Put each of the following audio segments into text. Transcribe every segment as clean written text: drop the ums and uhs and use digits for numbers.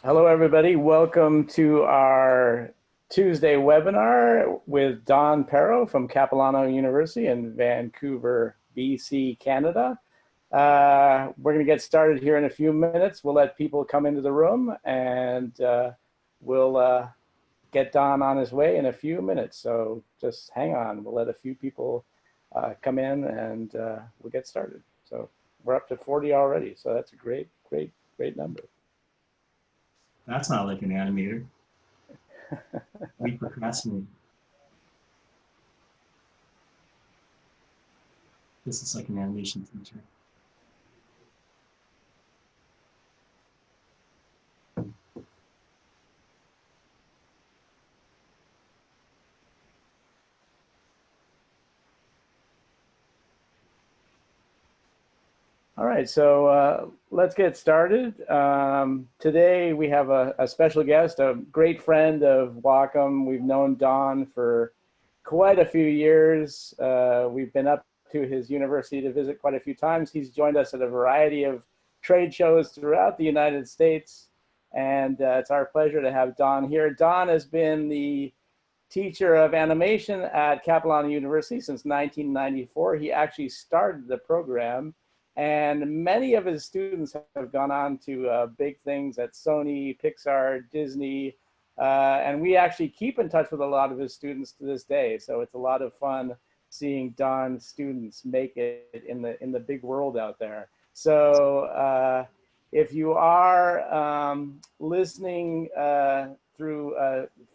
Hello, everybody. Welcome to our Tuesday webinar with Don Perro from Capilano University in Vancouver, BC, Canada. We're going to get started here in a few minutes. We'll let people come into the room and we'll get Don on his way in a few minutes. So just hang on. We'll let a few people come in and we'll get started. So we're up to 40 already. So that's a great number. That's not like an animator. We procrastinate. This is like an animation teacher. All right, so let's get started. Today we have a special guest, a great friend of Wacom. We've known Don for quite a few years. We've been up to his university to visit quite a few times. He's joined us at a variety of trade shows throughout the United States, and it's our pleasure to have Don here. Don has been the teacher of animation at Capilano University since 1994. He actually started the program, and many of his students have gone on to big things at Sony, Pixar, Disney, and we actually keep in touch with a lot of his students to this day. So it's a lot of fun seeing Don's students make it in the big world out there. So if you are listening through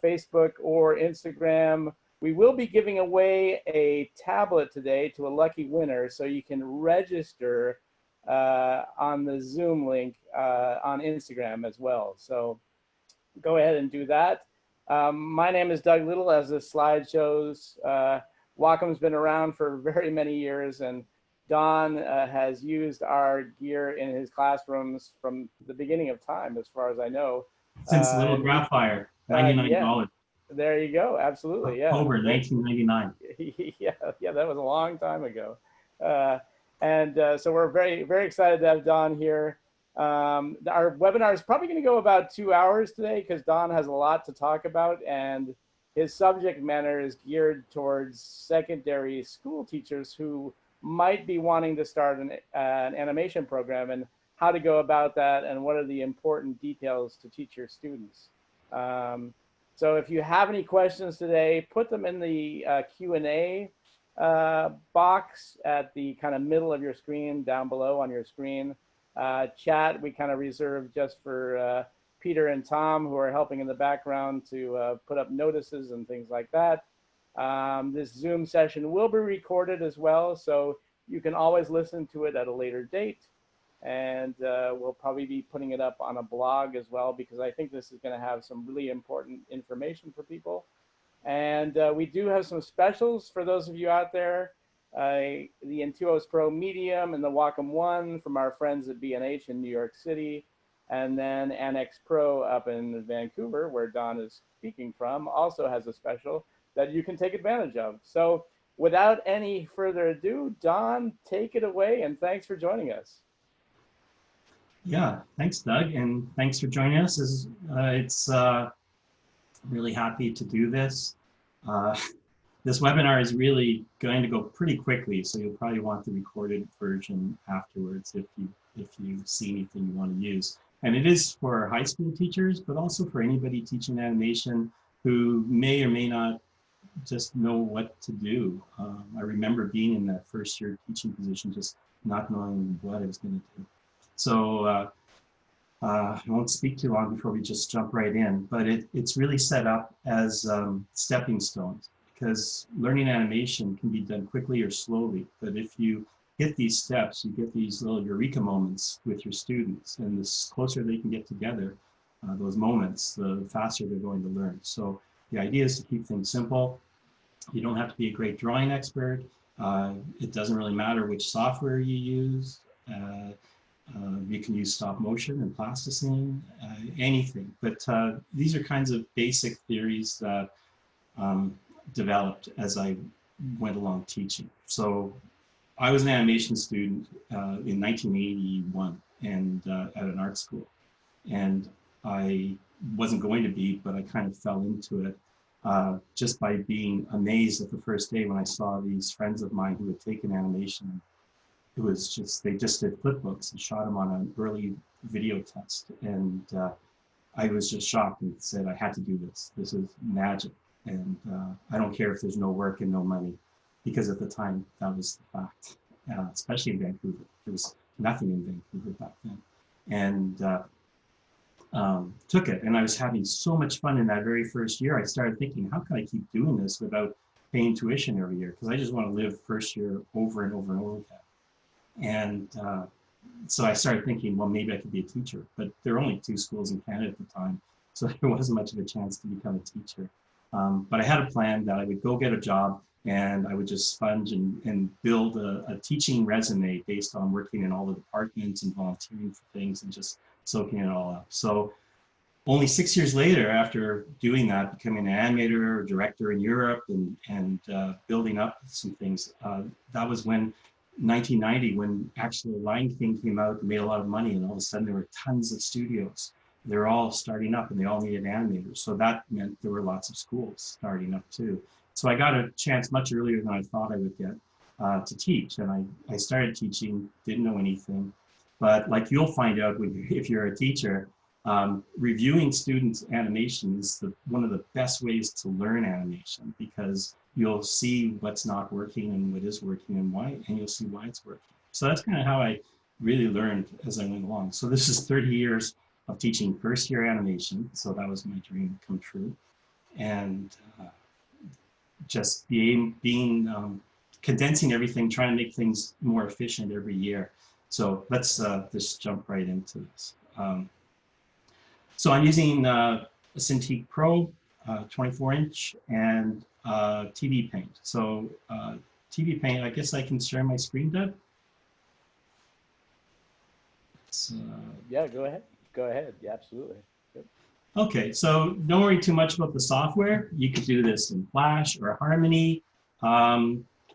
Facebook or Instagram, we will be giving away a tablet today to a lucky winner, so you can register on the Zoom link on Instagram as well. So go ahead and do that. My name is Doug Little. As the slide shows, Wacom's been around for very many years, and Don has used our gear in his classrooms from the beginning of time, as far as I know. Since Little Graphire, $99. Yeah. There you go. Absolutely. Yeah. October 1999. Yeah, that was a long time ago. So we're very excited to have Don here. Our webinar is probably going to go about 2 hours today because Don has a lot to talk about, and his subject matter is geared towards secondary school teachers who might be wanting to start an animation program, and how to go about that, and what are the important details to teach your students. So if you have any questions today, put them in the Q&A box at the kind of middle of your screen, down below on your screen. Chat, we kind of reserve just for Peter and Tom, who are helping in the background to put up notices and things like that. This Zoom session will be recorded as well, so you can always listen to it at a later date. And we'll probably be putting it up on a blog as well, because I think this is going to have some really important information for people. And we do have some specials for those of you out there. The Intuos Pro Medium and the Wacom One from our friends at B&H in New York City. And then Annex Pro up in Vancouver, where Don is speaking from, also has a special that you can take advantage of. So without any further ado, Don, take it away, and thanks for joining us. Yeah, thanks, Doug, and thanks for joining us. It's really happy to do this. This webinar is really going to go pretty quickly, so you'll probably want the recorded version afterwards if you see anything you want to use. And it is for high school teachers, but also for anybody teaching animation who may or may not just know what to do. I remember being in that first year teaching position, just not knowing what I was going to do. So I won't speak too long before we just jump right in, but it's really set up as stepping stones, because learning animation can be done quickly or slowly. But if you hit these steps, you get these little eureka moments with your students, and the closer they can get together, those moments, the faster they're going to learn. So the idea is to keep things simple. You don't have to be a great drawing expert. It doesn't really matter which software you use. You can use stop motion and plasticine, anything. But these are kinds of basic theories that developed as I went along teaching. So I was an animation student in 1981 and at an art school. And I wasn't going to be, but I kind of fell into it just by being amazed at the first day when I saw these friends of mine who had taken animation. It was just, they just did flipbooks and shot them on an early video test. And I was just shocked and said, I had to do this. This is magic. And I don't care if there's no work and no money, because at the time that was the fact, especially in Vancouver. There was nothing in Vancouver back then. And took it. And I was having so much fun in that very first year. I started thinking, how can I keep doing this without paying tuition every year? Because I just want to live first year over and over and over again. And so I started thinking, well, maybe I could be a teacher, but there were only 2 schools in Canada at the time, so there wasn't much of a chance to become a teacher. But I had a plan that I would go get a job and I would just sponge and build a teaching resume based on working in all the departments and volunteering for things and just soaking it all up. So only 6 years later, after doing that, becoming an animator or director in Europe and building up some things, that was when 1990, when actually Lion King came out and made a lot of money, and all of a sudden there were tons of studios. They're all starting up and they all needed animators. So that meant there were lots of schools starting up too. So I got a chance much earlier than I thought I would get to teach. And I started teaching, didn't know anything. But like you'll find out if you're a teacher, reviewing students' animation is one of the best ways to learn animation, because you'll see what's not working and what is working and why, and you'll see why it's working. So that's kind of how I really learned as I went along. So this is 30 years of teaching first year animation. So that was my dream come true. And just condensing everything, trying to make things more efficient every year. So let's just jump right into this. So I'm using a Cintiq Pro 24-inch and TV Paint. So TV Paint, I guess I can share my screen, Doug? Yeah, go ahead. Go ahead. Yeah, absolutely. Yep. Okay, so don't worry too much about the software. You could do this in Flash or Harmony.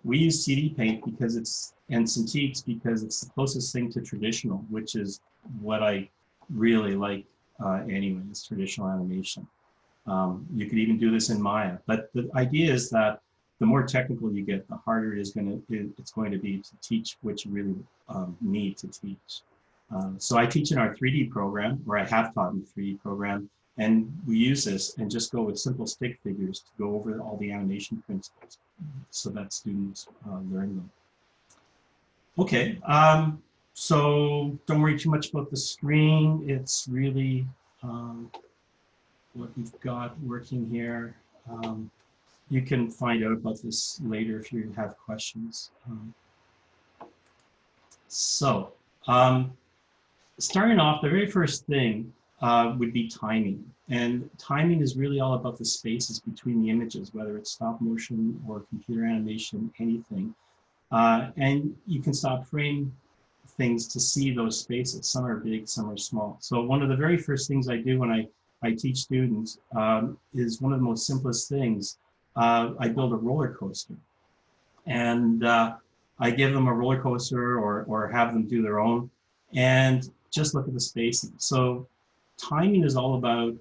We use TV Paint because and Cintiqs because it's the closest thing to traditional, which is what I really like anyway, is traditional animation. You could even do this in Maya, but the idea is that the more technical you get, the harder it's going to be to teach what you really need to teach. So I teach in our 3D program, or I have taught in the 3D program, and we use this and just go with simple stick figures to go over all the animation principles so that students learn them. Okay, so don't worry too much about the screen. It's really what we've got working here. You can find out about this later if you have questions. Starting off, the very first thing would be timing. And timing is really all about the spaces between the images, whether it's stop motion or computer animation, anything. And you can stop frame things to see those spaces. Some are big, some are small. So one of the very first things I do when I teach students is one of the most simplest things. I build a roller coaster. And I give them a roller coaster or have them do their own. And just look at the spacing. So timing is all about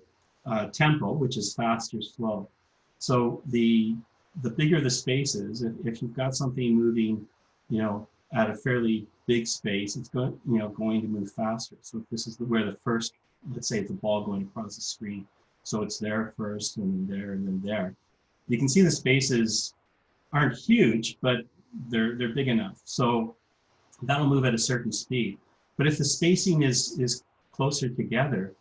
tempo, which is fast or slow. So the bigger the space is, if you've got something moving, at a fairly big space, it's going to move faster. So if this is where the first, let's say it's a ball going across the screen. So it's there first and then there and then there. You can see the spaces aren't huge, but they're big enough. So that'll move at a certain speed. But if the spacing is closer together,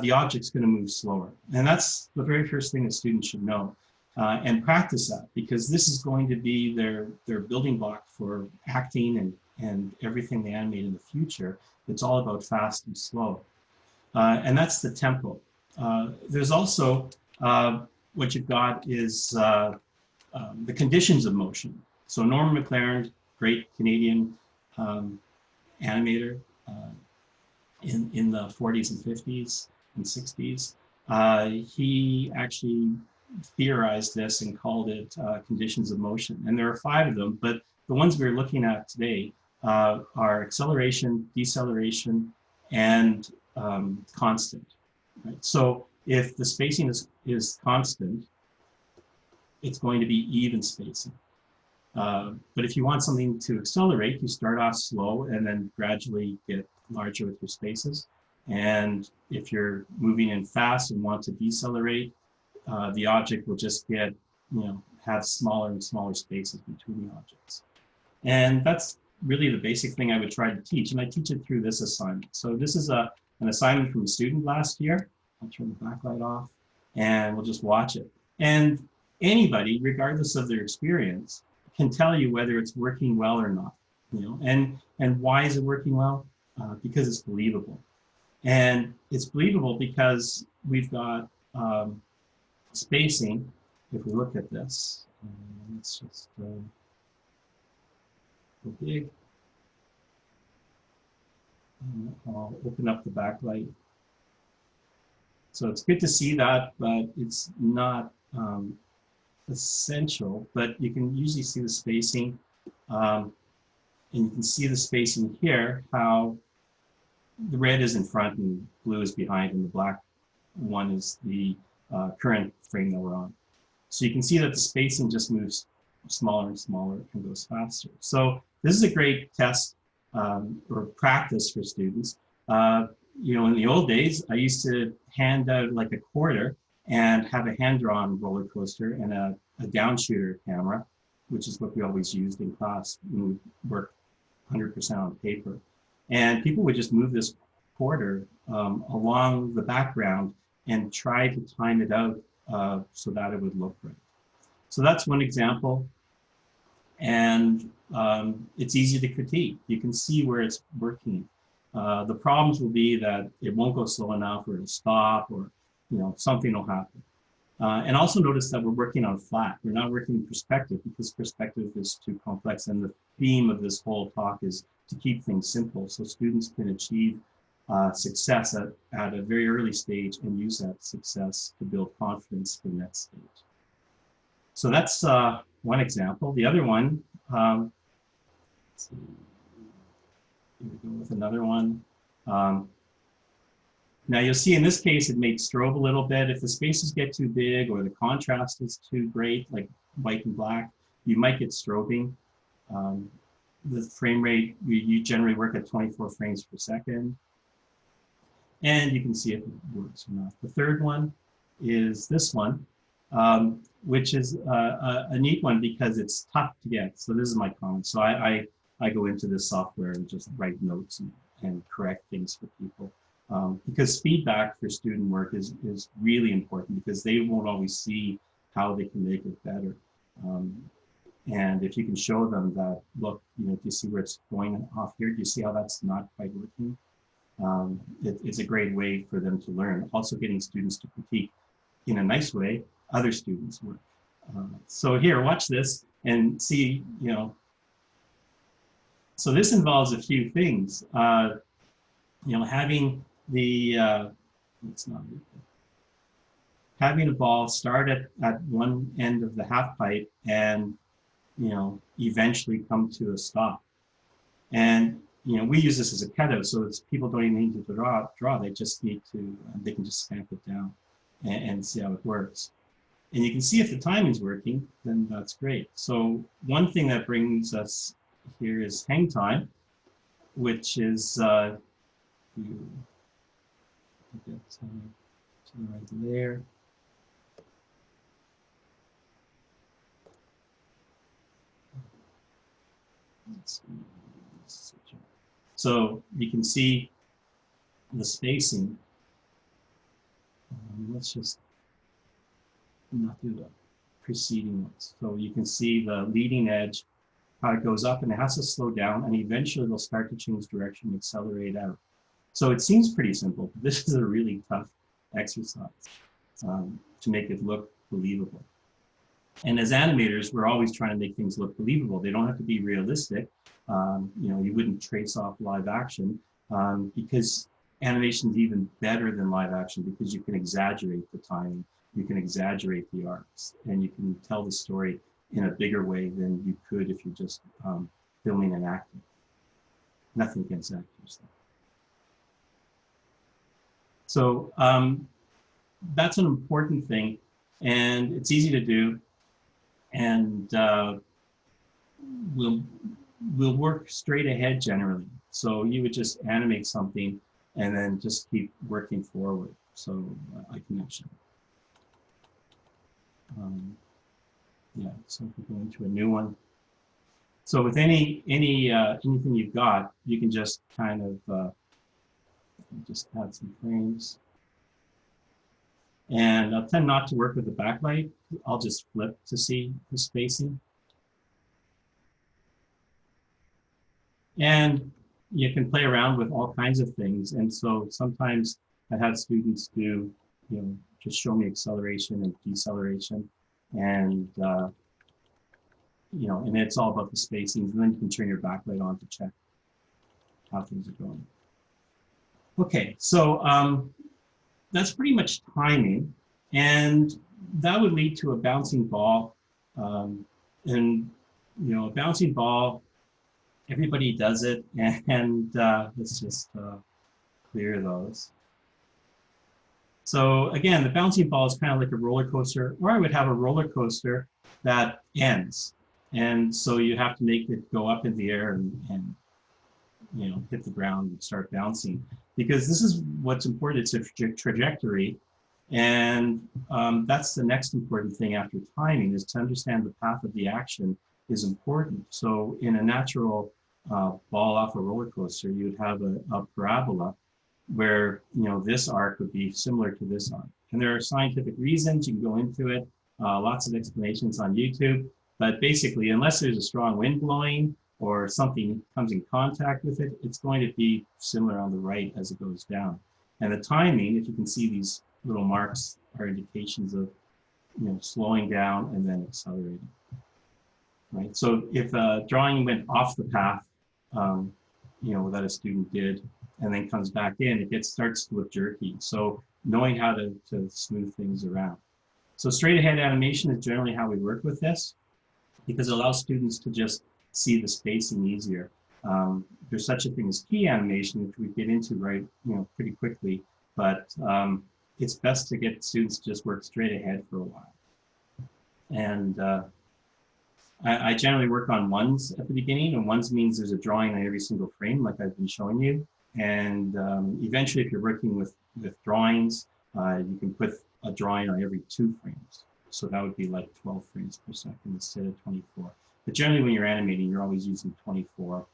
the object's going to move slower. And that's the very first thing that students should know. And practice that, because this is going to be their building block for acting and everything they animate in the future. It's all about fast and slow. And that's the tempo. There's also what you've got is the conditions of motion. So Norman McLaren, great Canadian animator in the 40s and 50s and 60s. He actually theorized this and called it conditions of motion. And there are 5 of them, but the ones we're looking at today are acceleration, deceleration, and constant. right? So if the spacing is constant, it's going to be even spacing. But if you want something to accelerate, you start off slow and then gradually get larger with your spaces. And if you're moving in fast and want to decelerate, the object will just get, have smaller and smaller spaces between the objects. And that's really the basic thing I would try to teach. And I teach it through this assignment. So this is an assignment from a student last year. I'll turn the backlight off and we'll just watch it. And anybody, regardless of their experience, can tell you whether it's working well or not, and why is it working well? Because it's believable. And it's believable because we've got spacing. If we look at this, let's just go big. I'll open up the backlight. So it's good to see that, but it's not essential, but you can usually see the spacing, and you can see the spacing here, how the red is in front and blue is behind, and the black one is the current frame that we're on. So you can see that the spacing just moves smaller and smaller and goes faster. So this is a great test or practice for students. In the old days, I used to hand out like a quarter and have a hand-drawn roller coaster and a downshooter camera, which is what we always used in class when we worked 100% on paper. And people would just move this quarter along the background and try to time it out so that it would look right. So that's one example. And it's easy to critique. You can see where it's working. The problems will be that it won't go slow enough, or it'll stop, or something will happen. And also notice that we're working on flat. We're not working in perspective because perspective is too complex. And the theme of this whole talk is to keep things simple so students can achieve success at a very early stage and use that success to build confidence for the next stage. So that's one example. The other one, let's see. Here we go with another one. Now you'll see in this case, it made strobe a little bit. If the spaces get too big or the contrast is too great, like white and black, you might get strobing. The frame rate, you generally work at 24 frames per second. And you can see if it works or not. The third one is this one, which is a neat one because it's tough to get. So this is my comment. So I go into this software and just write notes and correct things for people. Because feedback for student work is really important because they won't always see how they can make it better. And if you can show them that, look, do you see where it's going off here? Do you see how that's not quite working? It's a great way for them to learn. Also getting students to critique in a nice way other students' work. So here, watch this and see, so this involves a few things. Having the, having a ball start at one end of the half pipe and, eventually come to a stop. And, we use this as a cutout, so it's people don't even need to draw. They just need to, they can just stamp it down and see how it works. And you can see if the timing's working, then that's great. So one thing that brings us here is hang time, which is, you get to the right there. Let's see. So you can see the spacing. Let's just not do the preceding ones. So you can see the leading edge, how it goes up, and it has to slow down, and eventually it'll start to change direction and accelerate out. So it seems pretty simple, but this is a really tough exercise to make it look believable. And as animators, we're always trying to make things look believable. They don't have to be realistic. You wouldn't trace off live action because animation is even better than live action because you can exaggerate the timing, you can exaggerate the arcs, and you can tell the story in a bigger way than you could if you're just filming and acting. Nothing against actors, though. So that's an important thing, and it's easy to do, and we'll work straight ahead generally. So you would just animate something and then just keep working forward. So I can actually, yeah, so if we go into a new one. So with anything you've got, you can just kind of just add some frames. And I'll tend not to work with the backlight. I'll just flip to see the spacing. And you can play around with all kinds of things. And so sometimes I have students do, just show me acceleration and deceleration. And, and it's all about the spacings. And then you can turn your backlight on to check how things are going. Okay, so that's pretty much timing. And that would lead to a bouncing ball. And, a bouncing ball, everybody does it, and let's just clear those. So again, the bouncing ball is kind of like a roller coaster, or I would have a roller coaster that ends. And so you have to make it go up in the air and hit the ground and start bouncing. Because this is what's important, it's a trajectory. And that's the next important thing after timing, is to understand the path of the action is important. So in a natural ball off a roller coaster, you would have a parabola where this arc would be similar to this arc. And there are scientific reasons, you can go into it, lots of explanations on YouTube, but basically, unless there's a strong wind blowing or something comes in contact with it, it's going to be similar on the right as it goes down. And the timing, if you can see these little marks, are indications of slowing down and then accelerating. Right. So if a drawing went off the path, that a student did, and then comes back in, it starts to look jerky. So knowing how to smooth things around. So straight ahead animation is generally how we work with this, because it allows students to just see the spacing easier. There's such a thing as key animation, which we get into pretty quickly, but it's best to get students to just work straight ahead for a while. And I generally work on ones at the beginning, and ones means there's a drawing on every single frame, like I've been showing you. And eventually, if you're working with drawings, you can put a drawing on every 2 frames. So that would be like 12 frames per second instead of 24. But generally, when you're animating, you're always using 24.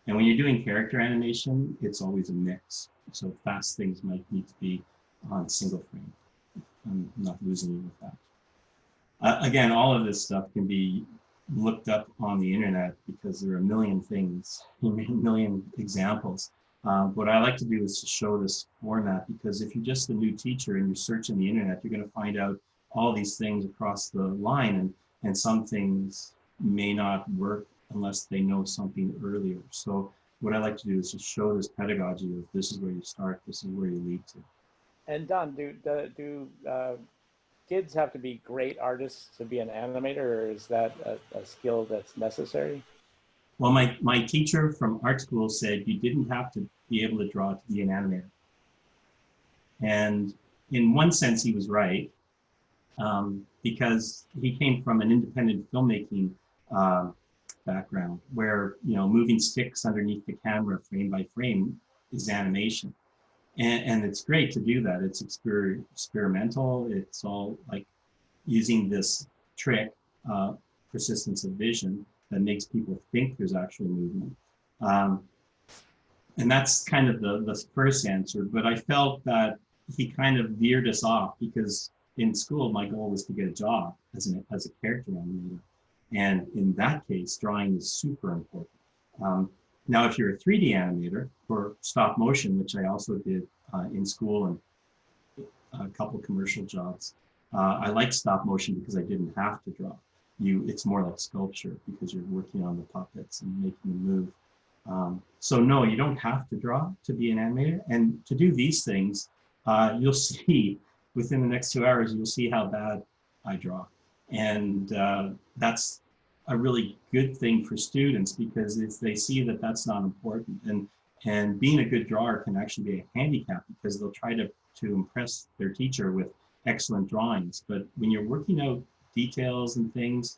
And when you're doing character animation, it's always a mix. So fast things might need to be on single frame. I'm not losing you with that. Again, all of this stuff can be looked up on the internet because there are a million things, a million examples. What I like to do is to show this format, because if you're just a new teacher and you're searching the internet, you're going to find out all these things across the line, and some things may not work unless they know something earlier. So what I like to do is just show this pedagogy of this is where you start, this is where you lead to. And Don, do kids have to be great artists to be an animator, or is that a skill that's necessary? Well, my teacher from art school said you didn't have to be able to draw to be an animator. And in one sense, he was right, because he came from an independent filmmaking background where, moving sticks underneath the camera frame by frame is animation. And it's great to do that. It's experimental. It's all like using this trick, persistence of vision, that makes people think there's actual movement. And that's kind of the first answer. But I felt that he kind of veered us off, because in school, my goal was to get a job as a character animator. And in that case, drawing is super important. Now, if you're a 3D animator for stop motion, which I also did in school and a couple commercial jobs, I like stop motion because I didn't have to draw. It's more like sculpture because you're working on the puppets and making them move. So no, you don't have to draw to be an animator. And to do these things, you'll see within the next 2 hours, you'll see how bad I draw. And that's a really good thing for students, because if they see that that's not important, and being a good drawer can actually be a handicap, because they'll try to impress their teacher with excellent drawings. But when you're working out details and things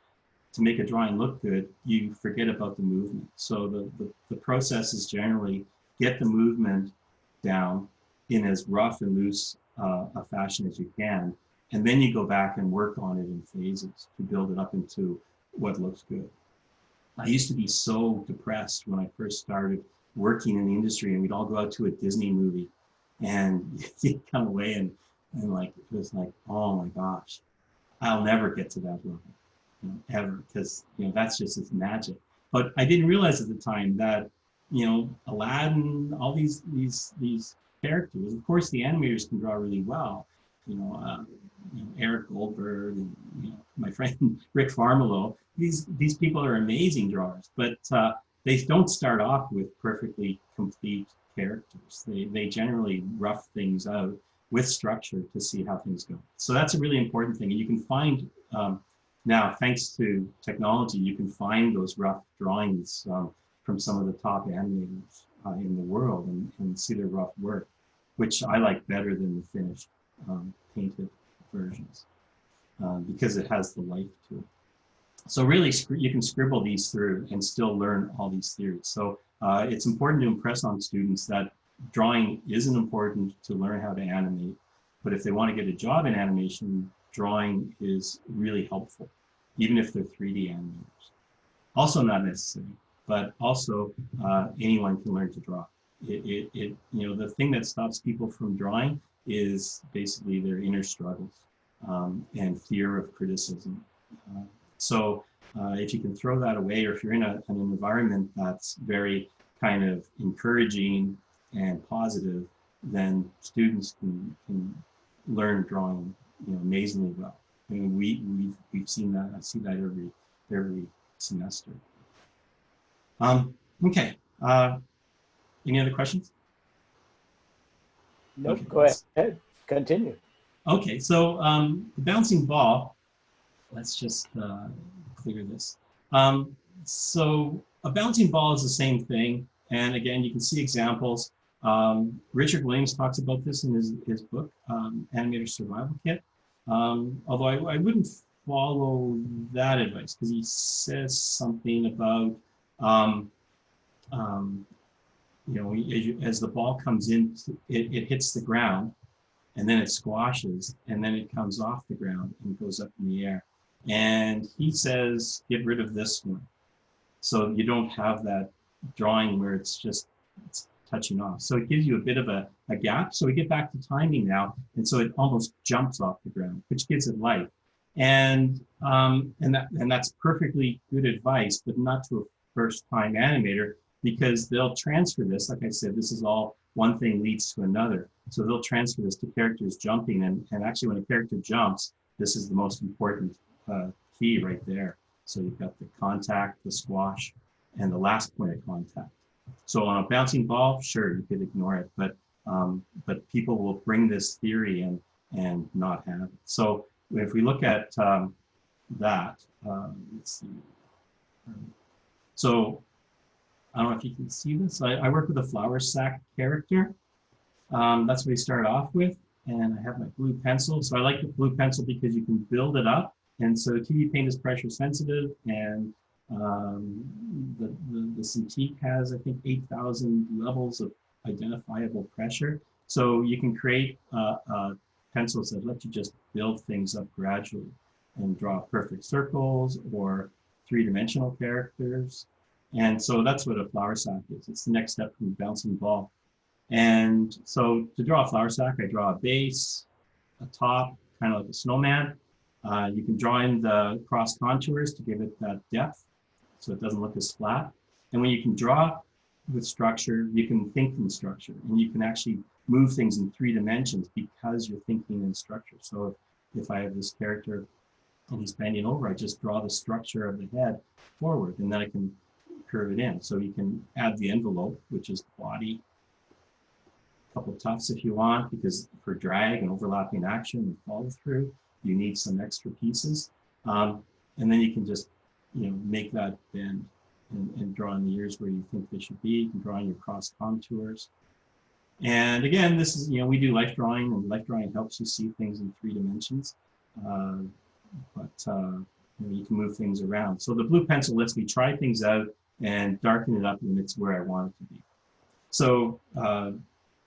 to make a drawing look good, you forget about the movement. So the process is generally get the movement down in as rough and loose a fashion as you can, and then you go back and work on it in phases to build it up into what looks good. I used to be so depressed when I first started working in the industry, and we'd all go out to a Disney movie, and you'd come away and like, it was like, oh my gosh, I'll never get to that level, you know, ever, because, you know, that's just its magic. But I didn't realize at the time that, you know, Aladdin, all these characters, of course, the animators can draw really well. You know, Eric Goldberg and, you know, my friend Rick Farmelo. These people are amazing drawers, but they don't start off with perfectly complete characters. They generally rough things out with structure to see how things go. So that's a really important thing. And you can find, now, thanks to technology, you can find those rough drawings from some of the top animators in the world and see their rough work, which I like better than the finished painted versions because it has the life to it. So really, you can scribble these through and still learn all these theories. So it's important to impress on students that drawing isn't important to learn how to animate, but if they want to get a job in animation, drawing is really helpful, even if they're 3D animators. Also not necessary, but also anyone can learn to draw. You know, the thing that stops people from drawing is basically their inner struggles and fear of criticism. So if you can throw that away, or if you're in an environment that's very kind of encouraging and positive, then students can learn drawing, you know, amazingly well. I mean, we've seen that. I see that every semester. Okay. Any other questions? Nope. Okay. Go ahead. Continue. Okay. So the bouncing ball. Let's just clear this. So a bouncing ball is the same thing. And again, you can see examples. Richard Williams talks about this in his book, Animator Survival Kit. Although I wouldn't follow that advice, because he says something about, you know, as the ball comes in, it hits the ground, and then it squashes, and then it comes off the ground and goes up in the air. And he says, get rid of this one. So you don't have that drawing where it's touching off. So it gives you a bit of a gap. So we get back to timing now. And so it almost jumps off the ground, which gives it life. And that's perfectly good advice, but not to a first-time animator, because they'll transfer this. Like I said, this is all one thing leads to another. So they'll transfer this to characters jumping. And actually, when a character jumps, this is the most important key right there. So you've got the contact, the squash, and the last point of contact. So on a bouncing ball, sure, you could ignore it, but people will bring this theory and not have it. So if we look at that, let's see. So I don't know if you can see this. I work with a flour sack character. That's what we start off with. And I have my blue pencil. So I like the blue pencil because you can build it up. And so 2D paint is pressure sensitive, and the Cintiq has, I think, 8,000 levels of identifiable pressure. So you can create pencils that let you just build things up gradually and draw perfect circles or three-dimensional characters. And so that's what a flour sack is. It's the next step from the bouncing ball. And so to draw a flour sack, I draw a base, a top, kind of like a snowman. You can draw in the cross contours to give it that depth, so it doesn't look as flat. And when you can draw with structure, you can think in structure, and you can actually move things in 3 dimensions because you're thinking in structure. So if I have this character and he's bending over, I just draw the structure of the head forward, and then I can curve it in. So you can add the envelope, which is the body, a couple of tufts if you want, because for drag and overlapping action and follow through, you need some extra pieces. And then you can just, you know, make that bend and draw in the ears where you think they should be. You can draw in your cross contours. And again, this is, we do life drawing, and life drawing helps you see things in 3 dimensions. You can move things around. So the blue pencil lets me try things out and darken it up when it's where I want it to be. So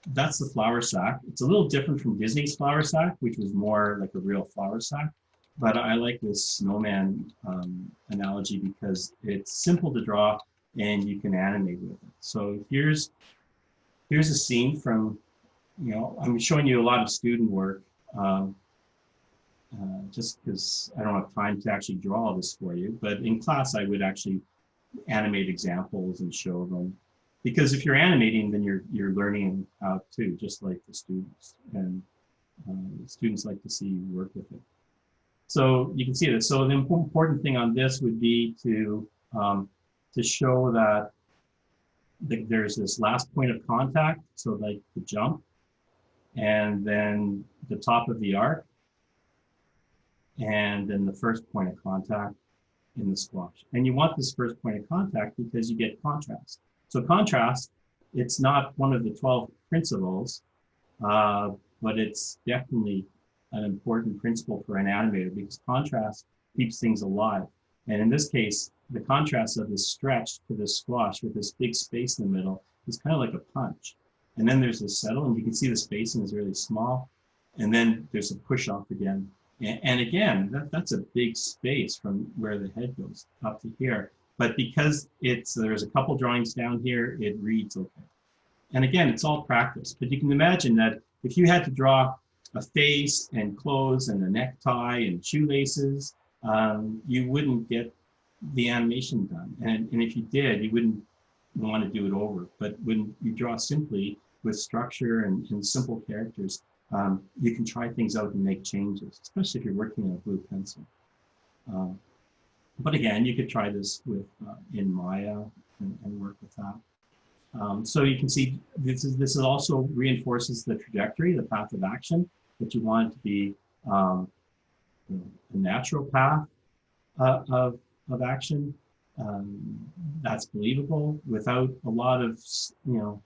that's the flour sack. It's a little different from Disney's flour sack, which was more like a real flour sack. But I like this snowman analogy because it's simple to draw and you can animate with it. So here's a scene from, I'm showing you a lot of student work just because I don't have time to actually draw all this for you. But in class, I would actually animate examples and show them. Because if you're animating, then you're learning how to, just like the students. And students like to see you work with it. So you can see this. So the important thing on this would be to show that there's this last point of contact, so like the jump, and then the top of the arc, and then the first point of contact in the squash. And you want this first point of contact because you get contrast. So contrast, it's not one of the 12 principles, but it's definitely an important principle for an animator because contrast keeps things alive. And in this case, the contrast of this stretch to this squash with this big space in the middle is kind of like a punch. And then there's this settle, and you can see the spacing is really small. And then there's a push off again. And again, that's a big space from where the head goes up to here. But because there's a couple drawings down here, it reads okay. And again, it's all practice. But you can imagine that if you had to draw a face and clothes and a necktie and shoelaces, you wouldn't get the animation done. And if you did, you wouldn't want to do it over. But when you draw simply with structure and simple characters, you can try things out and make changes, especially if you're working on a blue pencil. But again, you could try this with in Maya and work with that. So you can see this also reinforces the trajectory, the path of action, that you want it to be a natural path of action that's believable without a lot of, you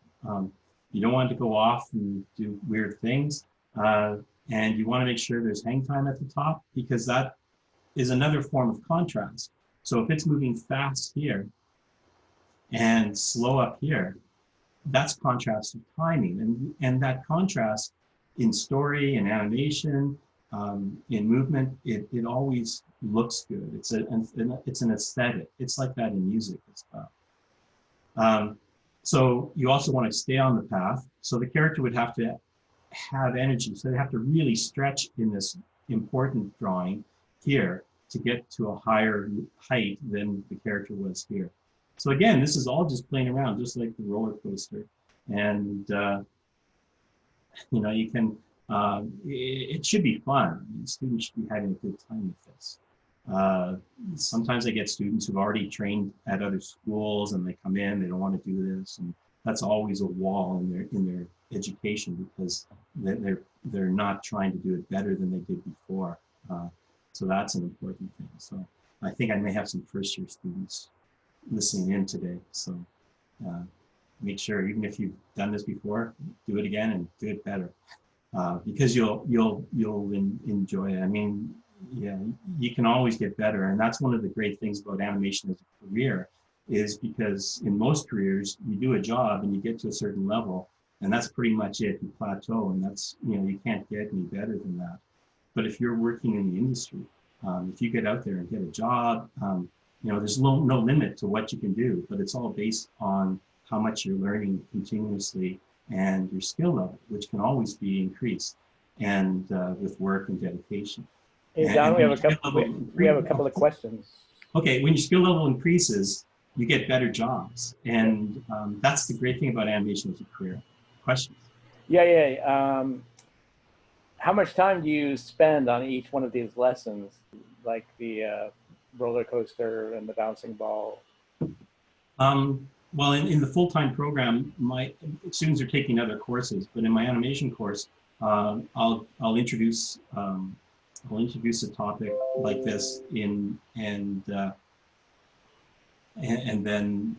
don't want to go off and do weird things. And you want to make sure there's hang time at the top because that is another form of contrast. So if it's moving fast here and slow up here, that's contrast of timing. And that contrast in story and animation, in movement, it always looks good. It's an aesthetic. It's like that in music as well. So you also want to stay on the path. So the character would have to have energy. So they have to really stretch in this important drawing here to get to a higher height than the character was here. So again, this is all just playing around, just like the roller coaster. And, you can, it should be fun. I mean, students should be having a good time with this. Sometimes I get students who've already trained at other schools and they come in, they don't want to do this. And that's always a wall in their education because they're not trying to do it better than they did before. So that's an important thing. So I think I may have some first-year students listening in today. So make sure, even if you've done this before, do it again and do it better because you'll enjoy it. I mean, yeah, you can always get better, and that's one of the great things about animation as a career, is because in most careers you do a job and you get to a certain level, and that's pretty much it. You plateau, and that's you can't get any better than that. But if you're working in the industry, if you get out there and get a job, there's no limit to what you can do, but it's all based on how much you're learning continuously and your skill level, which can always be increased, and with work and dedication. Hey, Don, we have a couple of questions. Okay, when your skill level increases, you get better jobs, and that's the great thing about animation as a career. Questions? Yeah. How much time do you spend on each one of these lessons, like the roller coaster and the bouncing ball? Well, in the full-time program, my students are taking other courses, but in my animation course, I'll introduce a topic like this and then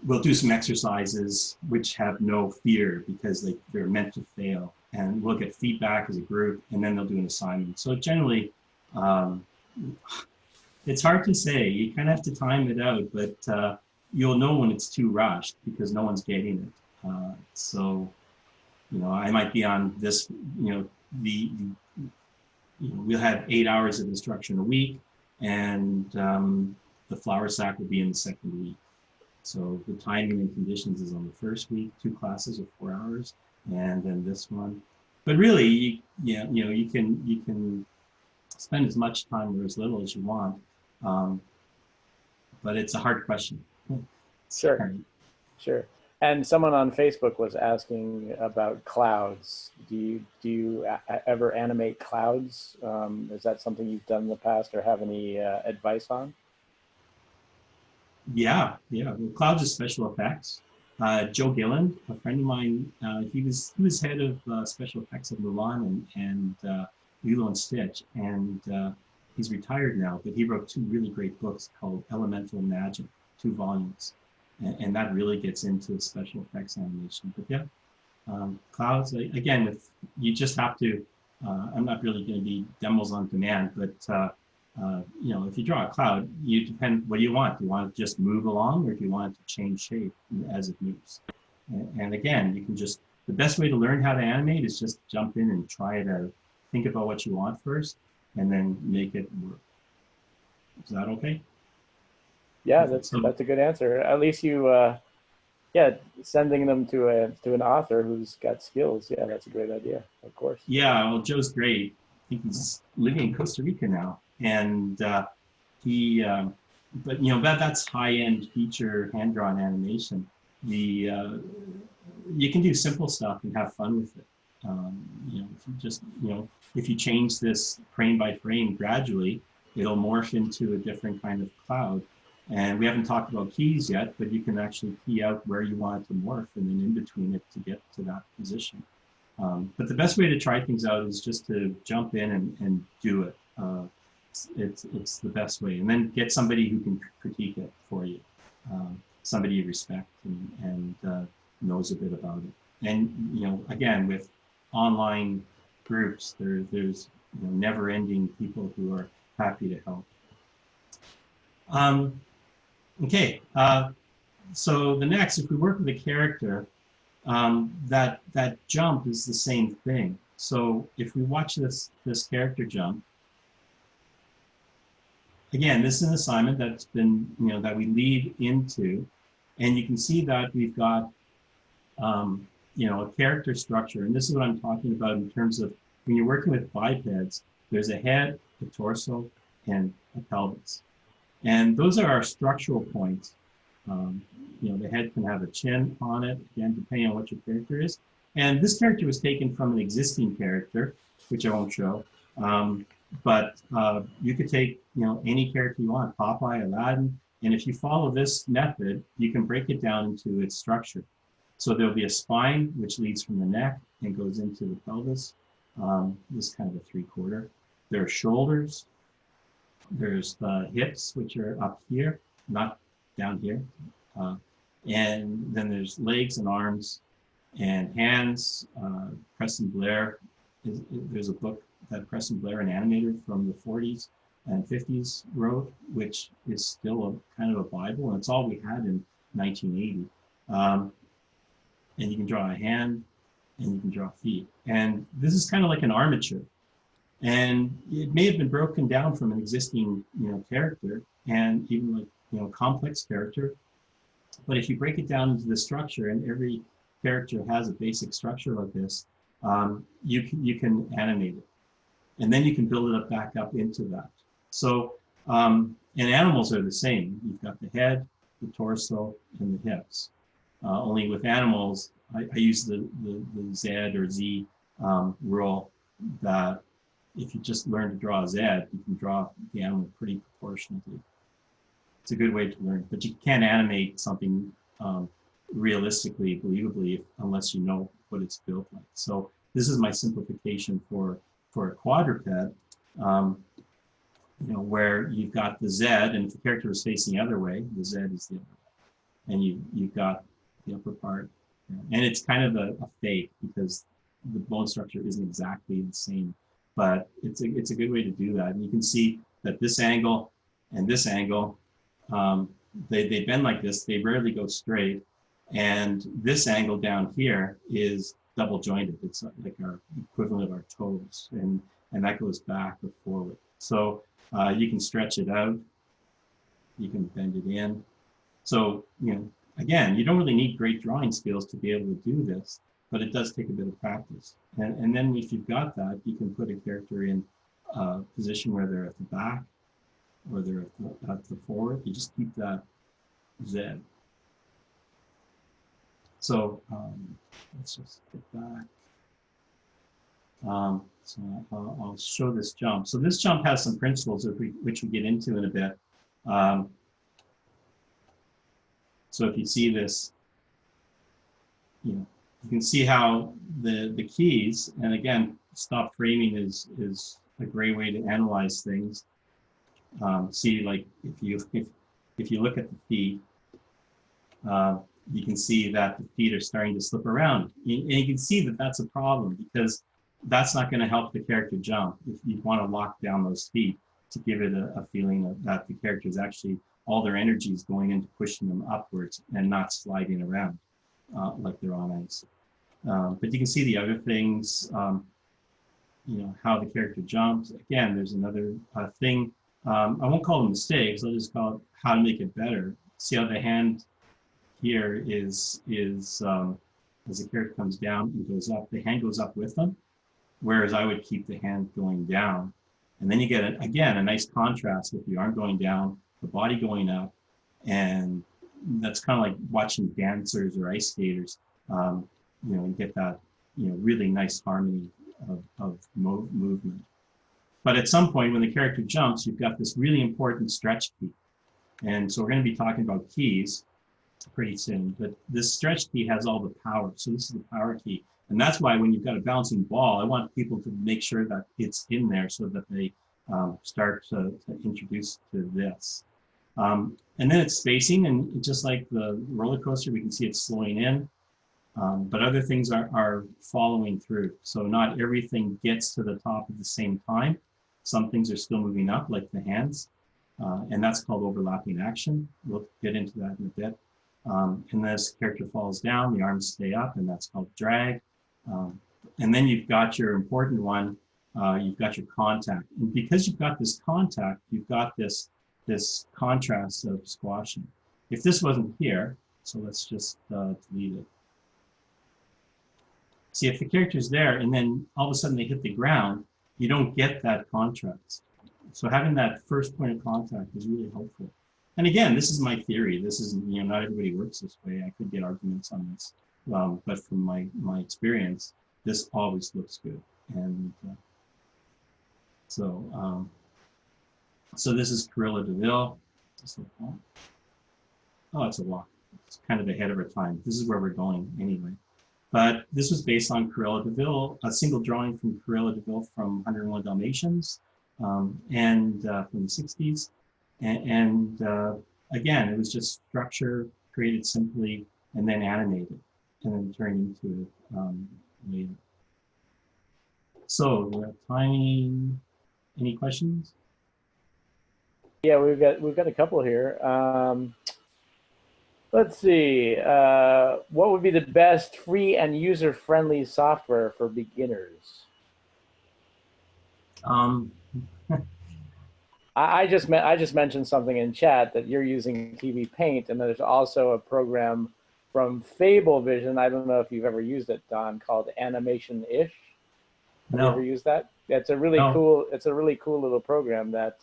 we'll do some exercises which have no fear because they're meant to fail, and we'll get feedback as a group, and then they'll do an assignment. So generally, it's hard to say. You kind of have to time it out, but you'll know when it's too rushed because no one's getting it. So, you know, I might be on this, you know, we'll have 8 hours of instruction a week, and the flour sack will be in the second week. So the timing and conditions is on the first week, 2 classes of 4 hours, and then this one. But really, you know, you can spend as much time or as little as you want, but it's a hard question. Sure, sure. And someone on Facebook was asking about clouds. Do you ever animate clouds? Is that something you've done in the past or have any advice on? Yeah. Well, clouds is special effects. Joe Gilland, a friend of mine, he was head of special effects at Mulan and Lilo and Stitch, and he's retired now, but he wrote 2 really great books called Elemental Magic, 2 volumes. And that really gets into special effects animation. But yeah, clouds, again, you just have to, I'm not really going to be demos on demand, but you know, if you draw a cloud, you depend, what do you want? Do you want it to just move along, or do you want it to change shape as it moves? And again, you can just, the best way to learn how to animate is just jump in and try it out. Think about what you want first, and then make it work. Is that okay? Yeah, that's a good answer. At least you, yeah, sending them to an author who's got skills. Yeah, that's a great idea. Of course. Yeah, well, Joe's great. I think he's living in Costa Rica now, and he, but you know, that's high-end feature hand-drawn animation. You can do simple stuff and have fun with it. You know, if you just, you know, if you change this frame by frame gradually, it'll morph into a different kind of cloud. And we haven't talked about keys yet, but you can actually key out where you want it to morph and then in between it to get to that position. But the best way to try things out is just to jump in and do it. It's the best way. And then get somebody who can critique it for you. Somebody you respect and knows a bit about it. And, you know, again, with online groups, there's you know, never-ending people who are happy to help. Okay, so the next, if we work with a character, that jump is the same thing. So if we watch this character jump, again, this is an assignment that's been, you know, that we lead into, and you can see that we've got, you know, a character structure, and this is what I'm talking about in terms of when you're working with bipeds, there's a head, a torso, and a pelvis. And those are our structural points. You know, the head can have a chin on it, again, depending on what your character is. And this character was taken from an existing character, which I won't show. But you could take, you know, any character you want, Popeye, Aladdin, and if you follow this method, you can break it down into its structure. So there'll be a spine, which leads from the neck and goes into the pelvis. This is kind of a 3/4. There are shoulders. There's the hips, which are up here, not down here. And then there's legs and arms and hands. Preston Blair, there's a book that Preston Blair, an animator from the 40s and 50s, wrote, which is still a kind of a Bible, and it's all we had in 1980. And you can draw a hand, and you can draw feet. And this is kind of like an armature. And it may have been broken down from an existing, you know, character, and even like, you know, complex character. But if you break it down into the structure, and every character has a basic structure like this, you can animate it, and then you can build it up back up into that. So, and animals are the same. You've got the head, the torso, and the hips. Only with animals, I use the Z or Z rule, that if you just learn to draw a Z, you can draw the animal pretty proportionately. It's a good way to learn, but you can't animate something realistically, believably, unless you know what it's built like. So this is my simplification for a quadruped, you know, where you've got the Z, and if the character is facing the other way, the Z is the other way. and you've got the upper part. And it's kind of a fake because the bone structure isn't exactly the same, but it's a good way to do that. And you can see that this angle and this angle, they bend like this. They rarely go straight. And this angle down here is double jointed. It's like our equivalent of our toes, and that goes back or forward. So you can stretch it out. You can bend it in. So, again, you don't really need great drawing skills to be able to do this, but it does take a bit of practice. And then if you've got that, you can put a character in a position where they're at the back or they're at the forward. You just keep that Z. So let's just get back. So I'll show this jump. So this jump has some principles which we get into in a bit. So if you see this, you can see how the keys, and again, stop framing is a great way to analyze things. See, like if you look at the feet, you can see that the feet are starting to slip around, and you can see that that's a problem because that's not going to help the character jump. If you want to lock down those feet to give it a feeling that the character is actually, all their energy is going into pushing them upwards and not sliding around like they're on ice. But you can see the other things, how the character jumps. Again, there's another thing. I won't call them mistakes. I'll just call it how to make it better. See how the hand here is as the character comes down and goes up, the hand goes up with them, whereas I would keep the hand going down. And then you get, again, a nice contrast with the arm going down, the body going up, and that's kind of like watching dancers or ice skaters. You get that, really nice harmony of movement. But at some point when the character jumps, you've got this really important stretch key. And so we're going to be talking about keys pretty soon, but this stretch key has all the power. So this is the power key. And that's why when you've got a bouncing ball, I want people to make sure that it's in there so that they start to introduce to this. And then it's spacing, and just like the roller coaster, we can see it's slowing in, but other things are following through. So not everything gets to the top at the same time. Some things are still moving up, like the hands, and that's called overlapping action. We'll get into that in a bit. And this character falls down, the arms stay up, and that's called drag. And then you've got your important one, you've got your contact. And because you've got this contact, you've got this contrast of squashing. If this wasn't here, so let's just delete it. See, if the character's there and then all of a sudden they hit the ground, you don't get that contrast. So having that first point of contact is really helpful. And again, this is my theory. This isn't, not everybody works this way. I could get arguments on this. But from my experience, this always looks good. And so this is Corilla DeVille. Oh, it's a walk. It's kind of ahead of our time. This is where we're going anyway. But this was based on Corilla DeVille, a single drawing from Corilla DeVille from 101 Dalmatians and from the 60s. And again, it was just structure created simply and then animated and then turned into later. So we're at timing. Any questions? Yeah, we've got a couple here. Let's see. What would be the best free and user-friendly software for beginners? I just mentioned something in chat that you're using TV Paint, and there's also a program from Fablevision. I don't know if you've ever used it, Don, called Animation-ish. Have you ever used that? It's a really cool. It's a really cool little program that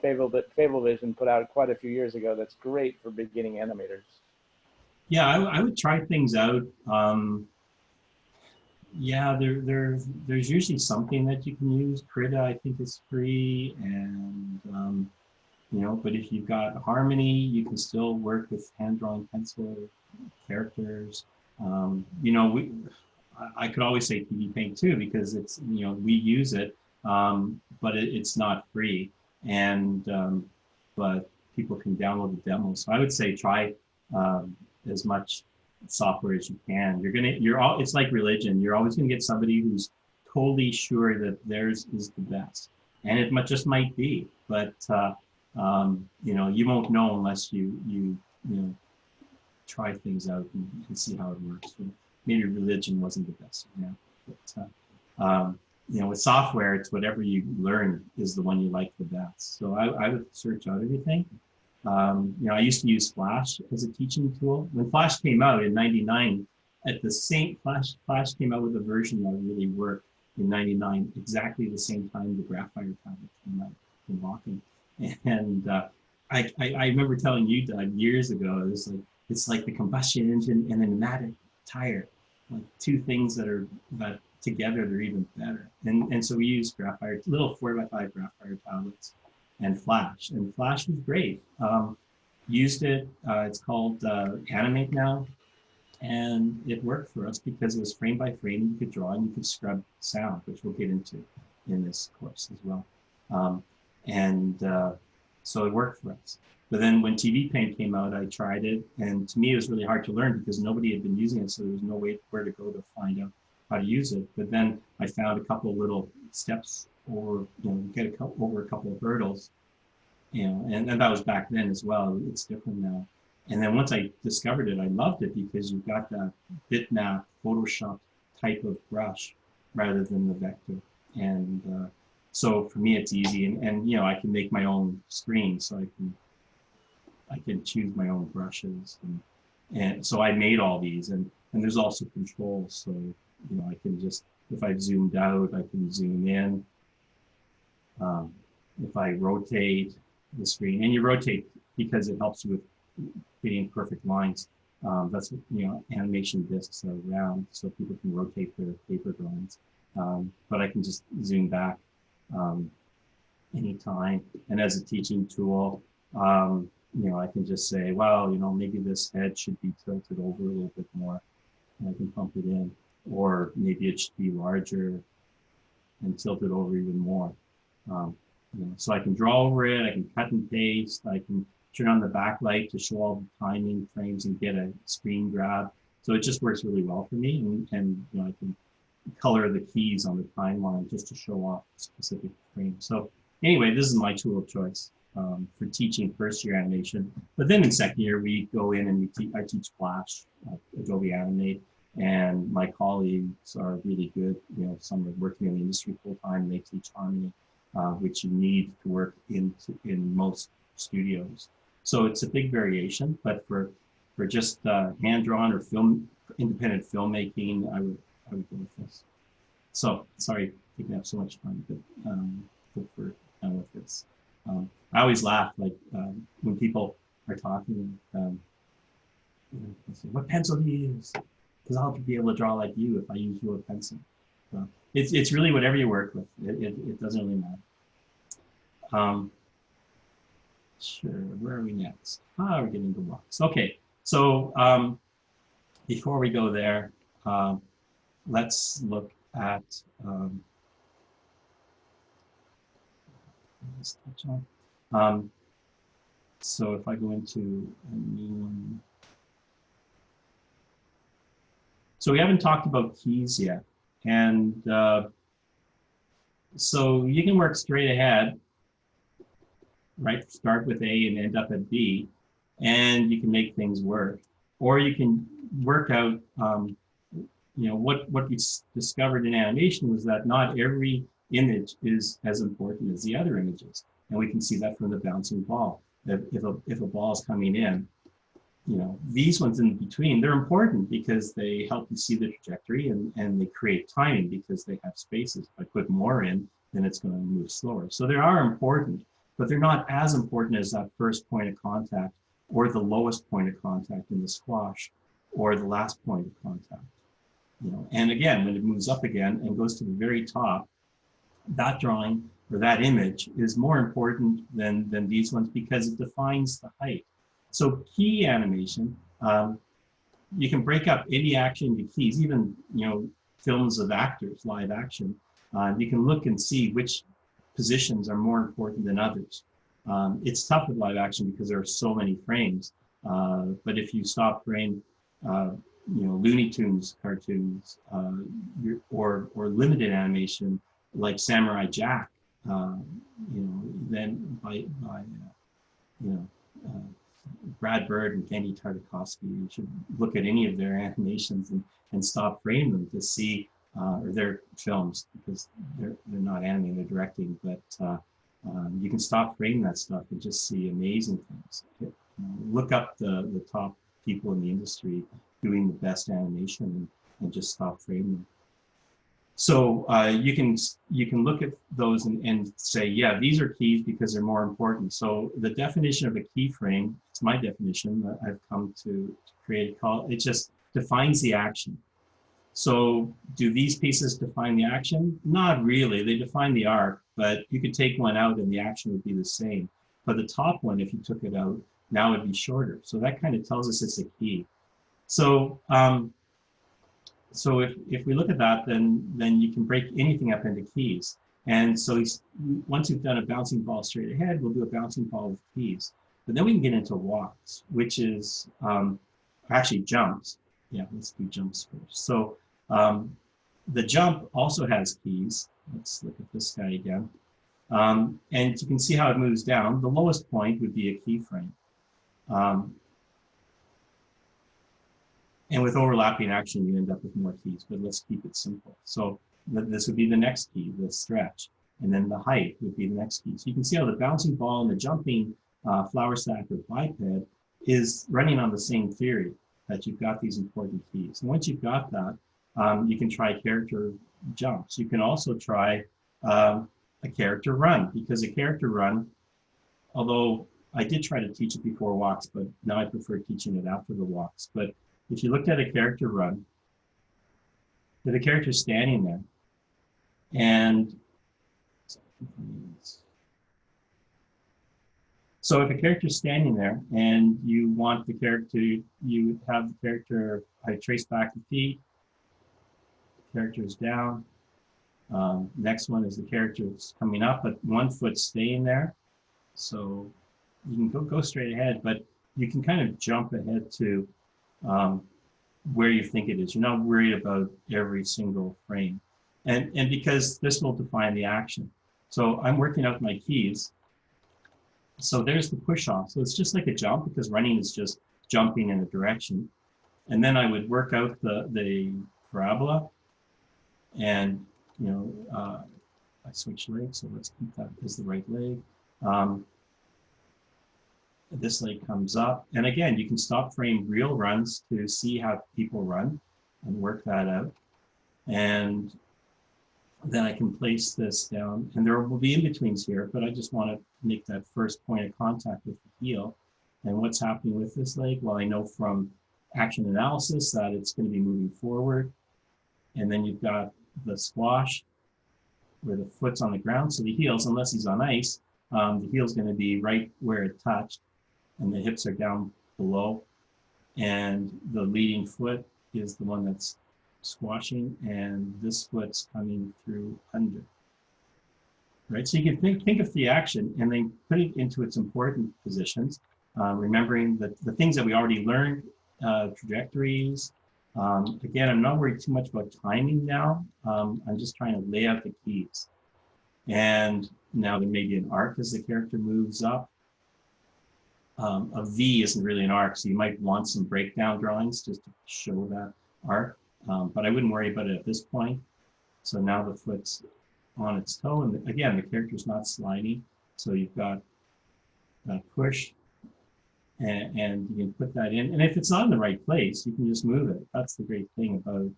Fablevision put out quite a few years ago. That's great for beginning animators. Yeah, I would try things out. Yeah, there's usually something that you can use. Krita, I think, is free, and but if you've got Harmony, you can still work with hand-drawn pencil characters. I could always say TV Paint too, because it's we use it, but it's not free, and but people can download the demo. So I would say try as much software as you can. It's like religion. You're always gonna get somebody who's totally sure that theirs is the best. And it just might be, but you know, you won't know unless you know, try things out and see how it works. So maybe religion wasn't the best example, but you know, with software, it's whatever you learn is the one you like the best. So I would search out everything. You know, I used to use Flash as a teaching tool. When Flash came out in '99, at the same Flash came out with a version that really worked in '99, exactly the same time the Graphite tablet came out in Wacom. And I remember telling you, Doug, years ago, it's like the combustion engine and a pneumatic tire, like two things that together they're even better. And so we used Graphite, little 4x5 Graphite tablets, and Flash was great. Used it. It's called Animate now. And it worked for us because it was frame by frame. You could draw and you could scrub sound, which we'll get into in this course as well. So it worked for us. But then when TV Paint came out, I tried it. And to me, it was really hard to learn because nobody had been using it. So there was no way where to go to find out how to use it. But then I found a couple of little steps or, you know, get over a couple of hurdles, you know, and that was back then as well. It's different now. And then once I discovered it, I loved it because you've got that bitmap Photoshop type of brush rather than the vector. And so for me, it's easy. And you know, I can make my own screen, so I can choose my own brushes. And so I made all these, and there's also controls. So, you know, I can just, if I've zoomed out, I can zoom in. If I rotate the screen, and you rotate because it helps you with creating perfect lines. That's what, you know, animation discs are round, so people can rotate their paper drawings. But I can just zoom back anytime. And as a teaching tool, you know, I can just say, well, you know, maybe this head should be tilted over a little bit more, and I can pump it in. Or maybe it should be larger and tilt it over even more. You know, so I can draw over it, I can cut and paste, I can turn on the backlight to show all the timing frames and get a screen grab. So it just works really well for me. And you know, I can color the keys on the timeline just to show off specific frames. So anyway, this is my tool of choice for teaching first year animation. But then in second year, we go in and I teach Flash, Adobe Animate, and my colleagues are really good. You know, some are working in the industry full time, they teach Harmony, which you need to work in most studios. So it's a big variation, but for just hand-drawn or independent filmmaking, I would go with this. So sorry, taking up so much time, but hope we're done with this. I always laugh, like when people are talking, you know, they say, what pencil do you use? Because I'll be able to draw like you if I use your pencil. So it's really whatever you work with. It doesn't really matter. Sure, where are we next? We're getting to blocks. Okay, so before we go there, let's look at, let's touch on. So if I go into a new one. So we haven't talked about keys yet. And so you can work straight ahead, right? Start with A and end up at B, and you can make things work. Or you can work out, you know, what we discovered in animation was that not every image is as important as the other images. And we can see that from the bouncing ball. If a ball is coming in, you know, these ones in between, they're important because they help you see the trajectory and they create timing because they have spaces. If I put more in, then it's going to move slower. So they are important, but they're not as important as that first point of contact or the lowest point of contact in the squash or the last point of contact. You know, and again, when it moves up again and goes to the very top, that drawing or that image is more important than these ones because it defines the height. So key animation, you can break up any action into keys, even, you know, films of actors, live action. You can look and see which positions are more important than others. It's tough with live action because there are so many frames, But if you stop frame, Looney Tunes cartoons, or limited animation like Samurai Jack, then by Brad Bird and Kenny Tartakovsky, you should look at any of their animations and stop frame them to see, or their films, because they're not animating, they're directing, but you can stop frame that stuff and just see amazing things. Look up the top people in the industry doing the best animation and just stop frame them. So you can look at those and say, yeah, these are keys because they're more important. So the definition of a keyframe, it's my definition that I've come to create. It just defines the action. So do these pieces define the action? Not really. They define the arc, but you could take one out and the action would be the same. But the top one, if you took it out, now it'd be shorter. So that kind of tells us it's a key. So so if we look at that, then you can break anything up into keys. And so once you've done a bouncing ball straight ahead, we'll do a bouncing ball with keys. But then we can get into walks, which is actually jumps. Yeah, let's do jumps first. So the jump also has keys. Let's look at this guy again. And you can see how it moves down. The lowest point would be a keyframe. And with overlapping action, you end up with more keys, but let's keep it simple. So this would be the next key, the stretch, and then the height would be the next key. So you can see how the bouncing ball and the jumping flower sack or biped is running on the same theory, that you've got these important keys. And once you've got that, you can try character jumps. You can also try a character run, because a character run, although I did try to teach it before walks, but now I prefer teaching it after the walks. But if you looked at a character run, with a character standing there, and so if a character's standing there and you want the character, you have the character, I trace back the feet, character's down. Next one is the character's coming up, but one foot's staying there. So you can go straight ahead, but you can kind of jump ahead to where you think it is. You're not worried about every single frame. And because this will define the action. So I'm working out my keys. So there's the push off. So it's just like a jump, because running is just jumping in a direction. And then I would work out the parabola, and I switch legs. So let's keep that as the right leg. This leg comes up, and again, you can stop frame real runs to see how people run and work that out. And then I can place this down, and there will be in-betweens here, but I just want to make that first point of contact with the heel. And what's happening with this leg? Well, I know from action analysis that it's going to be moving forward. And then you've got the squash where the foot's on the ground. So the heels, unless he's on ice, the heel's going to be right where it touched, and the hips are down below. And the leading foot is the one that's squashing, and this foot's coming through under. Right, so you can think of the action and then put it into its important positions, remembering that the things that we already learned, trajectories. Again, I'm not worried too much about timing now. I'm just trying to lay out the keys. And now there may be an arc as the character moves up. A V isn't really an arc, so you might want some breakdown drawings just to show that arc. But I wouldn't worry about it at this point. So now the foot's on its toe, and again, the character's not sliding. So you've got that push, and you can put that in. And if it's not in the right place, you can just move it. That's the great thing about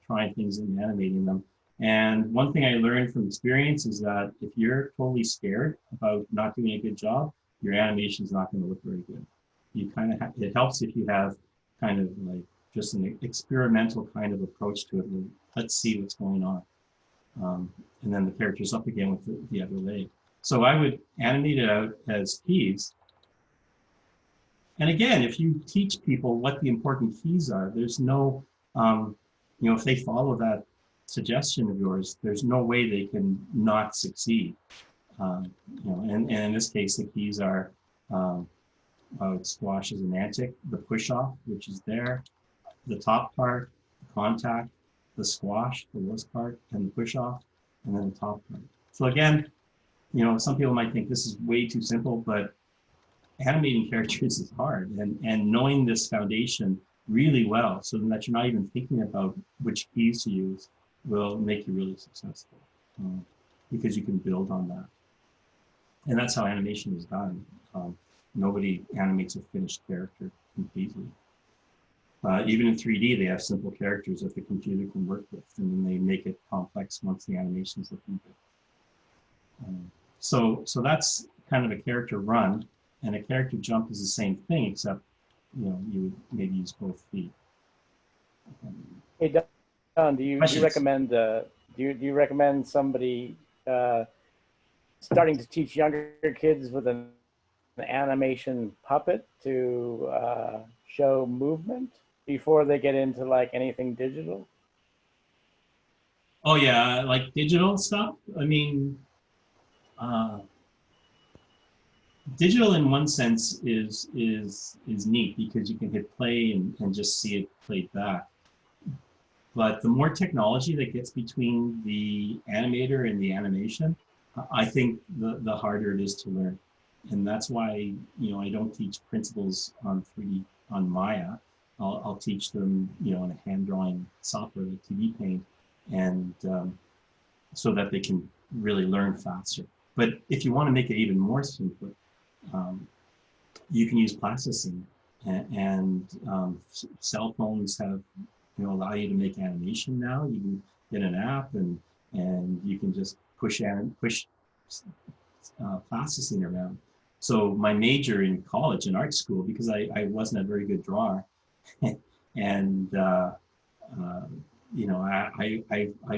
trying things and animating them. And one thing I learned from experience is that if you're totally scared about not doing a good job, your animation is not going to look very good. You kind of it helps if you have kind of like just an experimental kind of approach to it. Let's see what's going on. And then the character's up again with the other leg. So I would animate it out as keys. And again, if you teach people what the important keys are, there's no, if they follow that suggestion of yours, there's no way they can not succeed. And in this case, the keys are squash is an antic, the push off, which is there, the top part, the contact, the squash, the lowest part, and the push off, and then the top part. So again, some people might think this is way too simple, but animating characters is hard, and knowing this foundation really well so that you're not even thinking about which keys to use will make you really successful, because you can build on that. And that's how animation is done. Nobody animates a finished character completely. Even in 3D, they have simple characters that the computer can work with, and then they make it complex once the animation is looking good. So that's kind of a character run, and a character jump is the same thing, except you would maybe use both feet. Hey Don, do you recommend do you recommend somebody starting to teach younger kids with an animation puppet to show movement before they get into like anything digital? Oh yeah, like digital stuff. I mean, digital in one sense is neat because you can hit play and just see it played back. But the more technology that gets between the animator and the animation, I think the harder it is to learn. And that's why, I don't teach principles on 3D on Maya. I'll teach them, in a hand drawing software like 2D Paint, and so that they can really learn faster. But if you want to make it even more simple, you can use plasticine, and cell phones have, allow you to make animation now. You can get an app and you can just push plasticine around. So my major in college, in art school, because I wasn't a very good drawer, and I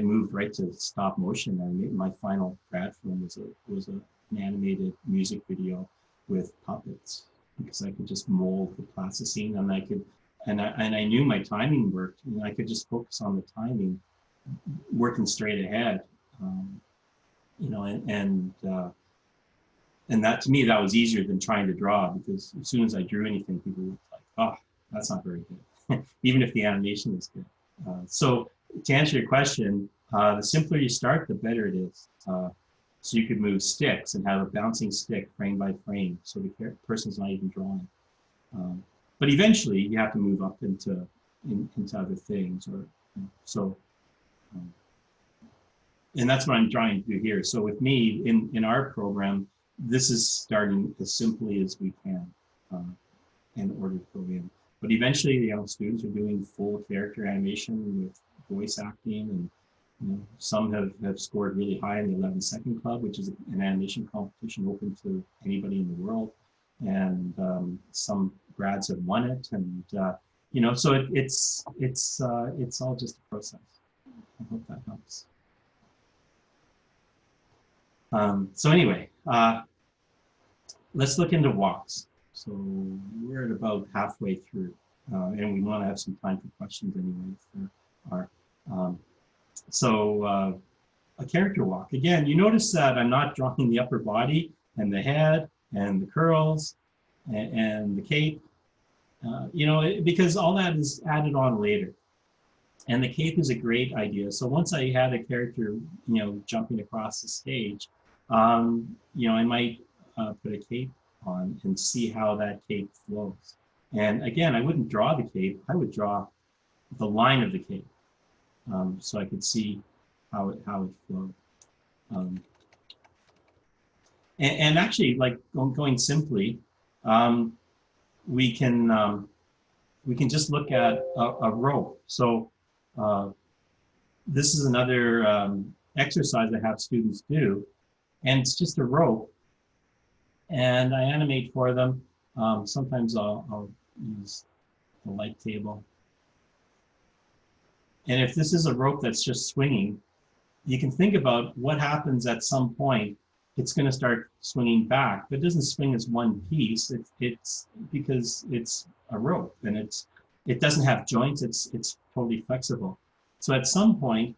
moved right to stop motion. I made my final grad film was an animated music video with puppets, because I could just mold the plasticine, and I knew my timing worked, and I could just focus on the timing, working straight ahead, and that, to me, that was easier than trying to draw, because as soon as I drew anything, people were like, oh, that's not very good, even if the animation is good. So to answer your question, the simpler you start, the better it is. So you could move sticks and have a bouncing stick frame by frame, so the person's not even drawing. But eventually, you have to move up into other things, and that's what I'm trying to do here. So with me in our program, this is starting as simply as we can in order to go in. But eventually, students are doing full character animation with voice acting, and some have scored really high in the 11-second club, which is an animation competition open to anybody in the world. And some grads have won it, and so it's all just a process. I hope that helps. So anyway, let's look into walks. So we're at about halfway through, and we want to have some time for questions anyway for our. A character walk. Again, you notice that I'm not drawing the upper body and the head and the curls and the cape, because all that is added on later. And the cape is a great idea. So once I had a character, jumping across the stage, I might put a cape on and see how that cape flows. And again, I wouldn't draw the cape. I would draw the line of the cape, so I could see how it flowed. And actually, like going simply, we can just look at a rope. So this is another exercise I have students do, and it's just a rope, and I animate for them. Sometimes I'll use the light table. And if this is a rope that's just swinging, you can think about what happens at some point. It's going to start swinging back, but it doesn't swing as one piece. It's because it's a rope, and it doesn't have joints. It's totally flexible. So at some point,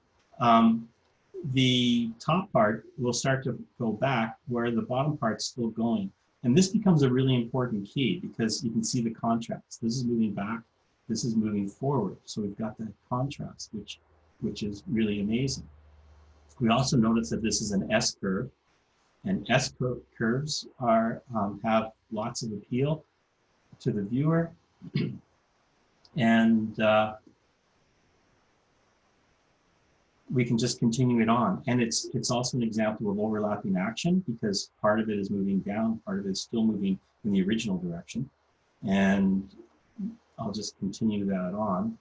the top part will start to go back where the bottom part's still going. And this becomes a really important key because you can see the contrast. This is moving back, this is moving forward. So we've got that contrast, which is really amazing. We also notice that this is an S curve, and S curves are have lots of appeal to the viewer. And we can just continue it on. And it's also an example of overlapping action because part of it is moving down, part of it is still moving in the original direction. And I'll just continue that on.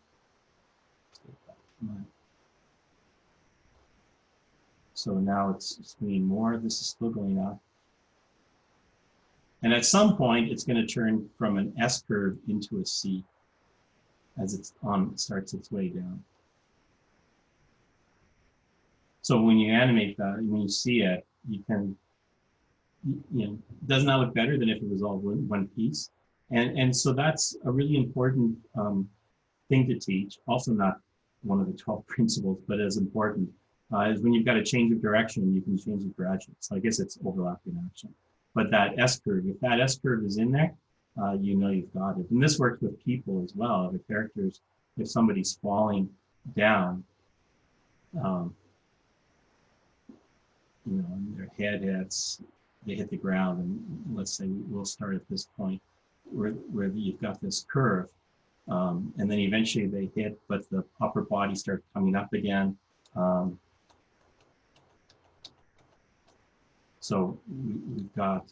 So now it's swinging more. This is still going up. And at some point, it's going to turn from an S curve into a C as it starts its way down. So when you animate that, when you see it, you can, does not look better than if it was all one piece. And so that's a really important thing to teach. Also not one of the 12 principles, but as important. Is when you've got a change of direction, you can change it gradually. So I guess it's overlapping action. But that S curve, if that S curve is in there, you know you've got it. And this works with people as well. The characters, if somebody's falling down, and their head hits, they hit the ground, and let's say we'll start at this point where you've got this curve, and then eventually they hit, but the upper body starts coming up again. So we've got,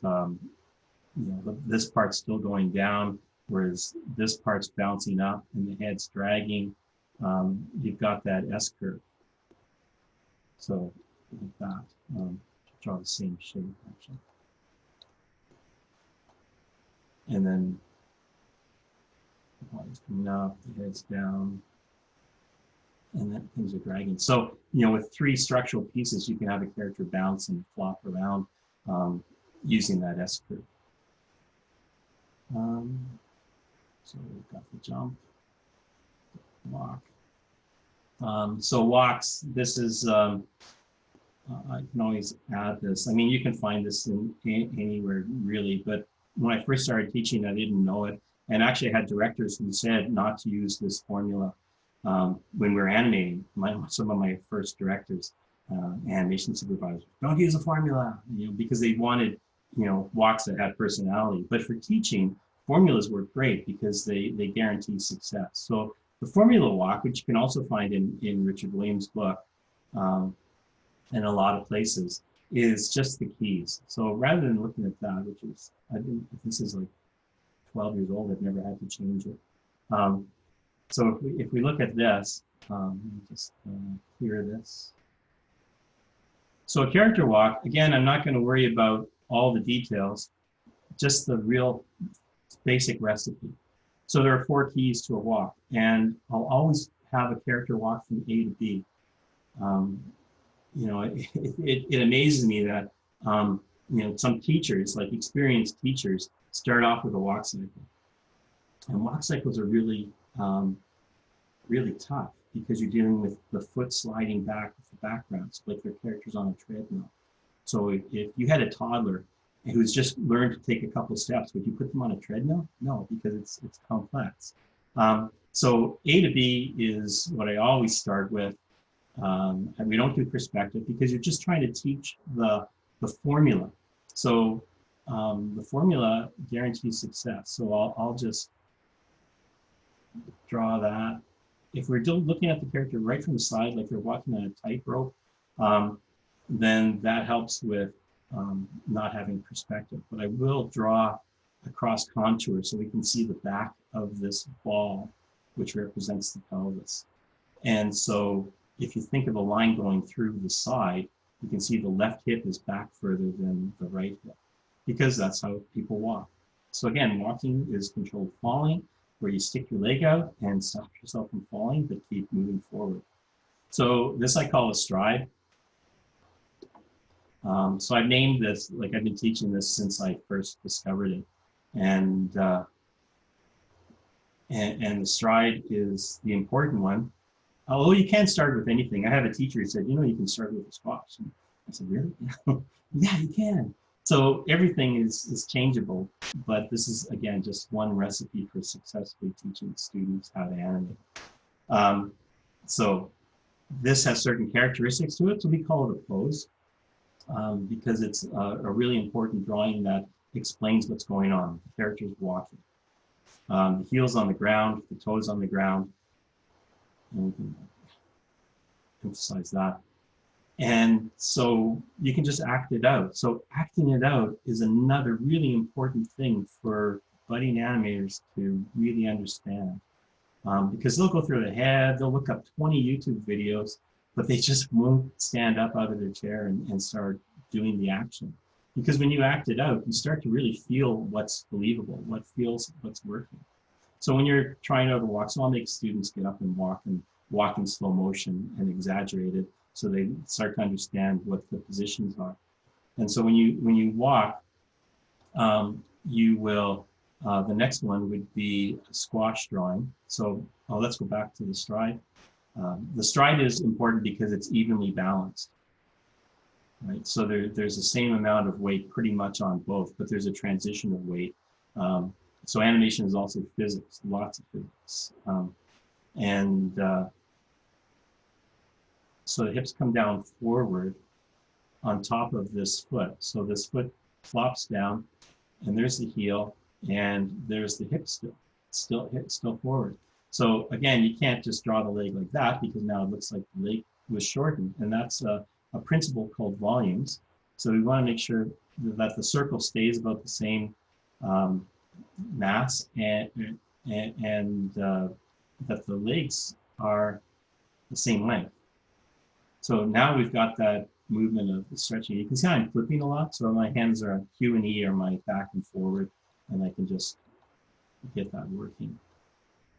this part's still going down, whereas this part's bouncing up and the head's dragging. You've got that S curve. So like that, draw the same shape actually. And then the body's coming up, the head's down, and then things are dragging. So, with 3 structural pieces, you can have a character bounce and flop around using that S curve. So we've got the jump, walk. So walks, this is, I can always add this. I mean, you can find this in anywhere really, but when I first started teaching, I didn't know it. And actually I had directors who said not to use this formula when we were animating. Some of my first directors, animation supervisors, don't use a formula, because they wanted, walks that had personality. But for teaching, formulas work great because they guarantee success. So the formula walk, which you can also find in Richard Williams' book, in a lot of places, is just the keys. So rather than looking at that, which is, this is like 12 years old, I've never had to change it. So if we look at this, let me just clear this. So a character walk, again, I'm not going to worry about all the details, just the real basic recipe. So there are 4 keys to a walk, and I'll always have a character walk from A to B. It amazes me that, some teachers, like experienced teachers, start off with a walk cycle. And walk cycles are really, really tough because you're dealing with the foot sliding back with the background. So like their character's on a treadmill. So if you had a toddler who's just learned to take a couple steps, would you put them on a treadmill? No, because it's complex. So A to B is what I always start with. And we don't do perspective because you're just trying to teach the formula. So the formula guarantees success. So I'll just draw that. If we're looking at the character right from the side, like they're walking on a tightrope, then that helps with not having perspective. But I will draw a cross contour so we can see the back of this ball, which represents the pelvis. And so if you think of a line going through the side, you can see the left hip is back further than the right hip, because that's how people walk. So again, walking is controlled falling, where you stick your leg out and stop yourself from falling, but keep moving forward. So this I call a stride. So I've named this, like I've been teaching this since I first discovered it. And the stride is the important one. Although you can start with anything. I have a teacher who said, you can start with a squash. And I said, really? Yeah, you can. So everything is changeable, but this is, again, just one recipe for successfully teaching students how to animate. So this has certain characteristics to it, so we call it a pose, because it's a really important drawing that explains what's going on. The character's walking. The heel's on the ground, the toes on the ground, and we can emphasize that. And so you can just act it out. So acting it out is another really important thing for budding animators to really understand. Because they'll go through their head, they'll look up 20 YouTube videos, but they just won't stand up out of their chair and start doing the action. Because when you act it out, you start to really feel what's believable, what's working. So when you're trying out a walk, so I'll make students get up and walk in slow motion and exaggerate it, so they start to understand what the positions are. And so when you walk, you will, the next one would be a squash drawing. So let's go back to the stride. The stride is important because it's evenly balanced, right? So there's the same amount of weight pretty much on both, but there's a transition of weight. So animation is also physics, lots of physics. So the hips come down forward on top of this foot. So this foot flops down, and there's the heel, and there's the hip still forward. So again, you can't just draw the leg like that, because now it looks like the leg was shortened, and that's a principle called volumes. So we want to make sure that the circle stays about the same mass, and that the legs are the same length. So now we've got that movement of the stretching. You can see I'm flipping a lot, so my hands are on Q and E, or my back and forward, and I can just get that working.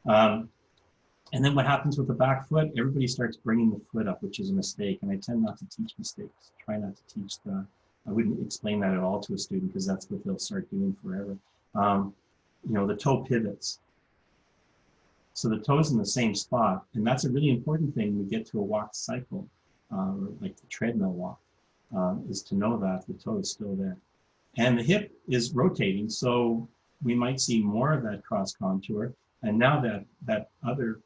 And then what happens with the back foot? Everybody starts bringing the foot up, which is a mistake, and I tend not to teach mistakes. Try not to teach I wouldn't explain that at all to a student, because that's what they'll start doing forever. The toe pivots. So the toe's in the same spot, and that's a really important thing when we get to a walk cycle, like the treadmill walk, is to know that the toe is still there. And the hip is rotating, so we might see more of that cross contour, and now that other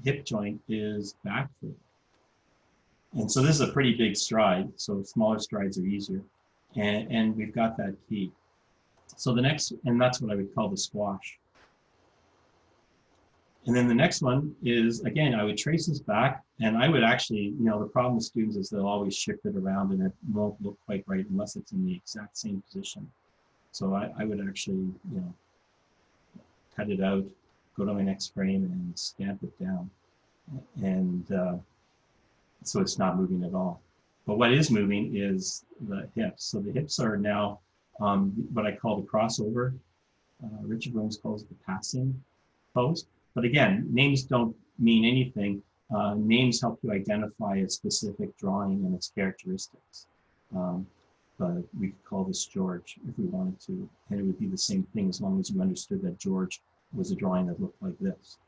hip joint is back foot. And so this is a pretty big stride, so smaller strides are easier, and we've got that key. So the next, and that's what I would call the squash. And then the next one is, again, I would trace this back, and I would actually, the problem with students is they'll always shift it around, and it won't look quite right unless it's in the exact same position. So I would actually, cut it out, go to my next frame, and stamp it down. And so it's not moving at all. But what is moving is the hips. So the hips are now what I call the crossover. Richard Williams calls it the passing pose. But again, names don't mean anything. Names help you identify a specific drawing and its characteristics. But we could call this George if we wanted to, and it would be the same thing as long as you understood that George was a drawing that looked like this.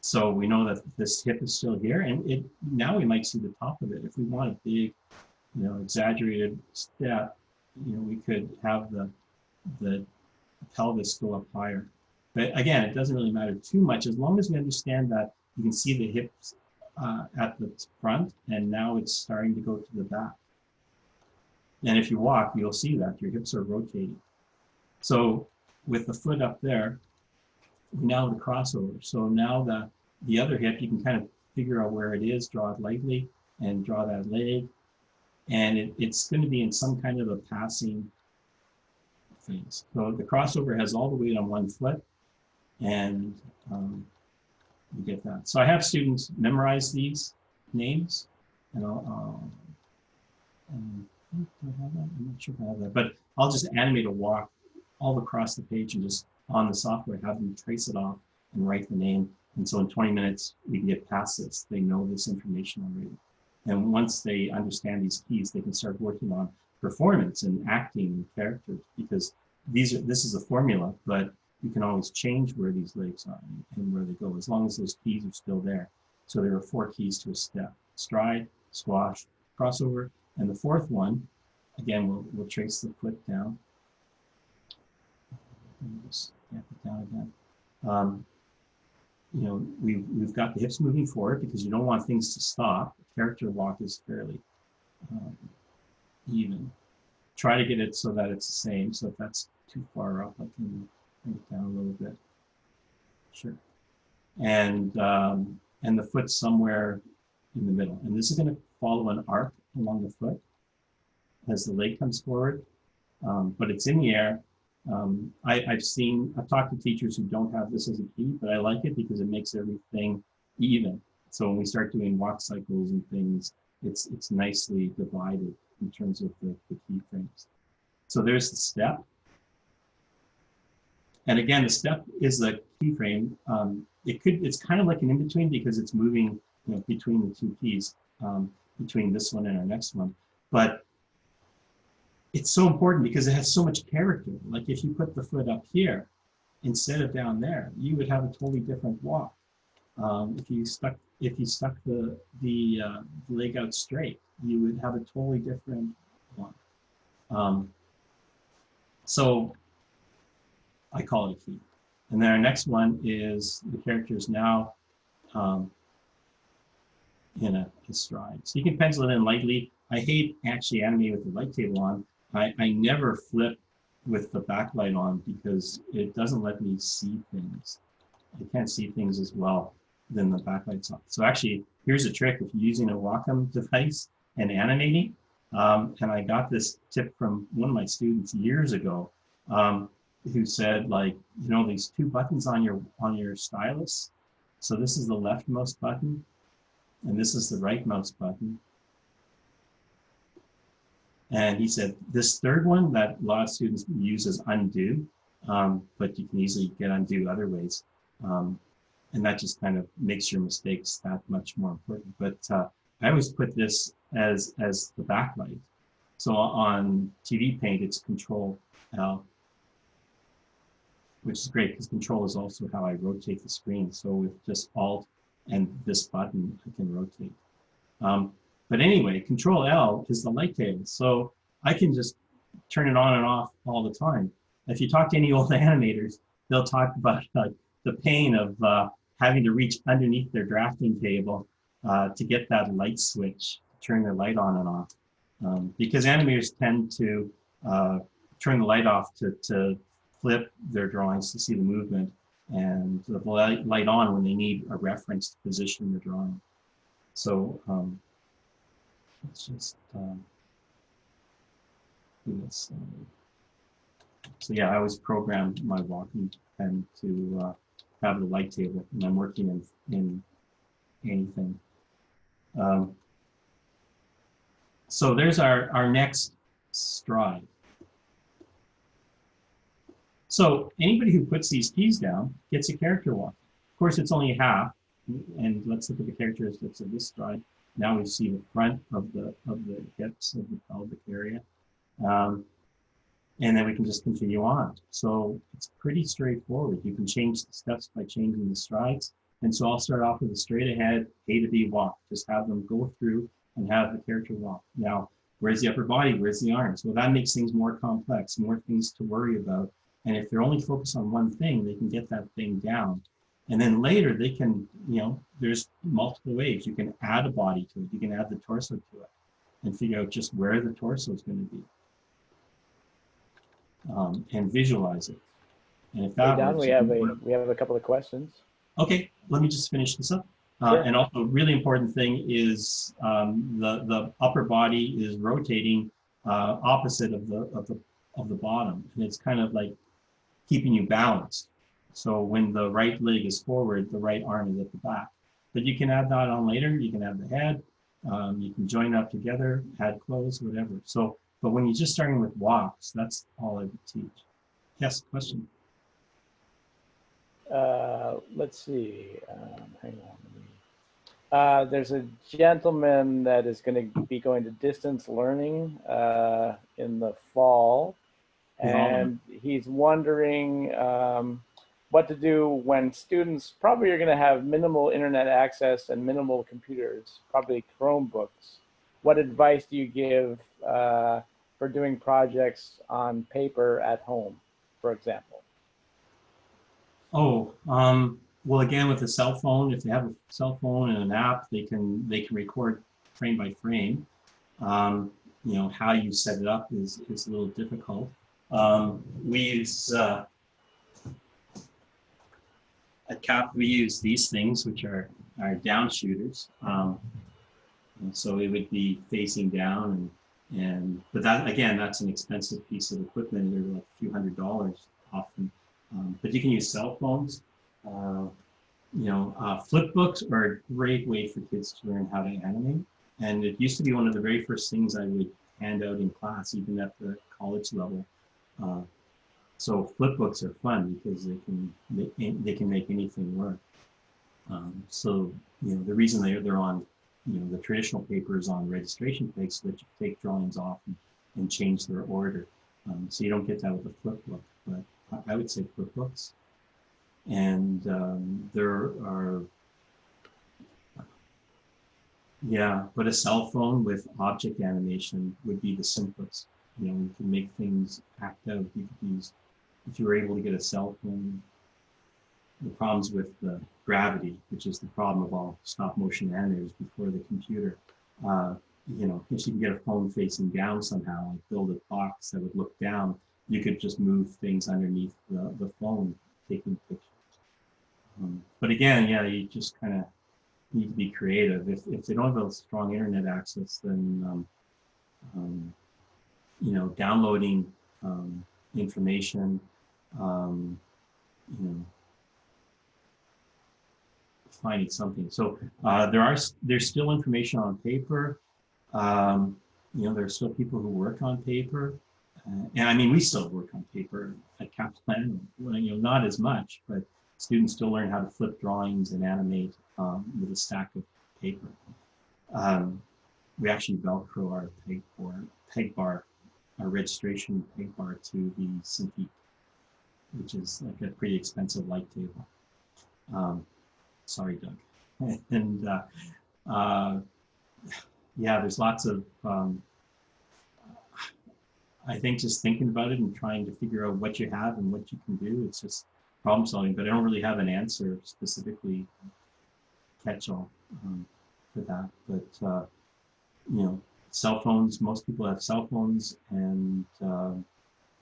So we know that this hip is still here, and now we might see the top of it. If we want a big, exaggerated step, we could have the pelvis go up higher. But again, it doesn't really matter too much as long as we understand that you can see the hips at the front, and now it's starting to go to the back. And if you walk, you'll see that your hips are rotating. So with the foot up there, now the crossover. So now the other hip, you can kind of figure out where it is, draw it lightly, and draw that leg. And it's going to be in some kind of a passing phase. So the crossover has all the weight on one foot, and you get that. So I have students memorize these names, and do I have that? I'm not sure if I have that, but I'll just animate a walk all across the page and just on the software have them trace it off and write the name. And so in 20 minutes, we can get past this. They know this information already. And once they understand these keys, they can start working on performance and acting and characters, because this is a formula, but you can always change where these legs are and where they go, as long as those keys are still there. So there are 4 keys to a step: stride, squash, crossover, and the fourth one again, we'll trace the foot down. Just stamp it down again. You know, we've got the hips moving forward because you don't want things to stop. Character walk is fairly even. Try to get it so that it's the same. So if that's too far up, I can bring it down a little bit. Sure. And the foot's somewhere in the middle. And this is going to follow an arc along the foot as the leg comes forward, but it's in the air. I've talked to teachers who don't have this as a key, but I like it because it makes everything even. So when we start doing walk cycles and things, it's nicely divided in terms of the keyframes. So there's the step. And again, the step is the keyframe. It's kind of like an in-between because it's moving, you know, between the two keys, between this one and our next one. But it's so important because it has so much character. Like if you put the foot up here instead of down there, you would have a totally different walk. If you stuck the leg out straight, you would have a totally different one. So I call it a key. And then our next one is the character is now in a stride. So you can pencil it in lightly. I hate actually animating with the light table on. I never flip with the backlight on because it doesn't let me see things. I can't see things as well than the backlight's on. So actually, here's a trick. If you're using a Wacom device and animating, and I got this tip from one of my students years ago, who said, like, you know, these two buttons on your stylus. So this is the leftmost button, and this is the rightmost button. And he said, this third one that a lot of students use as undo, but you can easily get undo other ways. And that just kind of makes your mistakes that much more important. But I always put this as the backlight. So on TV Paint, it's Control L, which is great because Control is also how I rotate the screen. So with just Alt and this button, I can rotate. But anyway, Control L is the light table. So I can just turn it on and off all the time. If you talk to any old animators, they'll talk about the pain of having to reach underneath their drafting table to get that light switch, turn their light on and off. Because animators tend to turn the light off to flip their drawings to see the movement, and the light on when they need a reference to position the drawing. So let's just do this. So yeah, I always program my Wacom pen to have the light table when I'm working in anything. So there's our next stride. So anybody who puts these keys down gets a character walk. Of course, it's only half. And let's look at the characteristics of this stride. Now we see the front of the hips of the pelvic area. And then we can just continue on. So it's pretty straightforward. You can change the steps by changing the strides. And so I'll start off with a straight ahead A to B walk. Just have them go through and have the character walk. Now, where's the upper body? Where's the arms? Well, that makes things more complex, more things to worry about. And if they're only focused on one thing, they can get that thing down. And then later they can, you know, there's multiple ways. You can add a body to it. You can add the torso to it and figure out just where the torso is going to be. And visualize it. And if that Don, works, we have a couple of questions. Okay, let me just finish this up. Sure. And also, really important thing is the upper body is rotating opposite of the bottom, and it's kind of like keeping you balanced. So when the right leg is forward, the right arm is at the back. But you can add that on later. You can add the head. You can join up together, add clothes, whatever. So, but when you're just starting with walks, that's all I would teach. Yes, question. Let's see. Hang on. There's a gentleman that is going to be going to distance learning in the fall, and he's wondering what to do when students probably are going to have minimal internet access and minimal computers, probably Chromebooks. What advice do you give for for doing projects on paper at home, for example? Oh, well, again, with a cell phone, if they have a cell phone and an app, they can record frame by frame. You know, how you set it up is a little difficult. We use at CAP, we use these things, which are down shooters. And so it would be facing down, but that, again, that's an expensive piece of equipment. They're like a few $100s often. But you can use cell phones. You know, flip books are a great way for kids to learn how to animate. And it used to be one of the very first things I would hand out in class, even at the college level. So flip books are fun because they can make anything work. So, you know, the reason they're on, you know, the traditional paper is on registration plates so that you can take drawings off and change their order. So you don't get that with a flip book, but I would say flip books. And there are, yeah, but a cell phone with object animation would be the simplest. You know, you can make things act out. You could use, if you were able to get a cell phone, the problems with the gravity, which is the problem of all stop motion animators before the computer. You know, if you can get a phone facing down somehow, like build a box that would look down, you could just move things underneath the phone, taking pictures. But again, yeah, you just kind of need to be creative. If they don't have a strong internet access, then you know, downloading information, you know, finding something. So there's still information on paper. You know, there's still people who work on paper, and I mean, we still work on paper at Kaplan. You know, not as much, but students still learn how to flip drawings and animate with a stack of paper. We actually Velcro our peg bar, our registration peg bar to the Cintiq, which is like a pretty expensive light table. Sorry, Doug. And yeah, there's lots of, I think just thinking about it and trying to figure out what you have and what you can do, it's just problem solving, but I don't really have an answer specifically catch-all for that. But, you know, cell phones, most people have cell phones and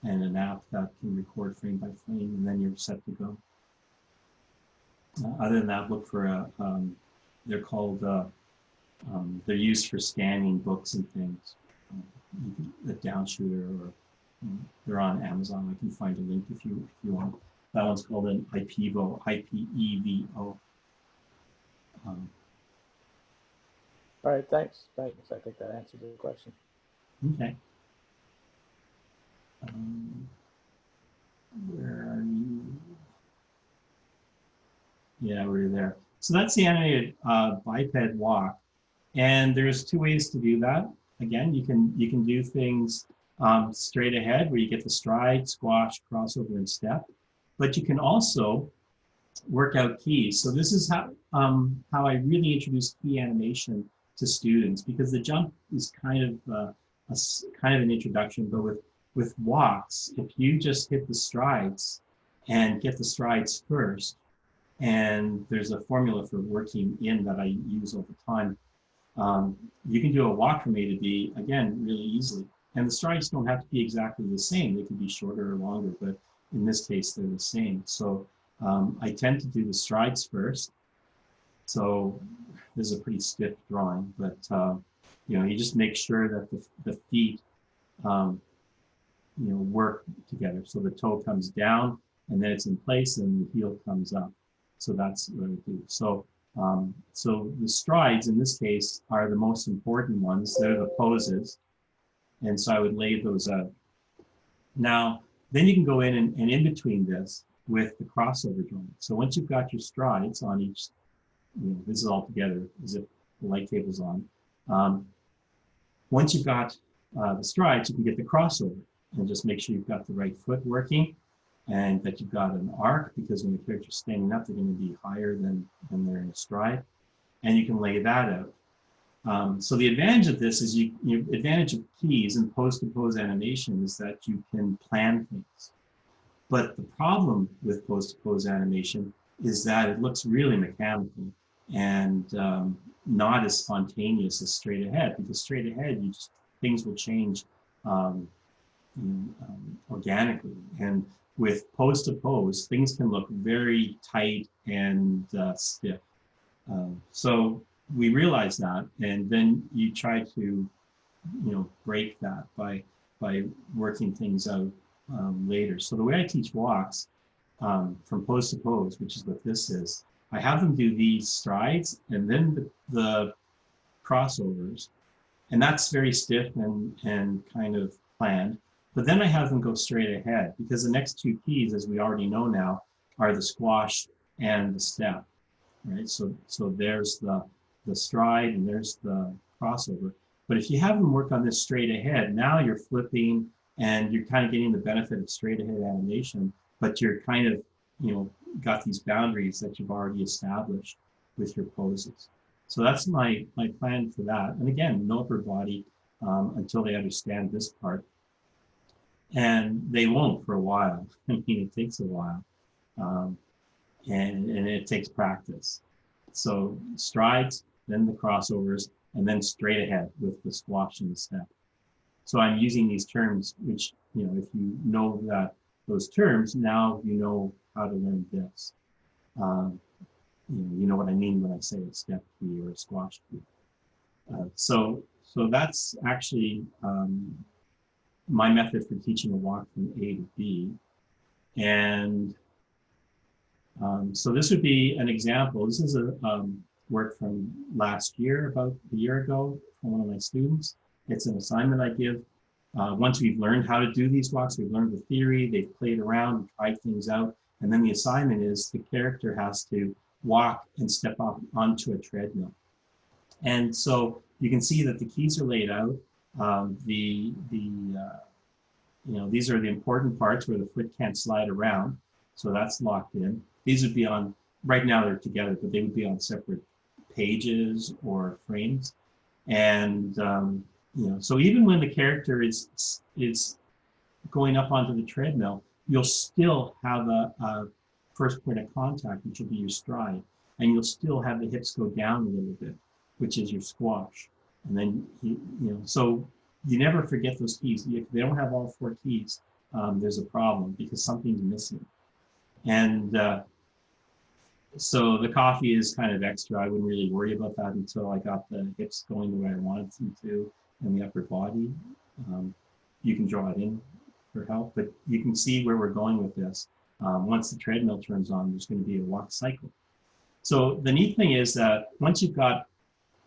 an app that can record frame by frame, and then you're set to go. Other than that, look for they're called, they're used for scanning books and things. A down shooter, or they're on Amazon. I can find a link if you want. That one's called an IPEVO, IPEVO. All right, thanks. I think that answered the question. Okay. Where are you? Yeah, we're there. So that's the animated biped walk, and there's two ways to do that. Again, you can do things straight ahead, where you get the stride, squash, crossover, and step, but you can also work out keys. So this is how I really introduce key animation to students, because the jump is kind of an introduction, but with walks, if you just hit the strides and get the strides first, and there's a formula for working in that I use over time, you can do a walk from A to B, again, really easily. And the strides don't have to be exactly the same. They can be shorter or longer, but in this case, they're the same. So I tend to do the strides first. So this is a pretty stiff drawing, but you know, you just make sure that the feet, you know, work together. So the toe comes down, and then it's in place, and the heel comes up. So that's what I do. So so the strides in this case are the most important ones. They're the poses. And so I would lay those out. Now, then you can go in and in between this with the crossover drawing. So once you've got your strides on each, you know, this is all together as if the light table's on. Once you've got the strides, you can get the crossover and just make sure you've got the right foot working, and that you've got an arc, because when the character's standing up, they're going to be higher than they're in a stride. And you can lay that out. So the advantage of this is advantage of keys and pose-to-pose animation is that you can plan things. But the problem with pose-to-pose animation is that it looks really mechanical and not as spontaneous as straight ahead, because straight ahead, things will change organically. And with pose-to-pose, things can look very tight and stiff. So we realize that, and then you try to, break that by working things out later. So the way I teach walks from pose to pose, which is what this is, I have them do these strides and then the crossovers, and that's very stiff and kind of planned. But then I have them go straight ahead, because the next two keys, as we already know now, are the squash and the step, right? So there's the stride and there's the crossover. But if you have them work on this straight ahead, now you're flipping and you're kind of getting the benefit of straight ahead animation, but you're kind of, got these boundaries that you've already established with your poses. So that's my plan for that. And again, no upper body until they understand this part. And they won't for a while. I mean, it takes a while. And it takes practice. So strides, then the crossovers, and then straight ahead with the squash and the step. So I'm using these terms, which, if you know those terms, now you know how to learn this. You know what I mean when I say a step key or a squash key. So that's actually my method for teaching a walk from A to B. And so this would be an example. This is a work from last year, about a year ago, from one of my students. It's an assignment I give. Once we've learned how to do these walks, we've learned the theory, they've played around, tried things out, and then the assignment is the character has to walk and step up onto a treadmill. And so you can see that the keys are laid out. These are the important parts where the foot can't slide around. So that's locked in. These would be on, right now they're together, but they would be on separate pages or frames. And, so even when the character is going up onto the treadmill, you'll still have a first point of contact, which will be your stride. And you'll still have the hips go down a little bit, which is your squash. And then, so you never forget those keys. If they don't have all four keys, there's a problem because something's missing. And so the coffee is kind of extra. I wouldn't really worry about that until I got the hips going the way I wanted them to and the upper body. You can draw it in for help, but you can see where we're going with this. Once the treadmill turns on, there's going to be a walk cycle. So the neat thing is that once you've got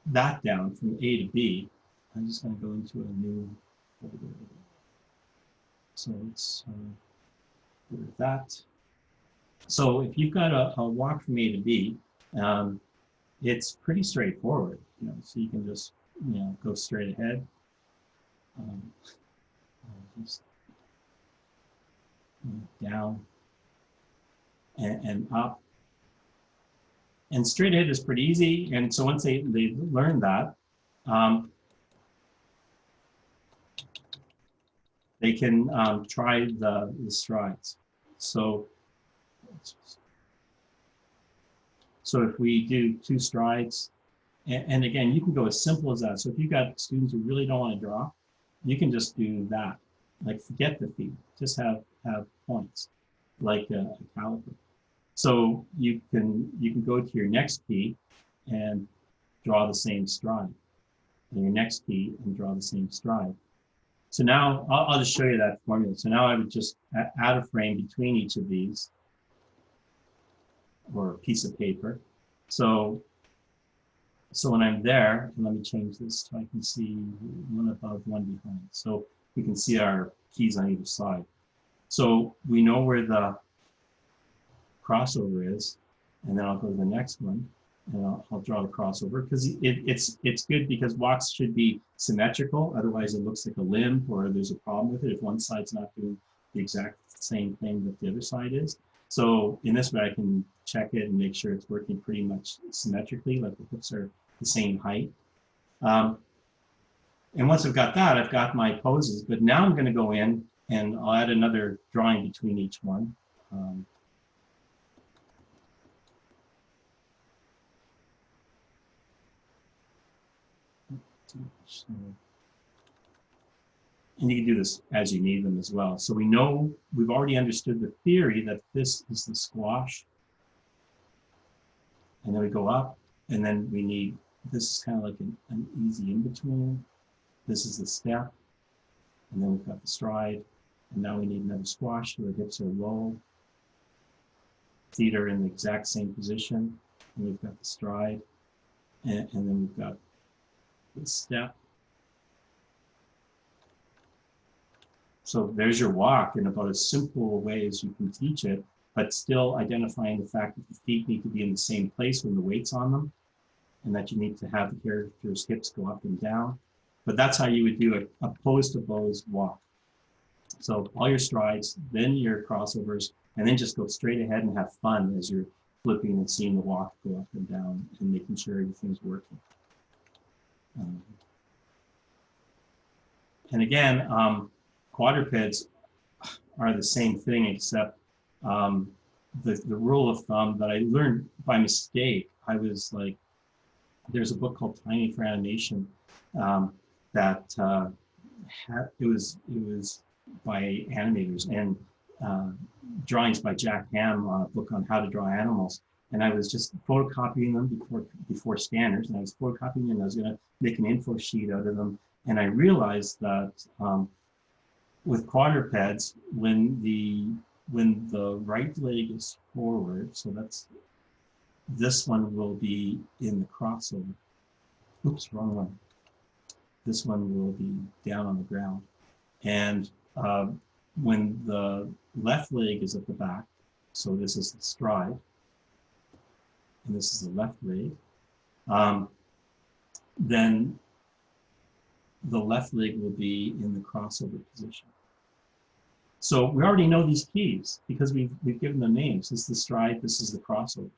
that down from A to B, I'm just going to go into a new folder. So let's go with that. So if you've got a walk from A to B, it's pretty straightforward. So you can just go straight ahead. Just down and up. And straight ahead is pretty easy. And so once they learn that, they can try the strides. So if we do 2 strides, and again, you can go as simple as that. So if you've got students who really don't want to draw, you can just do that. Like forget the feet, just have points, like a caliper. So you can go to your next key and draw the same stride, and your next key and draw the same stride. So now I'll just show you that formula. So now I would just add a frame between each of these, or a piece of paper. So when I'm there, and let me change this so I can see one above, one behind. So we can see our keys on either side. So we know where the crossover is, and then I'll go to the next one, and I'll draw the crossover, because it's good because walks should be symmetrical. Otherwise, it looks like a limb, or there's a problem with it if one side's not doing the exact same thing that the other side is. So in this way, I can check it and make sure it's working pretty much symmetrically, like the hips are the same height. And once I've got that, I've got my poses, but now I'm going to go in and I'll add another drawing between each one. And you can do this as you need them as well. So we know, we've already understood the theory that this is the squash. And then we go up, and then we need, this is kind of like an easy in-between. This is the step, and then we've got the stride. And now we need another squash, so the hips are low. Feet are in the exact same position. And we've got the stride, and then we've got the step. So there's your walk in about as simple a way as you can teach it, but still identifying the fact that the feet need to be in the same place when the weight's on them, and that you need to have the character's hips go up and down. But that's how you would do a pose-to-pose walk. So all your strides, then your crossovers, and then just go straight ahead and have fun as you're flipping and seeing the walk go up and down and making sure everything's working. And again, quadrupeds are the same thing, except the rule of thumb that I learned by mistake. I was like, there's a book called Tiny for Animation that it was by animators, and drawings by Jack Ham on a book on how to draw animals. And I was just photocopying them before scanners, and I was photocopying them, and I was going to make an info sheet out of them. And I realized that with quadrupeds, when the right leg is forward, so that's, this one will be in the crossover. Oops, wrong one. This one will be down on the ground. And when the left leg is at the back, so this is the stride, and this is the left leg, then the left leg will be in the crossover position. So we already know these keys because we've given them names. This is the stride, this is the crossover.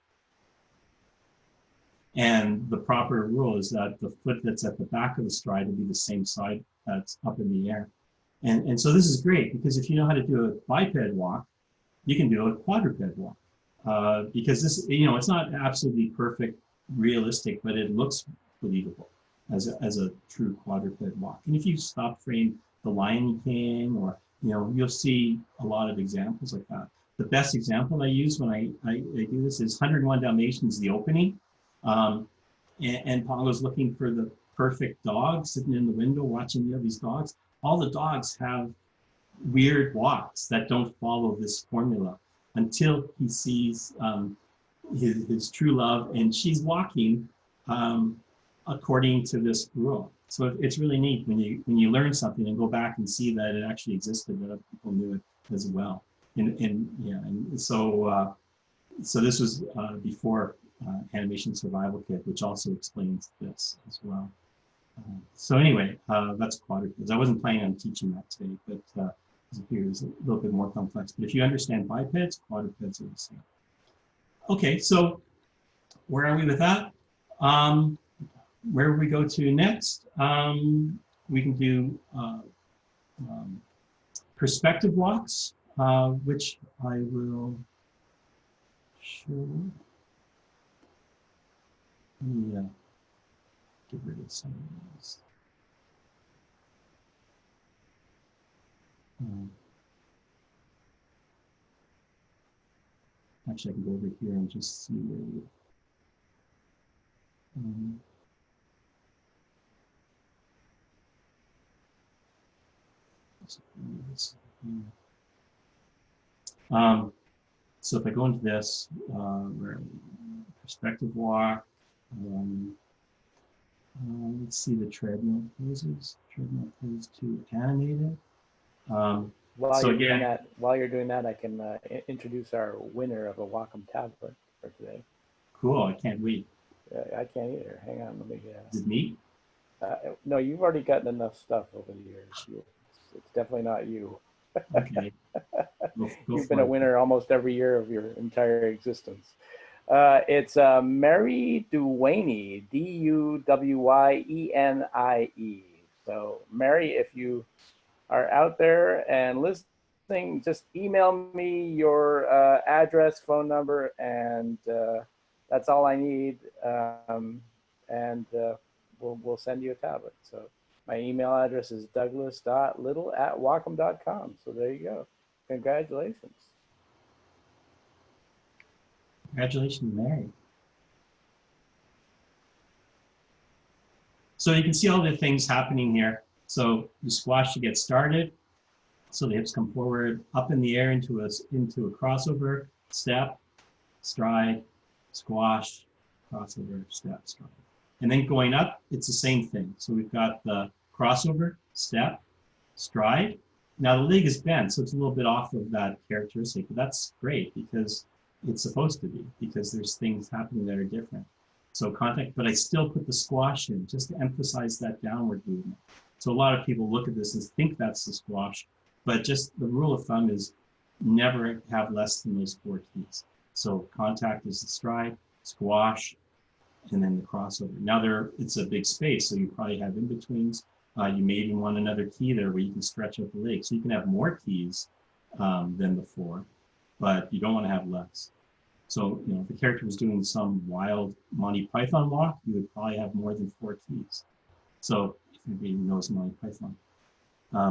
And the proper rule is that the foot that's at the back of the stride will be the same side that's up in the air. And so this is great because if you know how to do a biped walk, you can do a quadruped walk. Because this, it's not absolutely perfect, realistic, but it looks believable as a true quadruped walk. And if you stop frame The Lion King, or you'll see a lot of examples like that. The best example I use when I do this is 101 Dalmatians, the opening. And Pongo's looking for the perfect dog sitting in the window watching the other dogs. All the dogs have weird walks that don't follow this formula until he sees his true love, and she's walking according to this rule. So it's really neat when you learn something and go back and see that it actually existed, that other people knew it as well. And so this was before Animation Survival Kit, which also explains this as well. So anyway, that's quadrupeds. I wasn't planning on teaching that today, but here is a little bit more complex. But if you understand bipeds, quadrupeds are the same. Okay, so where are we with that? Where we go to next? We can do perspective walks, which I will show. Yeah, get rid of some of these. Actually, I can go over here and just see where we. So if I go into this, perspective walk, let's see the treadmill poses. Treadmill pose 2 animated. While you're doing that, I can introduce our winner of a Wacom tablet for today. Cool, I can't wait. I can't either. Hang on, let me. Is it me? No, you've already gotten enough stuff over the years. It's definitely not you. Okay. You've been a winner almost every year of your entire existence. It's Mary Duwaney, Duwyenie. So Mary, if you are out there and listening, just email me your address, phone number, and that's all I need. And we'll send you a tablet. So my email address is douglas.little@wacom.com. So there you go. Congratulations. Congratulations, Mary. So you can see all the things happening here. So you squash to get started. So the hips come forward, up in the air into a crossover, step, stride, squash, crossover, step, stride. And then going up, it's the same thing. So we've got the crossover, step, stride. Now the leg is bent, so it's a little bit off of that characteristic, but that's great because it's supposed to be, because there's things happening that are different. So contact, but I still put the squash in just to emphasize that downward movement. So a lot of people look at this and think that's the squash, but just the rule of thumb is never have less than those 4 keys. So contact is the stride, squash, and then the crossover. Now it's a big space, so you probably have in-betweens. You may even want another key there where you can stretch out the leg. So you can have more keys than before, but you don't want to have less. So, you know, if the character was doing some wild Monty Python walk, you would probably have more than 4 keys. So if anybody knows Monty Python.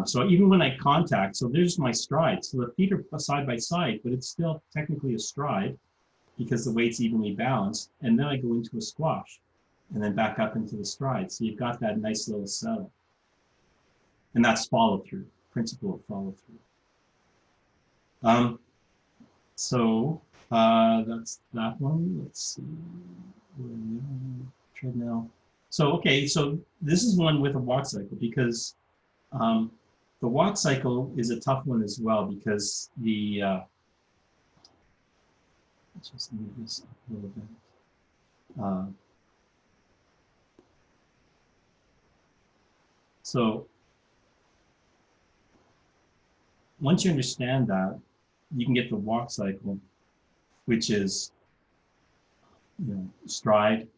So even when I contact, so there's my stride. So the feet are side by side, but it's still technically a stride because the weight's evenly balanced. And then I go into a squash and then back up into the stride. So you've got that nice little settle. And that's follow through, principle of follow through. That's that one. Let's see. Treadmill. So, okay, so this is one with a walk cycle because the walk cycle is a tough one as well because the, let's just move this up a little bit. So once you understand that, you can get the walk cycle, which is, you know, stride.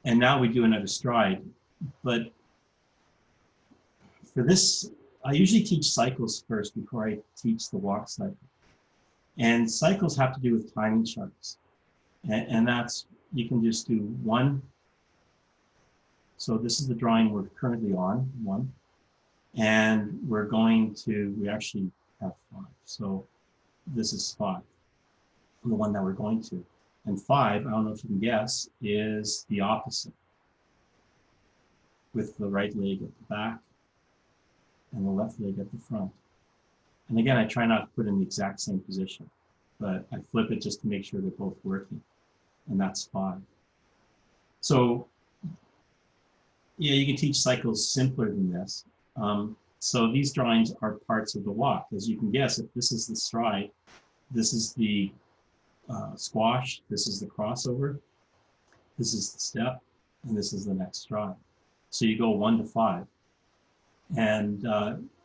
And now we do another stride. But for this, I usually teach cycles first before I teach the walk cycle. And cycles have to do with timing charts. And that's, you can just do 1. So this is the drawing we're currently on, 1. And we're going to, we actually have 5. So this is 5, the one that we're going to. And 5, I don't know if you can guess, is the opposite, with the right leg at the back and the left leg at the front. And again, I try not to put in the exact same position, but I flip it just to make sure they're both working. And that's 5. So yeah, you can teach cycles simpler than this. So these drawings are parts of the walk. As you can guess, if this is the stride, this is the squash, this is the crossover, this is the step, and this is the next stride. So you go 1 to 5. And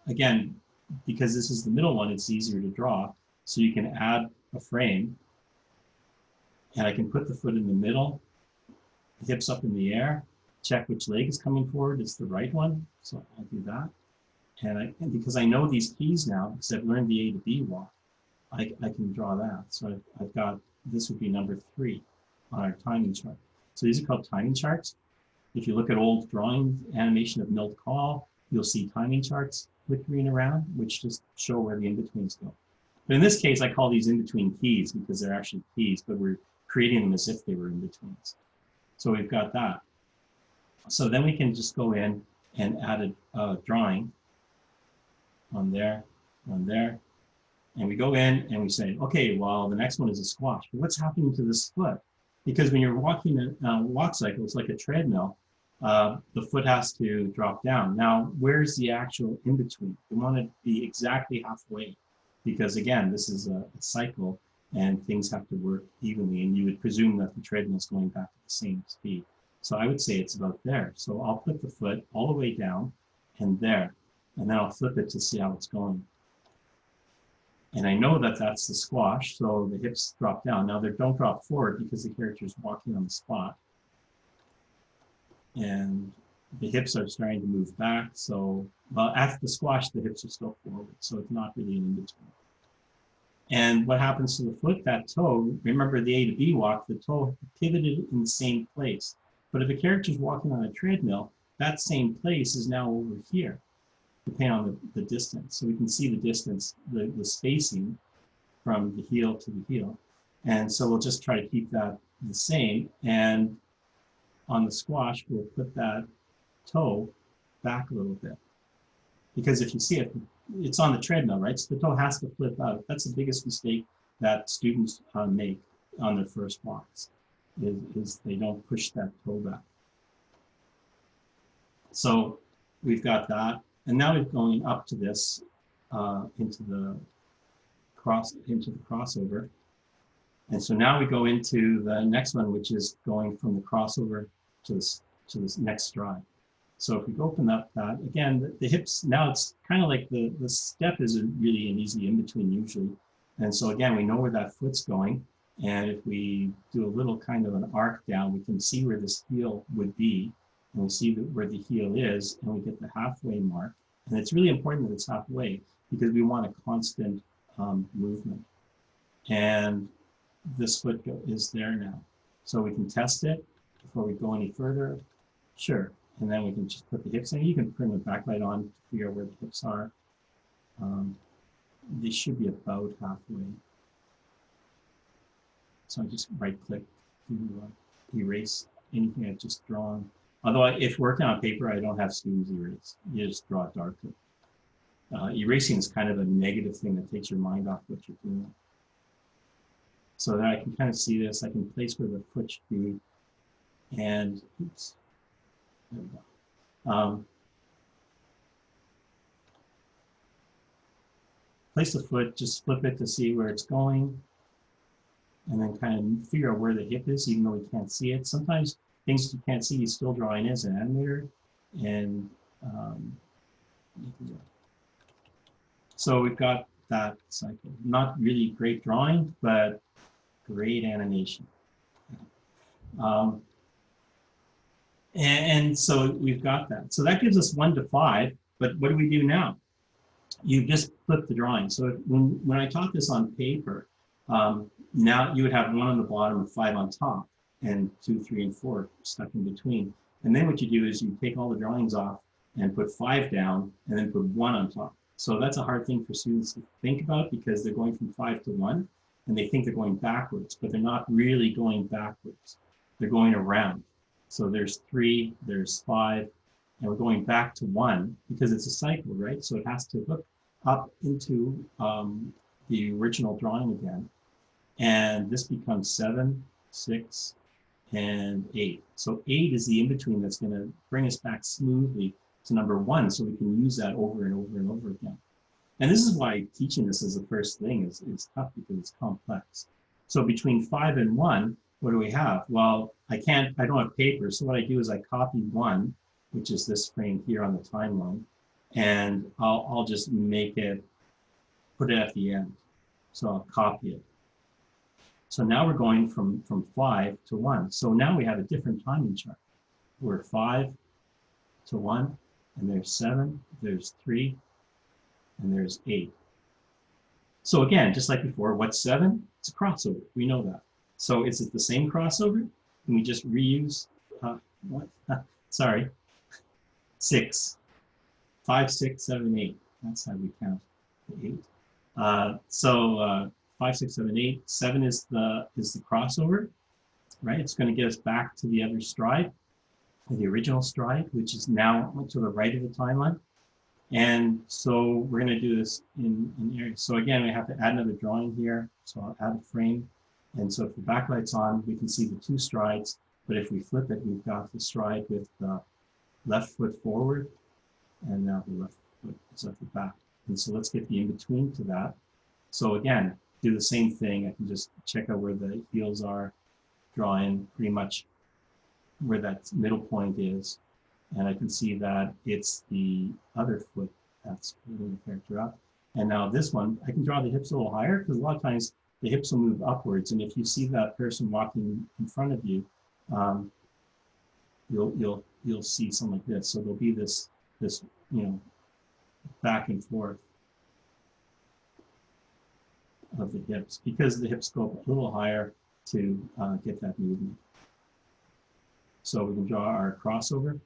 again, because this is the middle one, it's easier to draw. So you can add a frame, and I can put the foot in the middle, the hips up in the air, check which leg is coming forward, it's the right one. So I'll do that. And because I know these keys now, because I've learned the A to B walk, I can draw that. So I've got, this would be number 3 on our timing chart. So these are called timing charts. If you look at old drawing animation of Milt Call, you'll see timing charts flickering around, which just show where the in-betweens go. But in this case, I call these in-between keys because they're actually keys, but we're creating them as if they were in-betweens. So we've got that. So then we can just go in and add a drawing on there, and we go in and we say, okay, well, the next one is a squash. But what's happening to this foot? Because when you're walking a walk cycle, it's like a treadmill. The foot has to drop down. Now, where's the actual in-between? We want to be exactly halfway because, again, this is a cycle and things have to work evenly. And you would presume that the treadmill is going back at the same speed. So I would say it's about there. So I'll put the foot all the way down and there. And then I'll flip it to see how it's going. And I know that that's the squash, so the hips drop down. Now they don't drop forward because the character is walking on the spot. And the hips are starting to move back. So, well, after the squash, the hips are still forward. So it's not really an in-between. And what happens to the foot? That toe, remember the A to B walk, the toe pivoted in the same place. But if a character is walking on a treadmill, that same place is now over here, depending on the distance. So we can see the distance, the spacing from the heel to the heel. And so we'll just try to keep that the same. And on the squash, we'll put that toe back a little bit. Because if you see it, it's on the treadmill, right? So the toe has to flip out. That's the biggest mistake that students make on their first walks, is they don't push that toe back. So we've got that. And now we're going up to this, into the crossover. And so now we go into the next one, which is going from the crossover to this next stride. So if we open up that, again, the hips, now it's kind of like the step isn't really an easy in-between usually. And so again, we know where that foot's going. And if we do a little kind of an arc down, we can see where this heel would be. And we see where the heel is, and we get the halfway mark. And it's really important that it's halfway because we want a constant movement. And this foot is there now. So we can test it before we go any further. Sure. And then we can just put the hips in. You can turn the backlight on to figure out where the hips are. They should be about halfway. So I just right click to erase anything I've just drawn. Although if working on paper, I don't have students erase. You just draw it darkly. Erasing is kind of a negative thing that takes your mind off what you're doing. So that I can kind of see this, I can place where the foot should be. And oops. There we go. Place the foot, just flip it to see where it's going, and then kind of figure out where the hip is, even though we can't see it. Sometimes things you can't see, you still draw in as an animator. And so we've got that cycle. Not really great drawing, but great animation. And so we've got that. So that gives us 1 to 5, but what do we do now? You just flip the drawing. So when I taught this on paper, now you would have 1 on the bottom and 5 on top, and 2, 3, and 4 stuck in between. And then what you do is you take all the drawings off and put 5 down, and then put 1 on top. So that's a hard thing for students to think about because they're going from 5 to 1, and they think they're going backwards, but they're not really going backwards. They're going around. So there's 3, there's 5, and we're going back to 1 because it's a cycle, right? So it has to hook up into the original drawing again. And this becomes 7, 6, and 8. So 8 is the in-between that's going to bring us back smoothly to number 1, so we can use that over and over and over again. And this is why teaching this as the first thing is tough, because it's complex. So between 5 and 1, what do we have? Well, I don't have paper, so what I do is I copy 1, which is this frame here on the timeline, and I'll just make it, put it at the end. So I'll copy it. So now we're going from 5 to 1. So now we have a different timing chart. We're 5 to 1, and there's 7, there's 3, and there's 8. So again, just like before, what's 7? It's a crossover. We know that. So is it the same crossover? Can we just reuse, sorry, 6, 5, 6, 7, 8. That's how we count the 8. 5, 6, 7, 8. 7 is the crossover, right? It's going to get us back to the other stride, the original stride, which is now to the right of the timeline. And so we're going to do this in areas. So again, we have to add another drawing here. So I'll add a frame. And so if the backlight's on, we can see the 2 strides. But if we flip it, we've got the stride with the left foot forward, and now the left foot is at the back. And so let's get the in-between to that. So again, do the same thing. I can just check out where the heels are, draw in pretty much where that middle point is. And I can see that it's the other foot that's pulling the character up. And now this one, I can draw the hips a little higher because a lot of times the hips will move upwards. And if you see that person walking in front of you, you'll see something like this. So there'll be this back and forth of the hips because the hips go up a little higher to get that movement. So we can draw our crossover,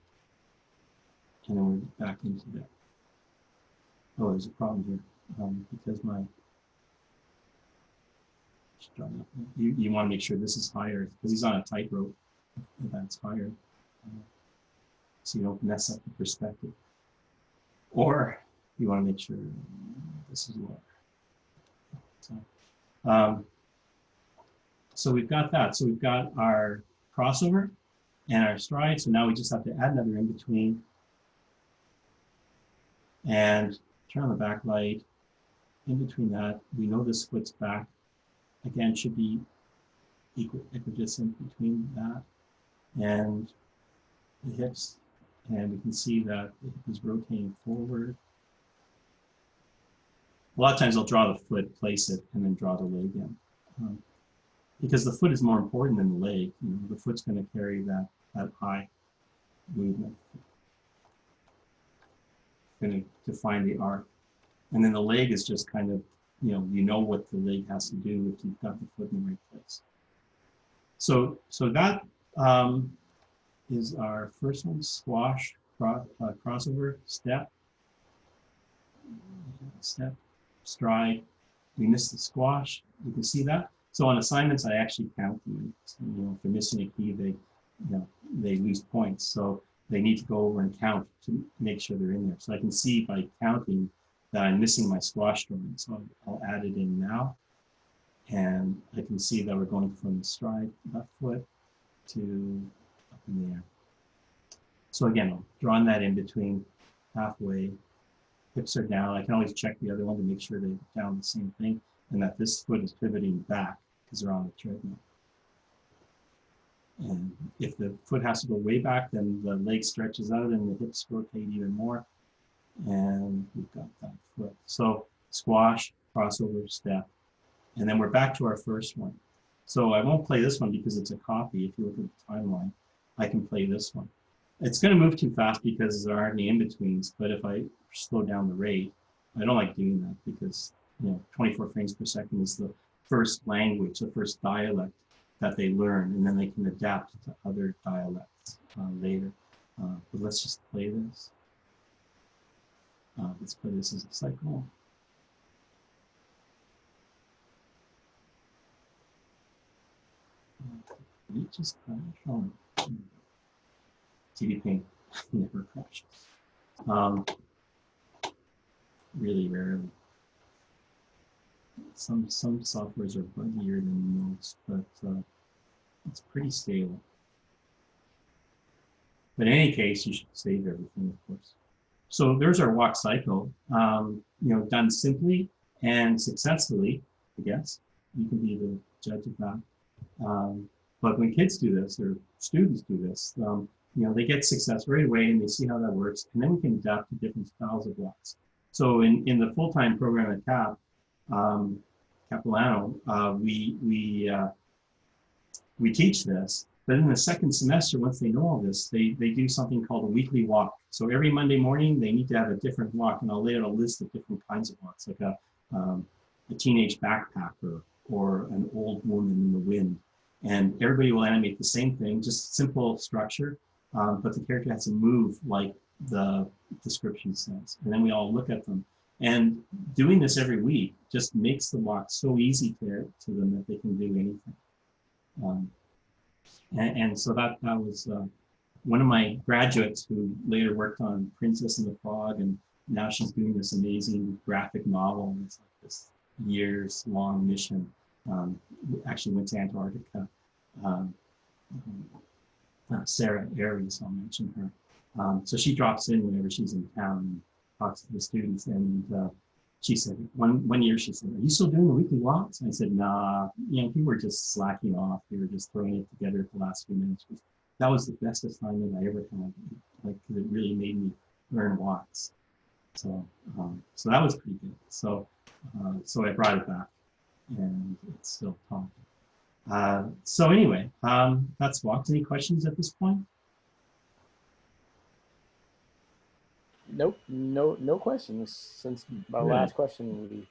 and then we're back into that. Oh, there's a problem here because my you want to make sure this is higher because he's on a tightrope. That's higher, so you don't mess up the perspective. Or you want to make sure this is lower. So we've got that. So we've got our crossover and our stride. So now we just have to add another in between and turn on the backlight. In between that, we know this foot's back. Again, should be equidistant between that and the hips. And we can see that the hip is rotating forward. A lot of times I'll draw the foot, place it, and then draw the leg in. Because the foot is more important than the leg. You know, the foot's going to carry that high movement. Going to define the arc. And then the leg is just kind of, you know what the leg has to do if you've got the foot in the right place. So that is our first one, squash, crossover, step, stride. We missed the squash. You can see that. So on assignments, I actually count them. So, if they're missing a key, they lose points. So they need to go over and count to make sure they're in there. So I can see by counting that I'm missing my squash drawing. So I'll add it in now. And I can see that we're going from the stride left foot to up in the air. So again, I'm drawing that in between halfway. Hips are down. I can always check the other one to make sure they're down the same thing and that this foot is pivoting back because they're on the treadmill. And if the foot has to go way back, then the leg stretches out and the hips rotate even more. And we've got that foot. So squash, crossover, step. And then we're back to our first one. So I won't play this one because it's a copy. If you look at the timeline, I can play this one. It's going to move too fast because there aren't any in-betweens. But if I slow down the rate, I don't like doing that because 24 frames per second is the first language, the first dialect that they learn, and then they can adapt to other dialects later. But let's just play this. Let's play this as a cycle. It just crashed on. TV Paint never crashes. Really rarely. Some softwares are buggier than most, but it's pretty stable. But in any case, you should save everything, of course. So there's our walk cycle, done simply and successfully, I guess. You can be the judge of that. But when kids do this, or students do this, they get success right away and they see how that works, and then we can adapt to different styles of walks. So in the full-time program at Capilano, we teach this, but in the second semester, once they know all this, they do something called a weekly walk. So every Monday morning, they need to have a different walk, and I'll lay out a list of different kinds of walks, like a teenage backpacker or an old woman in the wind. And everybody will animate the same thing, just simple structure, but the character has to move like the description says. And then we all look at them. And doing this every week just makes the walk so easy to them that they can do anything. And so that was one of my graduates who later worked on Princess and the Frog, and now she's doing this amazing graphic novel. It's like this years-long mission. Actually went to Antarctica. Sarah Aries, I'll mention her. So she drops in whenever she's in town and talks to the students. And she said, one year she said, "Are you still doing the weekly walks?" And I said, "Nah, we were just slacking off. We were just throwing it together at the last few minutes." That was the best assignment I ever had, because it really made me learn walks. So that was pretty good. So I brought it back, and it's still talking. So anyway, that's walked. Any questions at this point? Nope, no questions since our Good. last question we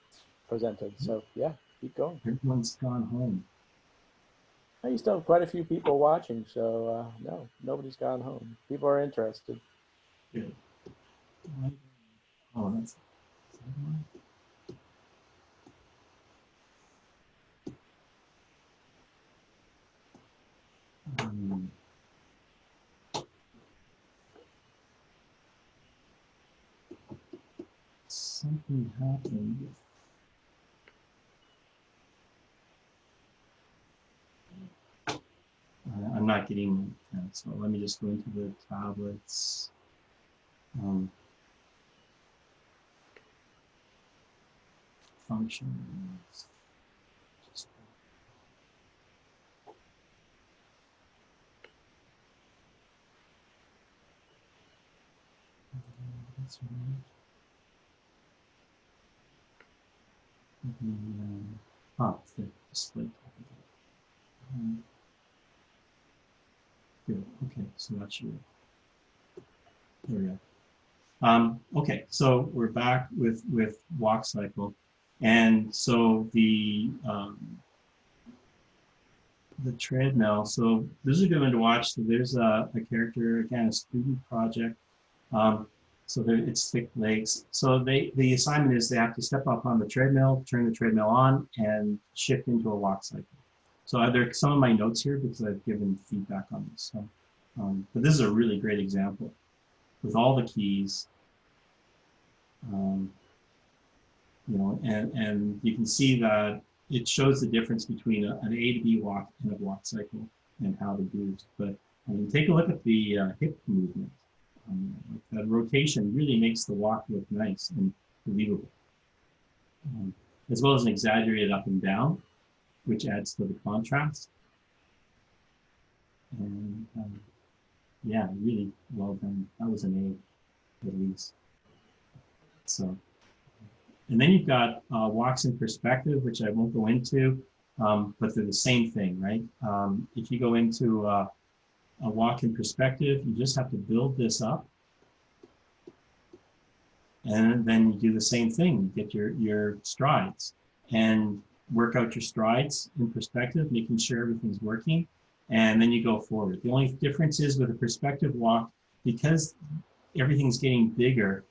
presented. So yeah, keep going. Everyone's gone home. You still have quite a few people watching, so no, nobody's gone home. People are interested. Good. Oh, that's. Something happened. I'm not getting that, so let me just go into the tablets. Functions. That's right. It's the display. Good. Okay, so that's you. There we go. Okay, so we're back with walk cycle, and so the treadmill. So this is a good one to watch. So there's a character, again, a student project. So it's thick legs. So the assignment is they have to step up on the treadmill, turn the treadmill on, and shift into a walk cycle. So there are some of my notes here because I've given feedback on this. So, but this is a really great example with all the keys. You know, and you can see that it shows the difference between an A to B walk and a walk cycle and how to do it. But take a look at the hip movement. That rotation really makes the walk look nice and believable, as well as an exaggerated up and down, which adds to the contrast. And yeah, really well done. That was an A, at least. So, and then you've got walks in perspective, which I won't go into, but they're the same thing, right? If you go into a walk in perspective, you just have to build this up. And then you do the same thing, you get your strides and work out your strides in perspective, making sure everything's working, and then you go forward. The only difference is with a perspective walk, because everything's getting bigger,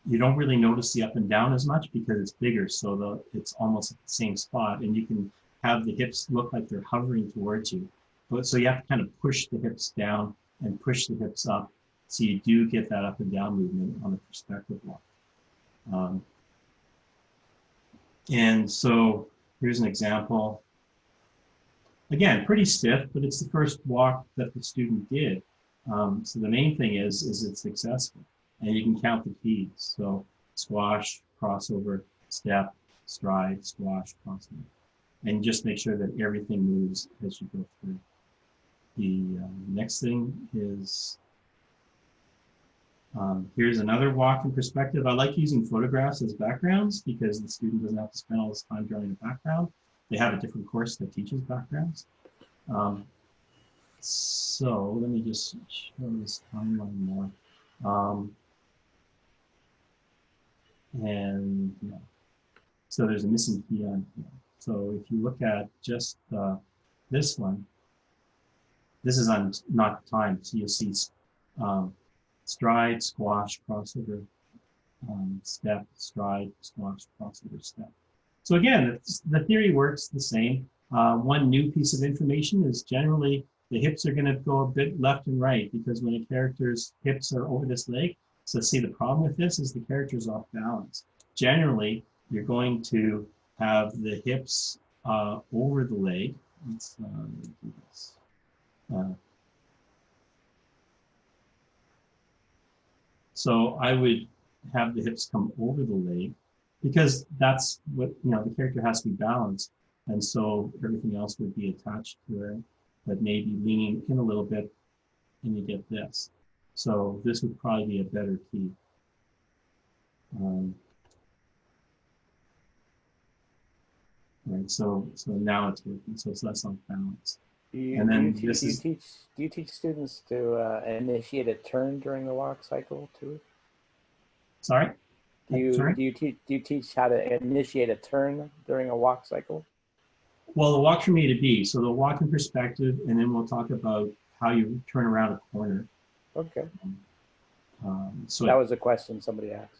you don't really notice the up and down as much because it's bigger, so it's almost at the same spot, and you can have the hips look like they're hovering towards you. But so you have to kind of push the hips down and push the hips up, so you do get that up and down movement on a perspective walk. And so here's an example. Again, pretty stiff, but it's the first walk that the student did. So the main thing is it's successful, and you can count the keys. So squash, crossover, step, stride, squash, crossover, and just make sure that everything moves as you go through. The next thing is here's another walk in perspective. I like using photographs as backgrounds because the student doesn't have to spend all this time drawing a background. They have a different course that teaches backgrounds. So let me just show this timeline more. And yeah. So there's a missing key on here. So if you look at just this one, this is on not time. So you'll see stride, squash, crossover, step, stride, squash, crossover, step. So again, the theory works the same. One new piece of information is generally the hips are going to go a bit left and right because when a character's hips are over this leg, so see the problem with this is the character's off balance. Generally, you're going to have the hips over the leg. Let's do this. So I would have the hips come over the leg because that's what, the character has to be balanced. And so everything else would be attached to it, but maybe leaning in a little bit and you get this. So this would probably be a better key. Right, so now it's working, so it's less off balance. Do you, And do you, then te- this do you is, teach do you teach students to initiate a turn during the walk cycle too? sorry, Do you sorry? do you teach do you teach how to initiate a turn during a walk cycle? Well, the walk from A to B. So they'll walk in perspective, and then we'll talk about how you turn around a corner. Okay, So, that was a question somebody asked.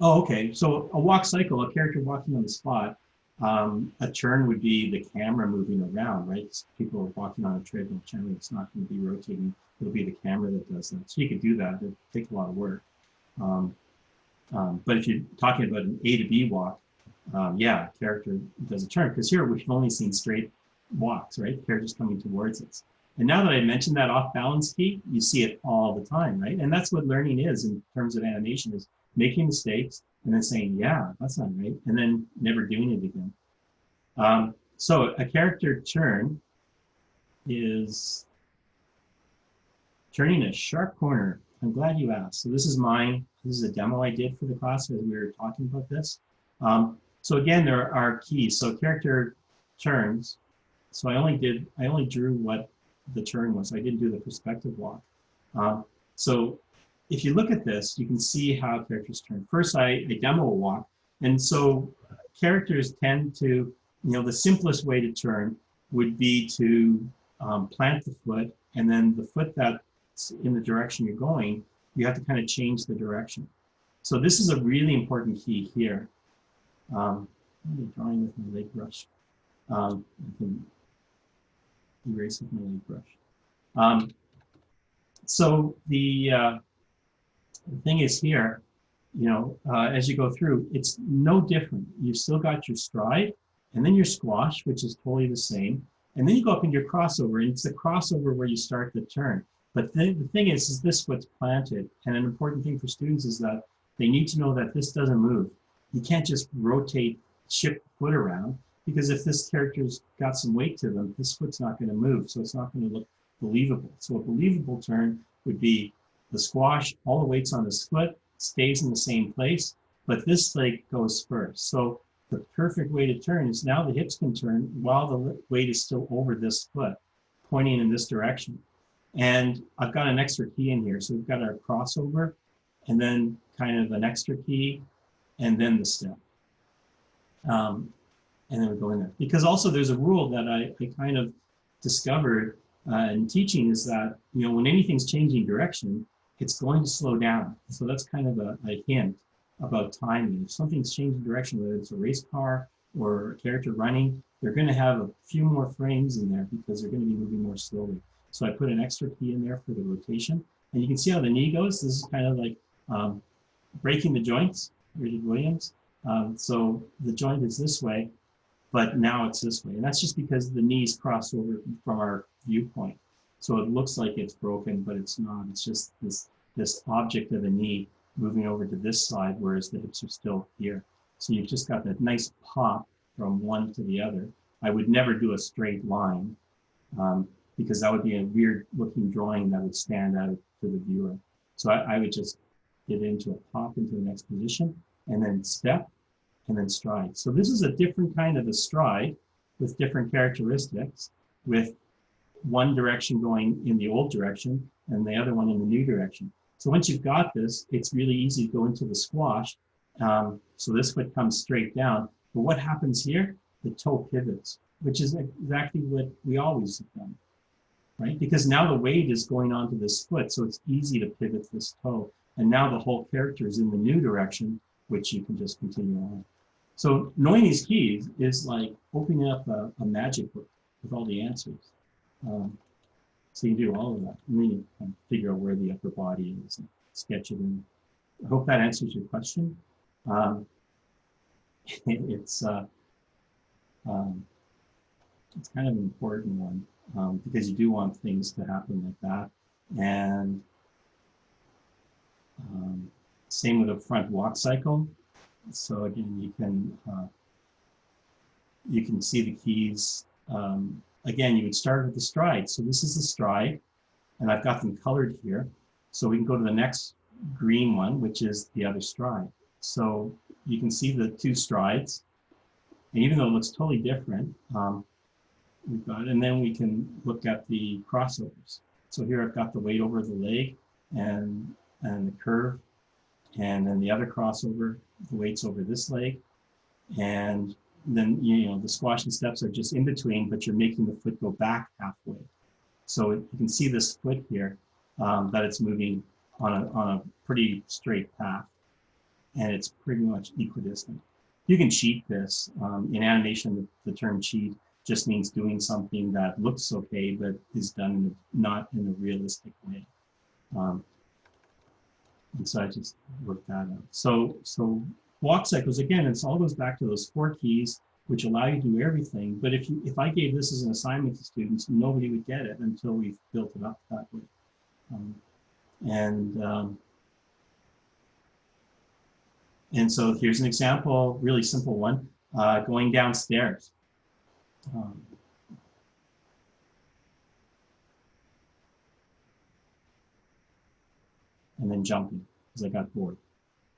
oh, okay. So a walk cycle, a character walking on the spot. A turn would be the camera moving around, right? So people are walking on a treadmill. Generally, it's not going to be rotating. It'll be the camera that does that. So you could do that. It takes a lot of work. But if you're talking about an A to B walk, yeah, character does a turn. Because here we've only seen straight walks, right? Characters coming towards us. And now that I mentioned that off balance key, you see it all the time, right? And that's what learning is in terms of animation, is making mistakes and then saying, yeah, that's not right, and then never doing it again. So a character turn is turning a sharp corner. I'm glad you asked. So this is mine. This is a demo I did for the class as we were talking about this. So again, there are keys. So character turns. So I only drew what the turn was. I didn't do the perspective walk. So if you look at this, you can see how characters turn. First, I demo a walk. And so characters tend to, the simplest way to turn would be to plant the foot, and then the foot that's in the direction you're going, you have to kind of change the direction. So this is a really important key here. I'm drawing with my leg brush. I can erase with my leg brush. So the thing is here, as you go through, it's no different. You've still got your stride, and then your squash, which is totally the same. And then you go up into your crossover, and it's the crossover where you start the turn. But the thing is this foot's planted. And an important thing for students is that they need to know that this doesn't move. You can't just rotate, shift the foot around, because if this character's got some weight to them, this foot's not going to move. So it's not going to look believable. So a believable turn would be the squash, all the weight's on this foot, stays in the same place, but this leg goes first. So the perfect way to turn is now the hips can turn while the weight is still over this foot, pointing in this direction. And I've got an extra key in here. So we've got our crossover, and then kind of an extra key, and then the step. And then we go in there. Because also there's a rule that I kind of discovered in teaching, is that, when anything's changing direction, it's going to slow down. So that's kind of a hint about timing. If something's changing direction, whether it's a race car or a character running, they're going to have a few more frames in there because they're going to be moving more slowly. So I put an extra key in there for the rotation. And you can see how the knee goes. This is kind of like breaking the joints, Richard Williams. So the joint is this way, but now it's this way. And that's just because the knees cross over from our viewpoint. So it looks like it's broken, but it's not. It's just this object of a knee moving over to this side, whereas the hips are still here. So you've just got that nice pop from one to the other. I would never do a straight line because that would be a weird looking drawing that would stand out to the viewer. So I would just get into a pop into the next position, and then step, and then stride. So this is a different kind of a stride with different characteristics, with one direction going in the old direction and the other one in the new direction. So once you've got this, it's really easy to go into the squash. So this foot comes straight down. But what happens here? The toe pivots, which is exactly what we always have done, right? Because now the weight is going onto this foot, so it's easy to pivot this toe. And now the whole character is in the new direction, which you can just continue on. So knowing these keys is like opening up a magic book with all the answers. So you do all of that, and then you kind of figure out where the upper body is and sketch it in. I hope that answers your question. It's kind of an important one because you do want things to happen like that. And same with a front walk cycle. So again, you can see the keys. Again, you would start with the stride. So this is the stride, and I've got them colored here. So we can go to the next green one, which is the other stride. So you can see the two strides, and even though it looks totally different, we've got, and then we can look at the crossovers. So here I've got the weight over the leg and the curve, and then the other crossover, the weight's over this leg, and then the squash and steps are just in between, but you're making the foot go back halfway. So you can see this foot here, that it's moving on a pretty straight path, and it's pretty much equidistant. You can cheat this. In animation, the term cheat just means doing something that looks okay, but is done not in a realistic way. And so I just worked that out. So walk cycles, again, it all goes back to those 4 keys, which allow you to do everything. But if I gave this as an assignment to students, nobody would get it until we've built it up that way. And so here's an example, really simple one, going downstairs. And then jumping, because I got bored.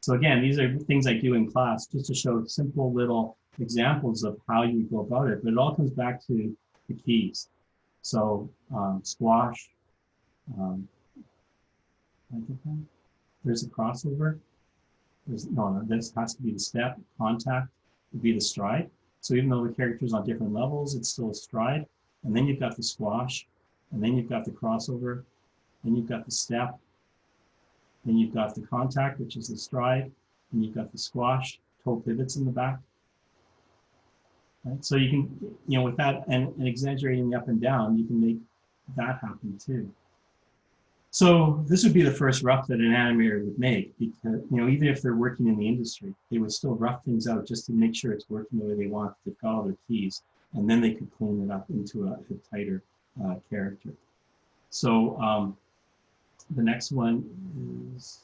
So again, these are things I do in class just to show simple little examples of how you go about it, but it all comes back to the keys. So squash, there's a crossover. No, this has to be the step. Contact would be the stride. So even though the character's on different levels, it's still a stride. And then you've got the squash, and then you've got the crossover, then you've got the step, then you've got the contact, which is the stride, and you've got the squash, toe pivots in the back. Right? So you can, with that and exaggerating the up and down, you can make that happen too. So this would be the first rough that an animator would make, because even if they're working in the industry, they would still rough things out just to make sure it's working the way they want. They've got all their keys, and then they could clean it up into a tighter character. So the next one is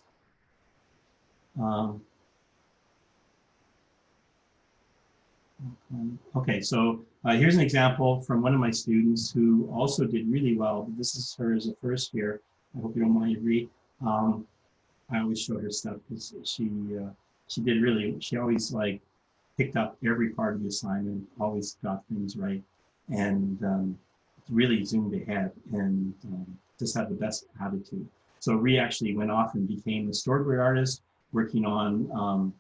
okay. So here's an example from one of my students who also did really well. This is her as a first year. I hope you don't mind, Ree. I always show her stuff because she did really. She always picked up every part of the assignment, always got things right, and really zoomed ahead and just had the best attitude. So Ree actually went off and became a storyboard artist, working on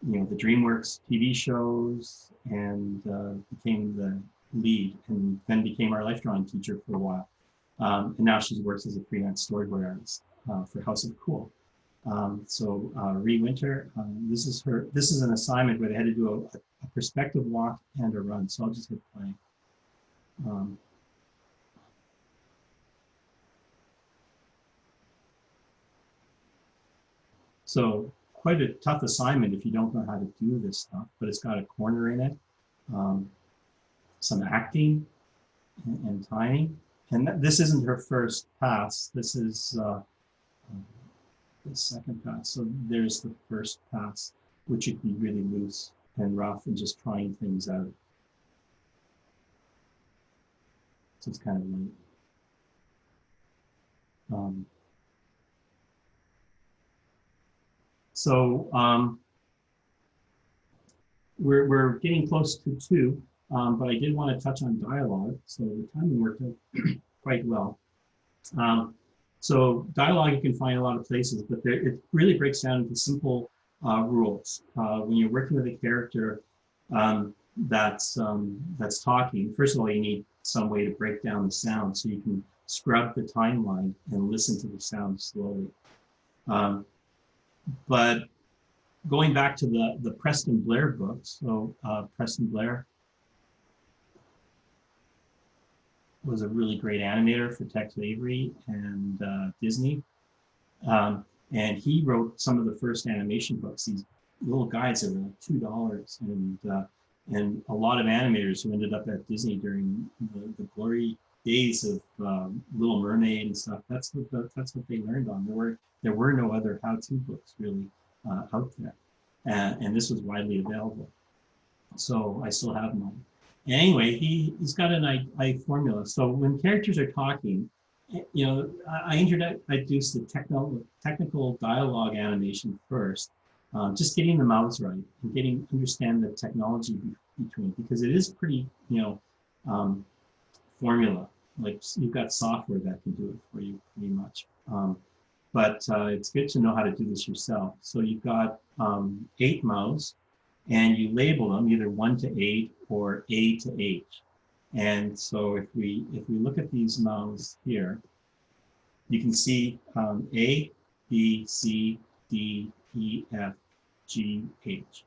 the DreamWorks TV shows, and became the lead, and then became our life drawing teacher for a while. And now she works as a freelance storyboard artist for House of Cool. So Ree Winter, this is an assignment where they had to do a perspective walk and a run. So I'll just hit play. So quite a tough assignment if you don't know how to do this stuff, but it's got a corner in it, some acting and timing. And this isn't her first pass. This is the second pass. So there's the first pass, which would be really loose and rough and just trying things out. So it's kind of light. We're getting close to 2, but I did want to touch on dialogue. So the timing worked out quite well. So dialogue you can find a lot of places, but it really breaks down into simple rules. When you're working with a character that's talking, first of all, you need some way to break down the sound so you can scrub the timeline and listen to the sound slowly. But going back to the Preston Blair books, so Preston Blair was a really great animator for Tex Avery and Disney. And he wrote some of the first animation books, these little guides that were like $2. And a lot of animators who ended up at Disney during the glory days of Little Mermaid and stuff, that's what they learned on. There were no other how-to books really out there. And this was widely available. So I still have mine. And anyway, he's got a formula. So when characters are talking, I introduced the technical dialogue animation first, just getting the mouths right and understand the technology between, because it is pretty, formula. Like you've got software that can do it for you pretty much. But it's good to know how to do this yourself. So you've got 8 mouths, and you label them either 1 to 8 or A to H. And so if we look at these mouths here, you can see A, B, C, D, E, F, G, H.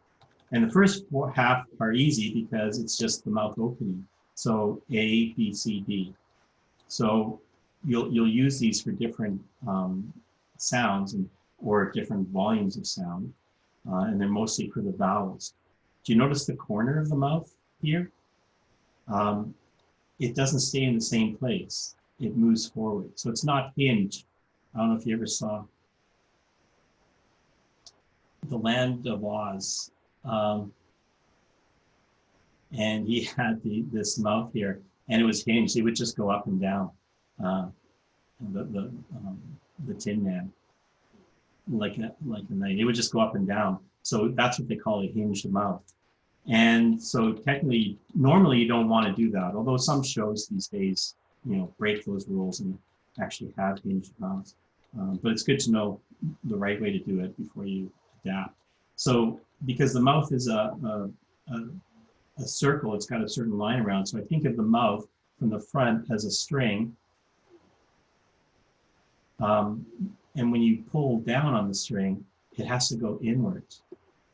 And the first half are easy because it's just the mouth opening. So A, B, C, D. So you'll use these for different sounds or different volumes of sound, and they're mostly for the vowels. Do you notice the corner of the mouth here? It doesn't stay in the same place. It moves forward. So it's not hinged. I don't know if you ever saw The Land of Oz. And he had this mouth here, and it was hinged. It would just go up and down. The Tin Man, like a knight. It would just go up and down. So that's what they call a hinged mouth. And so technically, normally you don't want to do that. Although some shows these days, break those rules and actually have hinged mouths. But it's good to know the right way to do it before you adapt. So because the mouth is a circle, it's got a certain line around. So I think of the mouth from the front as a string. And when you pull down on the string, it has to go inwards.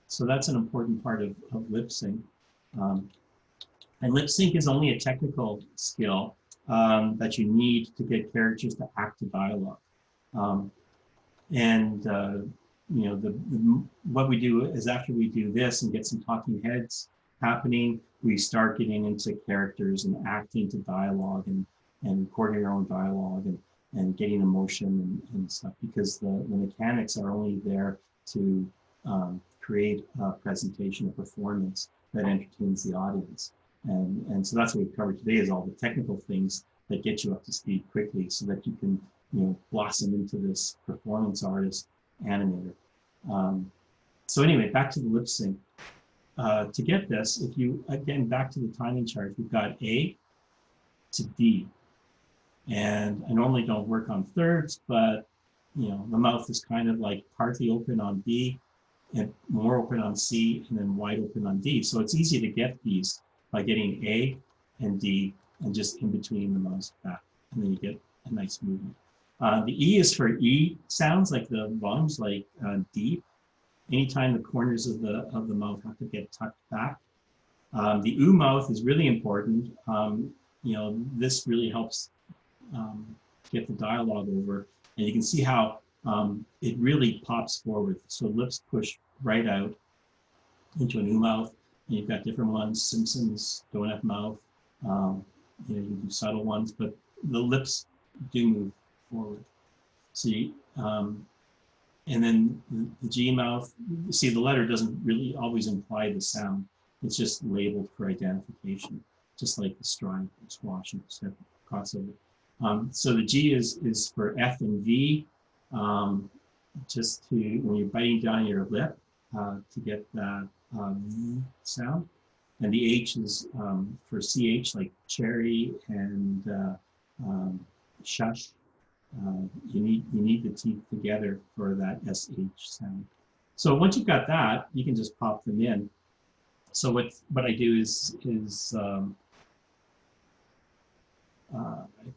So that's an important part of lip sync. And lip sync is only a technical skill that you need to get characters to act to dialogue. What we do is after we do this and get some talking heads happening, we start getting into characters and acting to dialogue and recording our own dialogue and getting emotion and stuff, because the mechanics are only there to create a presentation, a performance that entertains the audience. And so that's what we've covered today, is all the technical things that get you up to speed quickly so that you can blossom into this performance artist animator. So anyway, back to the lip sync. To get this, if you, again, back to the timing chart, we've got A to D. And I normally don't work on thirds, but the mouth is kind of like partly open on B and more open on C and then wide open on D. So it's easy to get these by getting A and D and just in between the mouths back. And then you get a nice movement. The E is for E sounds, like the volumes, like deep. Anytime the corners of the mouth have to get tucked back. The oo mouth is really important. This really helps get the dialogue over, and you can see how it really pops forward. So lips push right out into an oo mouth, and you've got different ones. Simpsons don't have mouth. You do subtle ones, but the lips do move forward. So and then the G mouth, see, the letter doesn't really always imply the sound. It's just labeled for identification, just like the stride, squash, and step crossover. So the G is for F and V, just to, when you're biting down your lip, to get that sound. And the H is for CH, like cherry and shush. You need the teeth together for that SH sound. So once you've got that, you can just pop them in. So what I do is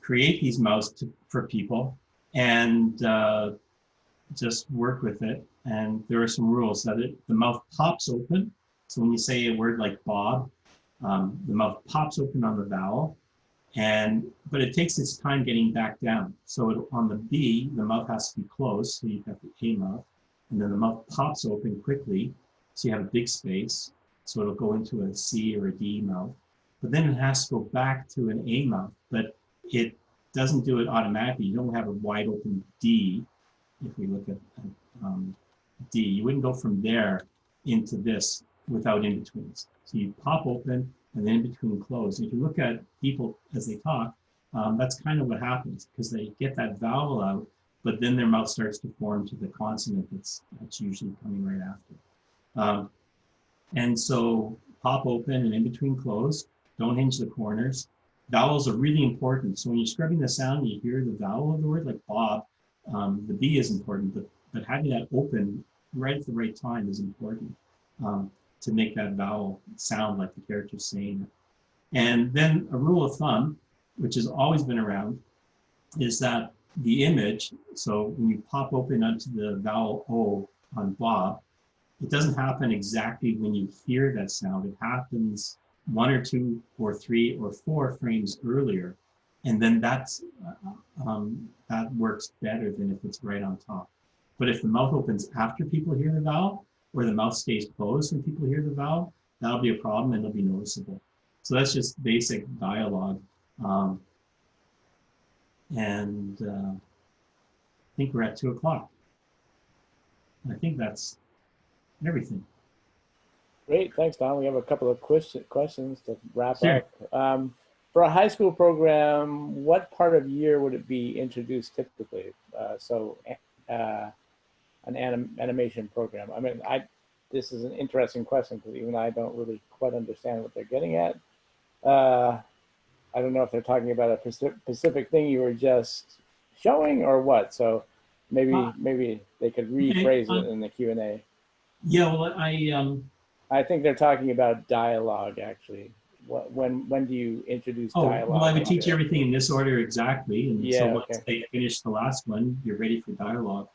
create these mouths for people and just work with it. And there are some rules that the mouth pops open. So when you say a word like Bob, the mouth pops open on the vowel, but it takes its time getting back down. So on the B, the mouth has to be closed, so you've got the A mouth, and then the mouth pops open quickly, so you have a big space, so it'll go into a C or a D mouth. But then it has to go back to an A mouth, but it doesn't do it automatically. You don't have a wide open D. If we look at D, you wouldn't go from there into this without in-betweens. So you pop open and then in-between close. And if you look at people as they talk, that's kind of what happens, because they get that vowel out but then their mouth starts to form to the consonant that's usually coming right after. And so pop open and in between close, don't hinge the corners. Vowels are really important. So when you're scrubbing the sound and you hear the vowel of the word, like Bob, the B is important, but having that open right at the right time is important to make that vowel sound like the character's saying it. And then a rule of thumb, which has always been around, is that the image, so when you pop open onto the vowel O on Bob, it doesn't happen exactly when you hear that sound. It happens 1 or 2 or 3 or 4 frames earlier. And then that works better than if it's right on top. But if the mouth opens after people hear the vowel, or the mouth stays closed when people hear the vowel, that'll be a problem and it'll be noticeable. So that's just basic dialogue. I think we're at 2 o'clock. I think that's everything. Great, thanks, Don. We have a couple of questions to wrap Sure. up. For a high school program, what part of year would it be introduced typically? An animation program. I mean, this is an interesting question because even I don't really quite understand what they're getting at. I don't know if they're talking about a specific thing you were just showing or what. So maybe they could rephrase it in the Q&A. Yeah, well, I think they're talking about dialogue, actually. When do you introduce dialogue? Well, I would teach everything in this order exactly. And yeah, so once they finish the last one, you're ready for dialogue.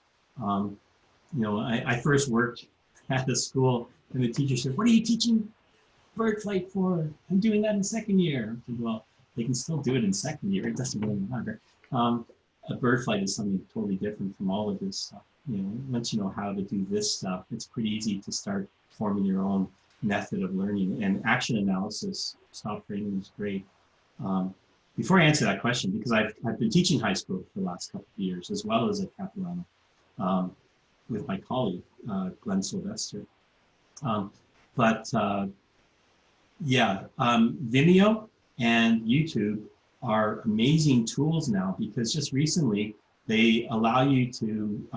You know, I first worked at a school and the teacher said, "What are you teaching bird flight for?" "I'm doing that in second year." I said, "Well, they can still do it in second year. It doesn't really matter." A bird flight is something totally different from all of this stuff. You know, once you know how to do this stuff, it's pretty easy to start forming your own method of learning. And action analysis, stop framing is great. Before I answer that question, because I've been teaching high school for the last couple of years, as well as at Capilano, with my colleague, Glenn Sylvester. Vimeo and YouTube are amazing tools now because just recently they allow you to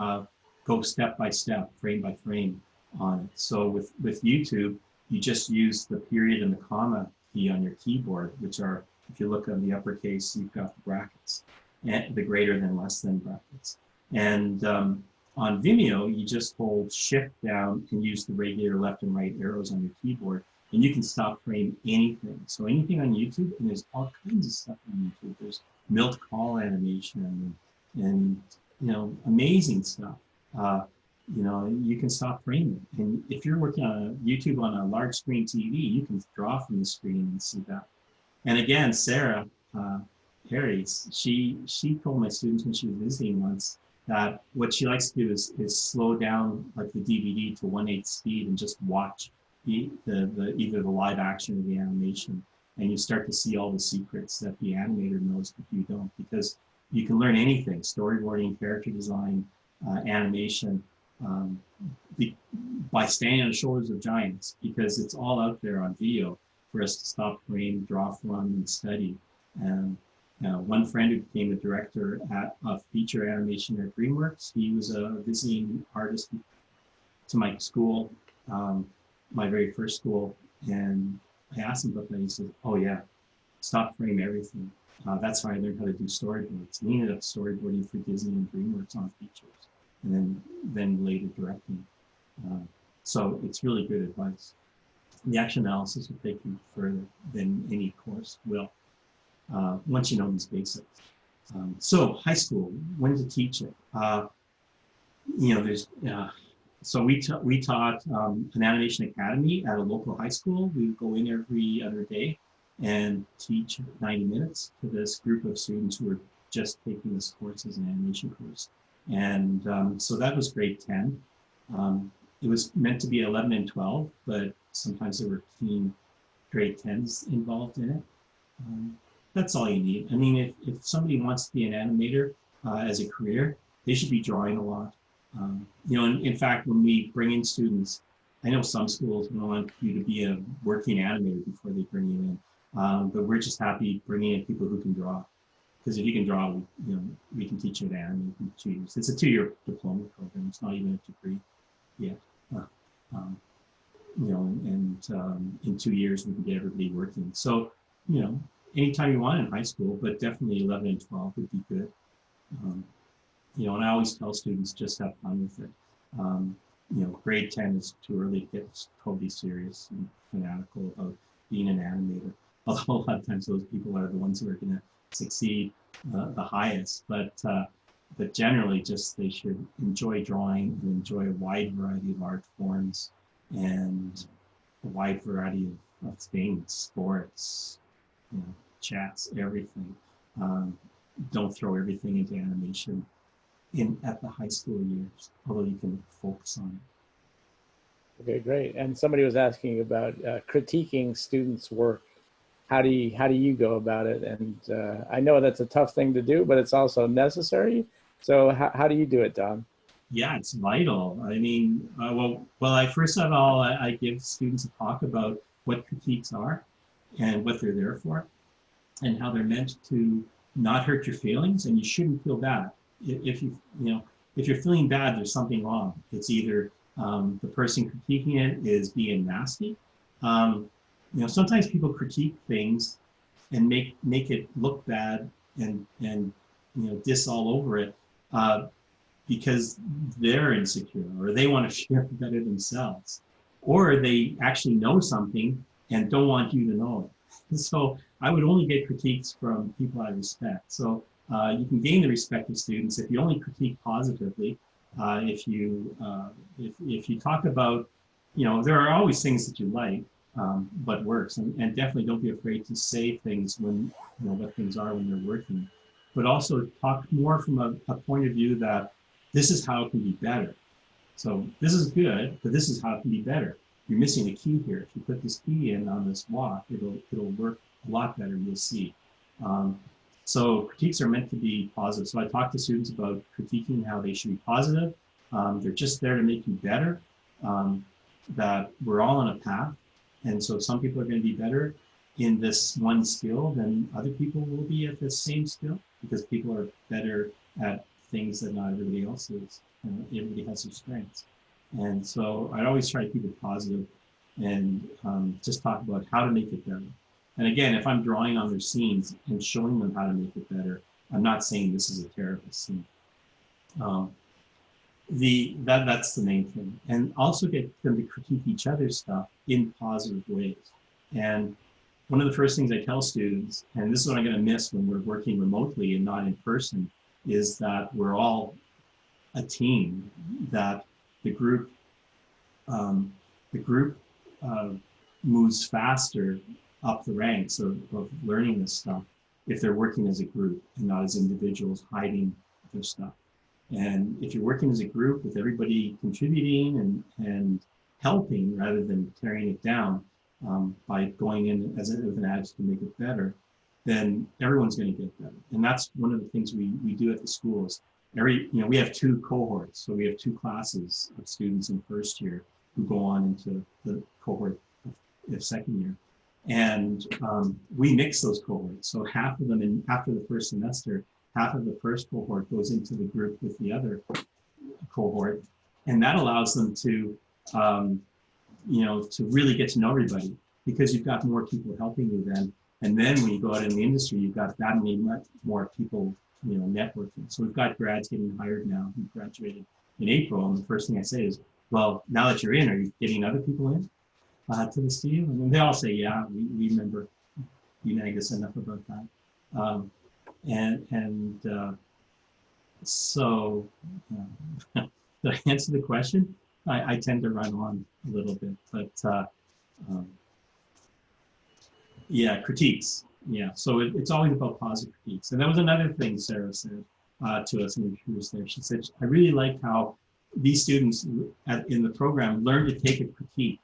go step by step, frame by frame on it. So with YouTube, you just use the period and the comma key on your keyboard, which are, if you look on the uppercase, you've got the brackets, and the greater than, less than brackets. And on Vimeo, you just hold Shift down and use the regular left and right arrows on your keyboard, and you can stop frame anything. So anything on YouTube, and there's all kinds of stuff on YouTube. There's milk call animation and you know, amazing stuff. You know, you can stop framing. And if you're working on YouTube on a large screen TV, you can draw from the screen and see that. And again, Sarah Harris, she told my students when she was visiting once that what she likes to do is slow down like the DVD to 1/8 speed and just watch either the live action or the animation. And you start to see all the secrets that the animator knows if you don't, because you can learn anything: storyboarding, character design, animation, by standing on the shoulders of giants, because it's all out there on video for us to stop, frame, draw from, and study. And one friend who became a director of feature animation at DreamWorks, he was a visiting artist to my school, my very first school, and I asked him about that. He said, "Oh yeah, stop, frame everything." That's how I learned how to do storyboards. And he ended up storyboarding for Disney and DreamWorks on features, and then later directing. So it's really good advice. The action analysis will take you further than any course will, once you know these basics. So high school, when to teach it? You know, there's, so we taught an animation academy at a local high school. We would go in every other day and teach 90 minutes to this group of students who were just taking this course as an animation course. And so that was grade 10. It was meant to be 11 and 12, but sometimes there were teen grade 10s involved in it. That's all you need. I mean, if somebody wants to be an animator as a career, they should be drawing a lot. You know, in fact, when we bring in students, I know some schools want you to be a working animator before they bring you in, but we're just happy bringing in people who can draw. because if you can draw, we can teach you to animate in 2 years. It's a 2-year diploma program. It's not even a degree yet. Um, in 2 years we can get everybody working. So, anytime you want in high school, but definitely 11 and 12 would be good. And I always tell students, just have fun with it. Grade 10 is too early to get totally serious and fanatical about being an animator. Although a lot of times those people are the ones who are going to succeed the highest. But generally, just they should enjoy drawing and enjoy a wide variety of art forms and a wide variety of things, sports, chats, everything. Don't throw everything into animation at the high school years, although you can focus on it. Okay, great. And somebody was asking about critiquing students' work. How do you go about it? And I know that's a tough thing to do, but it's also necessary. So how do you do it, Don? Yeah, it's vital. I mean, first of all, I give students a talk about what critiques are and what they're there for, and how they're meant to not hurt your feelings, and you shouldn't feel bad. If you're feeling bad, there's something wrong. It's either the person critiquing it is being nasty. Sometimes people critique things and make it look bad and diss all over it because they're insecure or they want to share better themselves, or they actually know something and don't want you to know it. So I would only get critiques from people I respect. So you can gain the respect of students if you only critique positively. If you talk about, there are always things that you like, but works, and definitely don't be afraid to say things when, what things are when they're working, but also talk more from a point of view that this is how it can be better. So this is good, but this is how it can be better. You're missing a key here. If you put this key in on this walk, it'll work a lot better, you'll see. So critiques are meant to be positive. So I talk to students about critiquing, how they should be positive. They're just there to make you better, that we're all on a path. And so some people are going to be better in this one skill than other people will be at the same skill, because people are better at things that not everybody else is. Everybody has their strengths. And so I always try to keep it positive and just talk about how to make it better. And again, if I'm drawing on their scenes and showing them how to make it better, I'm not saying this is a terrible scene. That's the main thing. And also get them to critique each other's stuff in positive ways. And one of the first things I tell students, and this is what I'm going to miss when we're working remotely and not in person, is that we're all a team, that the group moves faster up the ranks of learning this stuff if they're working as a group and not as individuals hiding their stuff. And if you're working as a group with everybody contributing and helping rather than tearing it down by going in with an attitude to make it better, then everyone's going to get better. And that's one of the things we do at the schools. We have 2 cohorts, so we have 2 classes of students in first year who go on into the cohort of second year. And we mix those cohorts. So half of them, after the first semester, half of the first cohort goes into the group with the other cohort. And that allows them to, to really get to know everybody, because you've got more people helping you then. And then when you go out in the industry, you've got that many more people, networking. So we've got grads getting hired now who graduated in April. And the first thing I say is, well, now that you're in, are you getting other people in to the studio? And then they all say, yeah, we remember you nagged us enough about that. So to answer the question, I tend to run on a little bit, but yeah, critiques. Yeah, so it's always about positive critiques. And that was another thing Sarah said to us when she was there. She said, I really like how these students in the program learn to take a critique,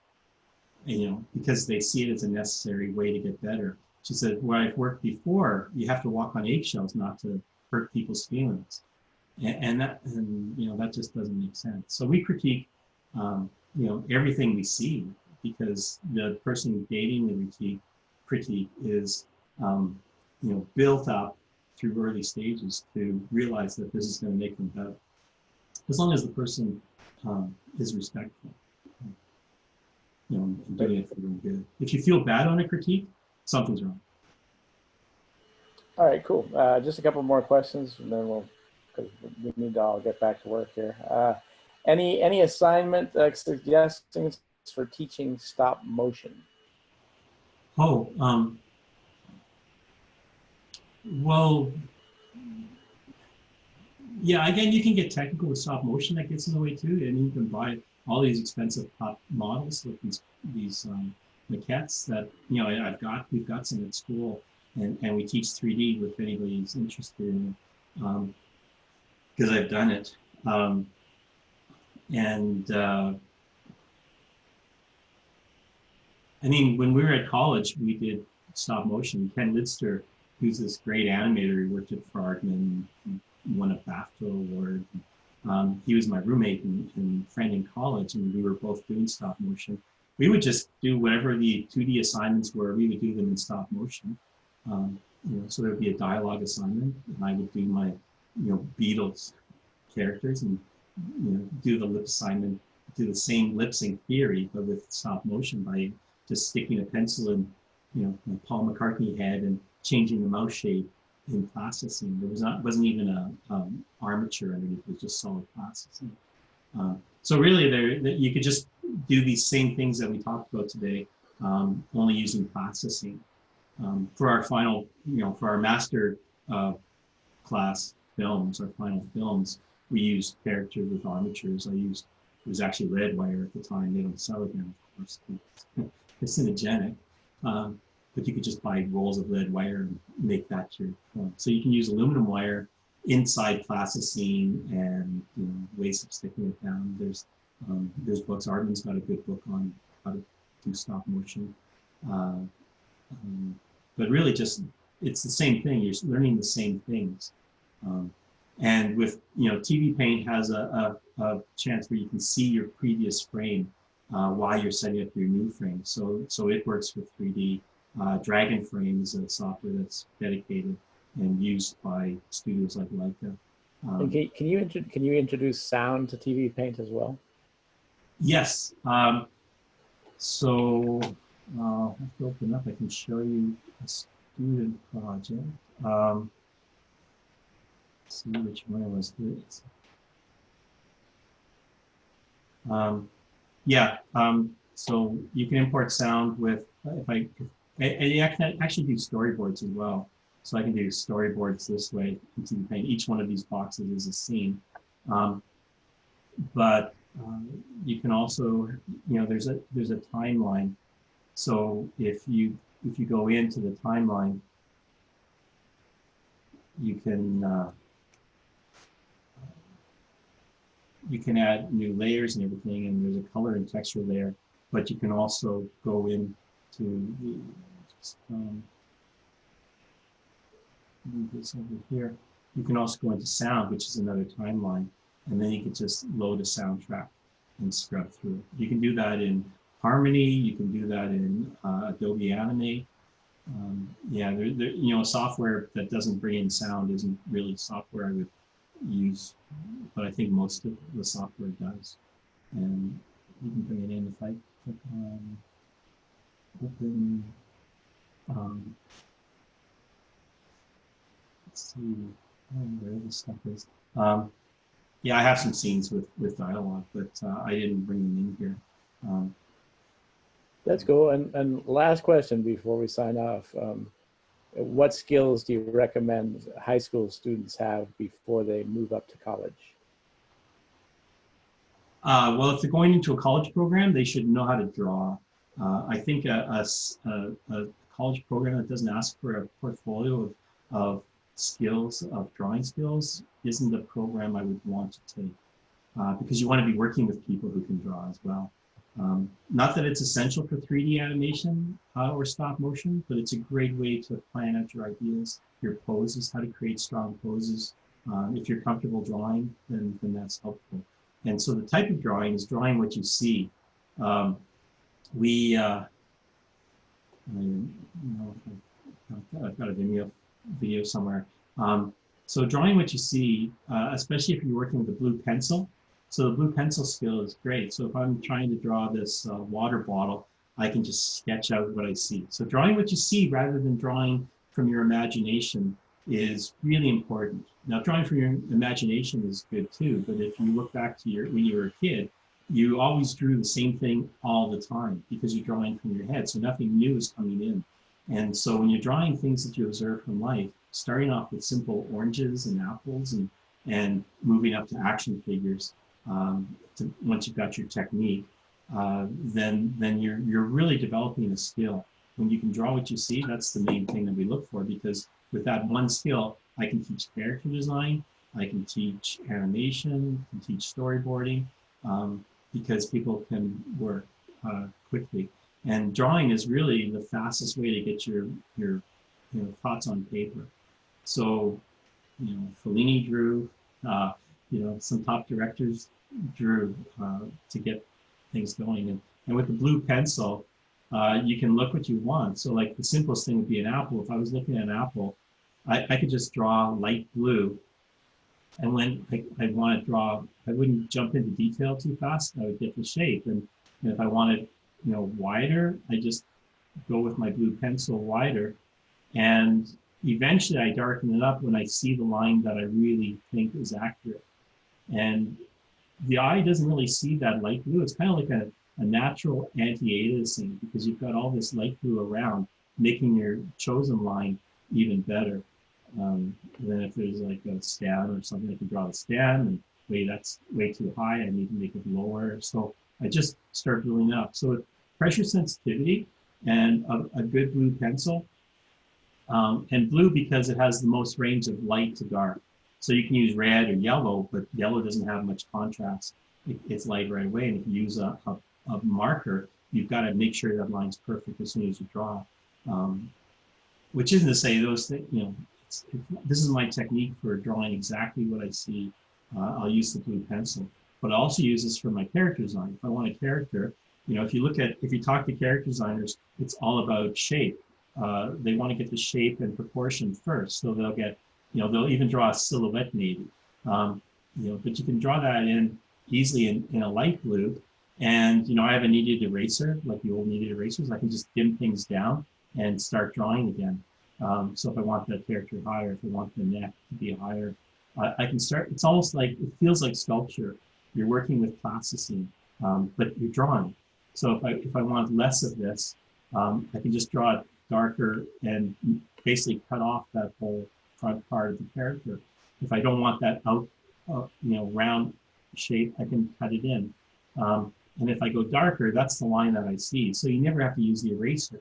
because they see it as a necessary way to get better. She said, where I've worked before, you have to walk on eggshells not to hurt people's feelings. And that just doesn't make sense. So we critique, everything we see, because the person dating the critique is, built up through early stages to realize that this is going to make them better, as long as the person is respectful, you know, and doing it for them good. If you feel bad on a critique, something's wrong. All right, cool. Just a couple more questions, and then we'll, because we need to all get back to work here. Any assignment suggestions for teaching stop motion? Oh, well, yeah, again, you can get technical with stop motion. That gets in the way too, and you can buy all these expensive pop models with these maquettes that, you know, we've got some at school, and we teach 3D if anybody's interested in it, because I've done it. I mean, when we were at college, we did stop motion. Ken Lidster, who's this great animator, he worked at Frogman, won a BAFTA award. He was my roommate and friend in college, and we were both doing stop motion. We would just do whatever the 2D assignments were. We would do them in stop motion. You know, so there would be a dialogue assignment, and I would do my, you know, Beatles characters, and, you know, do the lip assignment, do the same lip sync theory, but with stop motion by just sticking a pencil in, you know, Paul McCartney head and changing the mouth shape in plasticine. There wasn't even a armature underneath; it was just solid plasticine. So really, you could just do these same things that we talked about today, only using plasticine. For our final, you know, for our master class films, our final films, we used characters with armatures. It was actually red wire at the time. They don't sell it now, of course. It's cinegenic. But you could just buy rolls of lead wire and make that your film. So you can use aluminum wire inside plasticine and, you know, ways of sticking it down. There's books. Arden's got a good book on how to do stop motion. But really, just it's the same thing. You're learning the same things. And with, you know, TV Paint has a chance where you can see your previous frame while you're setting up your new frame. So it works with 3D. Dragon Frame is a software that's dedicated and used by studios like Leica. Can you introduce sound to TV Paint as well? Yes. So I'll have to open up. I can show you a student project. Let's see which one it was. Yeah. So you can import sound with and you can actually do storyboards as well. So I can do storyboards this way in TV Paint. Each one of these boxes is a scene. But you can also, you know, there's a timeline. So if you go into the timeline, you can add new layers and everything, and there's a color and texture layer. But you can also go into the move this over here. You can also go into sound, which is another timeline, and then you can just load a soundtrack and scrub through it. You can do that in Harmony. You can do that in Adobe Animate. Yeah, you know, software that doesn't bring in sound isn't really software I would use, but I think most of the software does. And you can bring it in if I click on open. Let's see where this stuff is. Yeah, I have some scenes with dialogue, but I didn't bring them in here. That's cool. And last question before we sign off. What skills do you recommend high school students have before they move up to college? Well, if they're going into a college program, they should know how to draw. I think a college program that doesn't ask for a portfolio of skills, of drawing skills, isn't a program I would want to take, because you want to be working with people who can draw as well. Not that it's essential for 3D animation or stop motion, but it's a great way to plan out your ideas, your poses, how to create strong poses. If you're comfortable drawing, then that's helpful. And so the type of drawing is drawing what you see. I don't know, I've got a video somewhere. So drawing what you see, especially if you're working with a blue pencil. So the blue pencil skill is great. So if I'm trying to draw this water bottle, I can just sketch out what I see. So drawing what you see rather than drawing from your imagination is really important. Now, drawing from your imagination is good too, but if you look back to when you were a kid, you always drew the same thing all the time because you're drawing from your head, so nothing new is coming in. And so when you're drawing things that you observe from life, starting off with simple oranges and apples and moving up to action figures, once you've got your technique, then you're really developing a skill. When you can draw what you see, that's the main thing that we look for, because with that one skill, I can teach character design, I can teach animation, I can teach storyboarding, because people can work quickly. And drawing is really the fastest way to get your thoughts on paper. So, Fellini drew, some top directors drew to get things going. And with the blue pencil, you can look what you want. So like the simplest thing would be an apple. If I was looking at an apple, I could just draw light blue. And when I want to draw, I wouldn't jump into detail too fast. I would get the shape. And if I wanted, wider, I just go with my blue pencil wider. And eventually I darken it up when I see the line that I really think is accurate. And the eye doesn't really see that light blue. It's kind of like a natural anti-aliasing, because you've got all this light blue around, making your chosen line even better. Then if there's like a stem or something, I can draw the stem, and that's way too high, I need to make it lower. So I just start building up. So with pressure sensitivity and a good blue pencil, and blue because it has the most range of light to dark. So you can use red or yellow, but yellow doesn't have much contrast. It's light right away. And if you use a marker, you've got to make sure that line's perfect as soon as you draw. Which isn't to say those things, this is my technique for drawing exactly what I see. I'll use the blue pencil, but I also use this for my character design. If I want a character, if you talk to character designers, it's all about shape. They want to get the shape and proportion first. So they'll get, they'll even draw a silhouette maybe. But you can draw that in easily in a light blue. And, I have a kneaded eraser, like the old kneaded erasers. I can just dim things down and start drawing again. So if I want that character higher, if I want the neck to be higher, I can start. It's almost like, it feels like sculpture. You're working with plasticine, but you're drawing. So if I want less of this, I can just draw it darker and basically cut off that whole front part of the character. If I don't want that round shape, I can cut it in. And if I go darker, that's the line that I see. So you never have to use the eraser.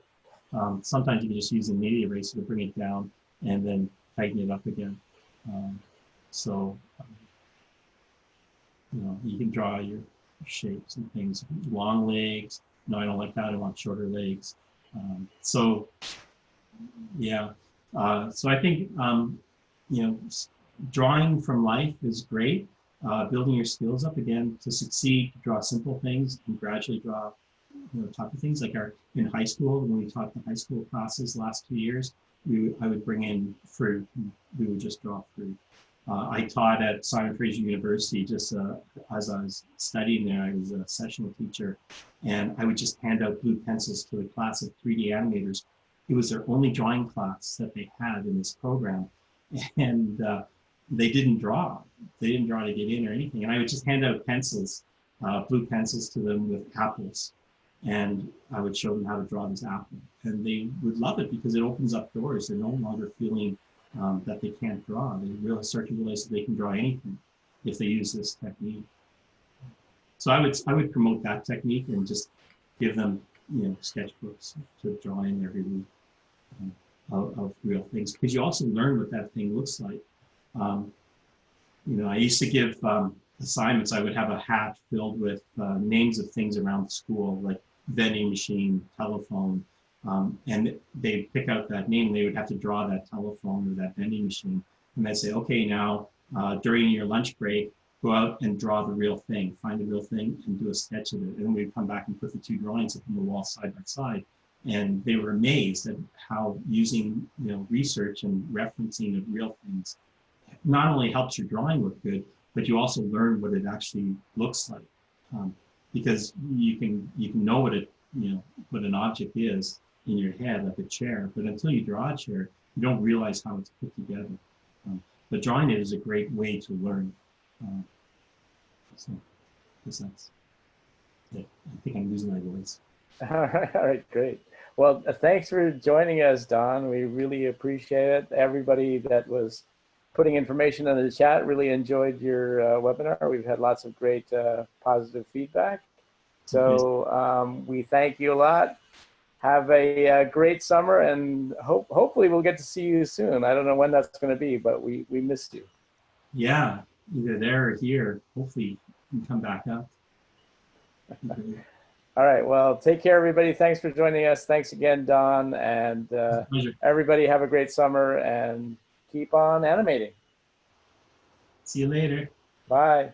Sometimes you can just use a kneaded eraser to bring it down and then tighten it up again. You can draw your shapes and things. Long legs. No, I don't like that. I want shorter legs. So I think, drawing from life is great. Building your skills up again to succeed, draw simple things and gradually draw, type of things like in high school, when we taught the high school classes last 2 years, I would bring in fruit. We would just draw fruit. I taught at Simon Fraser University just as I was studying there. I was a sessional teacher, and I would just hand out blue pencils to the class of 3D animators. It was their only drawing class that they had in this program, and they didn't draw. They didn't draw to get in or anything. And I would just hand out pencils, blue pencils to them with apples, and I would show them how to draw this apple, and they would love it because it opens up doors. They're no longer feeling that they can't draw. They really start to realize that they can draw anything if they use this technique. So I would promote that technique and just give them sketchbooks to draw in every week of real things, because you also learn what that thing looks like. I used to give assignments. I would have a hat filled with names of things around the school, like vending machine, telephone, and they'd pick out that name. They would have to draw that telephone or that vending machine. And I'd say, okay, now during your lunch break, go out and draw the real thing, find the real thing and do a sketch of it. And we'd come back and put the two drawings up on the wall side by side. And they were amazed at how using, research and referencing of real things not only helps your drawing look good, but you also learn what it actually looks like. Because you can know what what an object is in your head, like a chair, but until you draw a chair, you don't realize how it's put together. But drawing it is a great way to learn. So I guess that's it. I think I'm losing my voice. All right, great. Well, thanks for joining us, Don. We really appreciate it. Everybody that was putting information in the chat really enjoyed your webinar. We've had lots of great positive feedback. So we thank you a lot. Have a great summer, and hopefully we'll get to see you soon. I don't know when that's going to be, but we missed you. Yeah, either there or here. Hopefully you can come back up. All right, well, take care, everybody. Thanks for joining us. Thanks again, Don, and everybody have a great summer and keep on animating. See you later. Bye.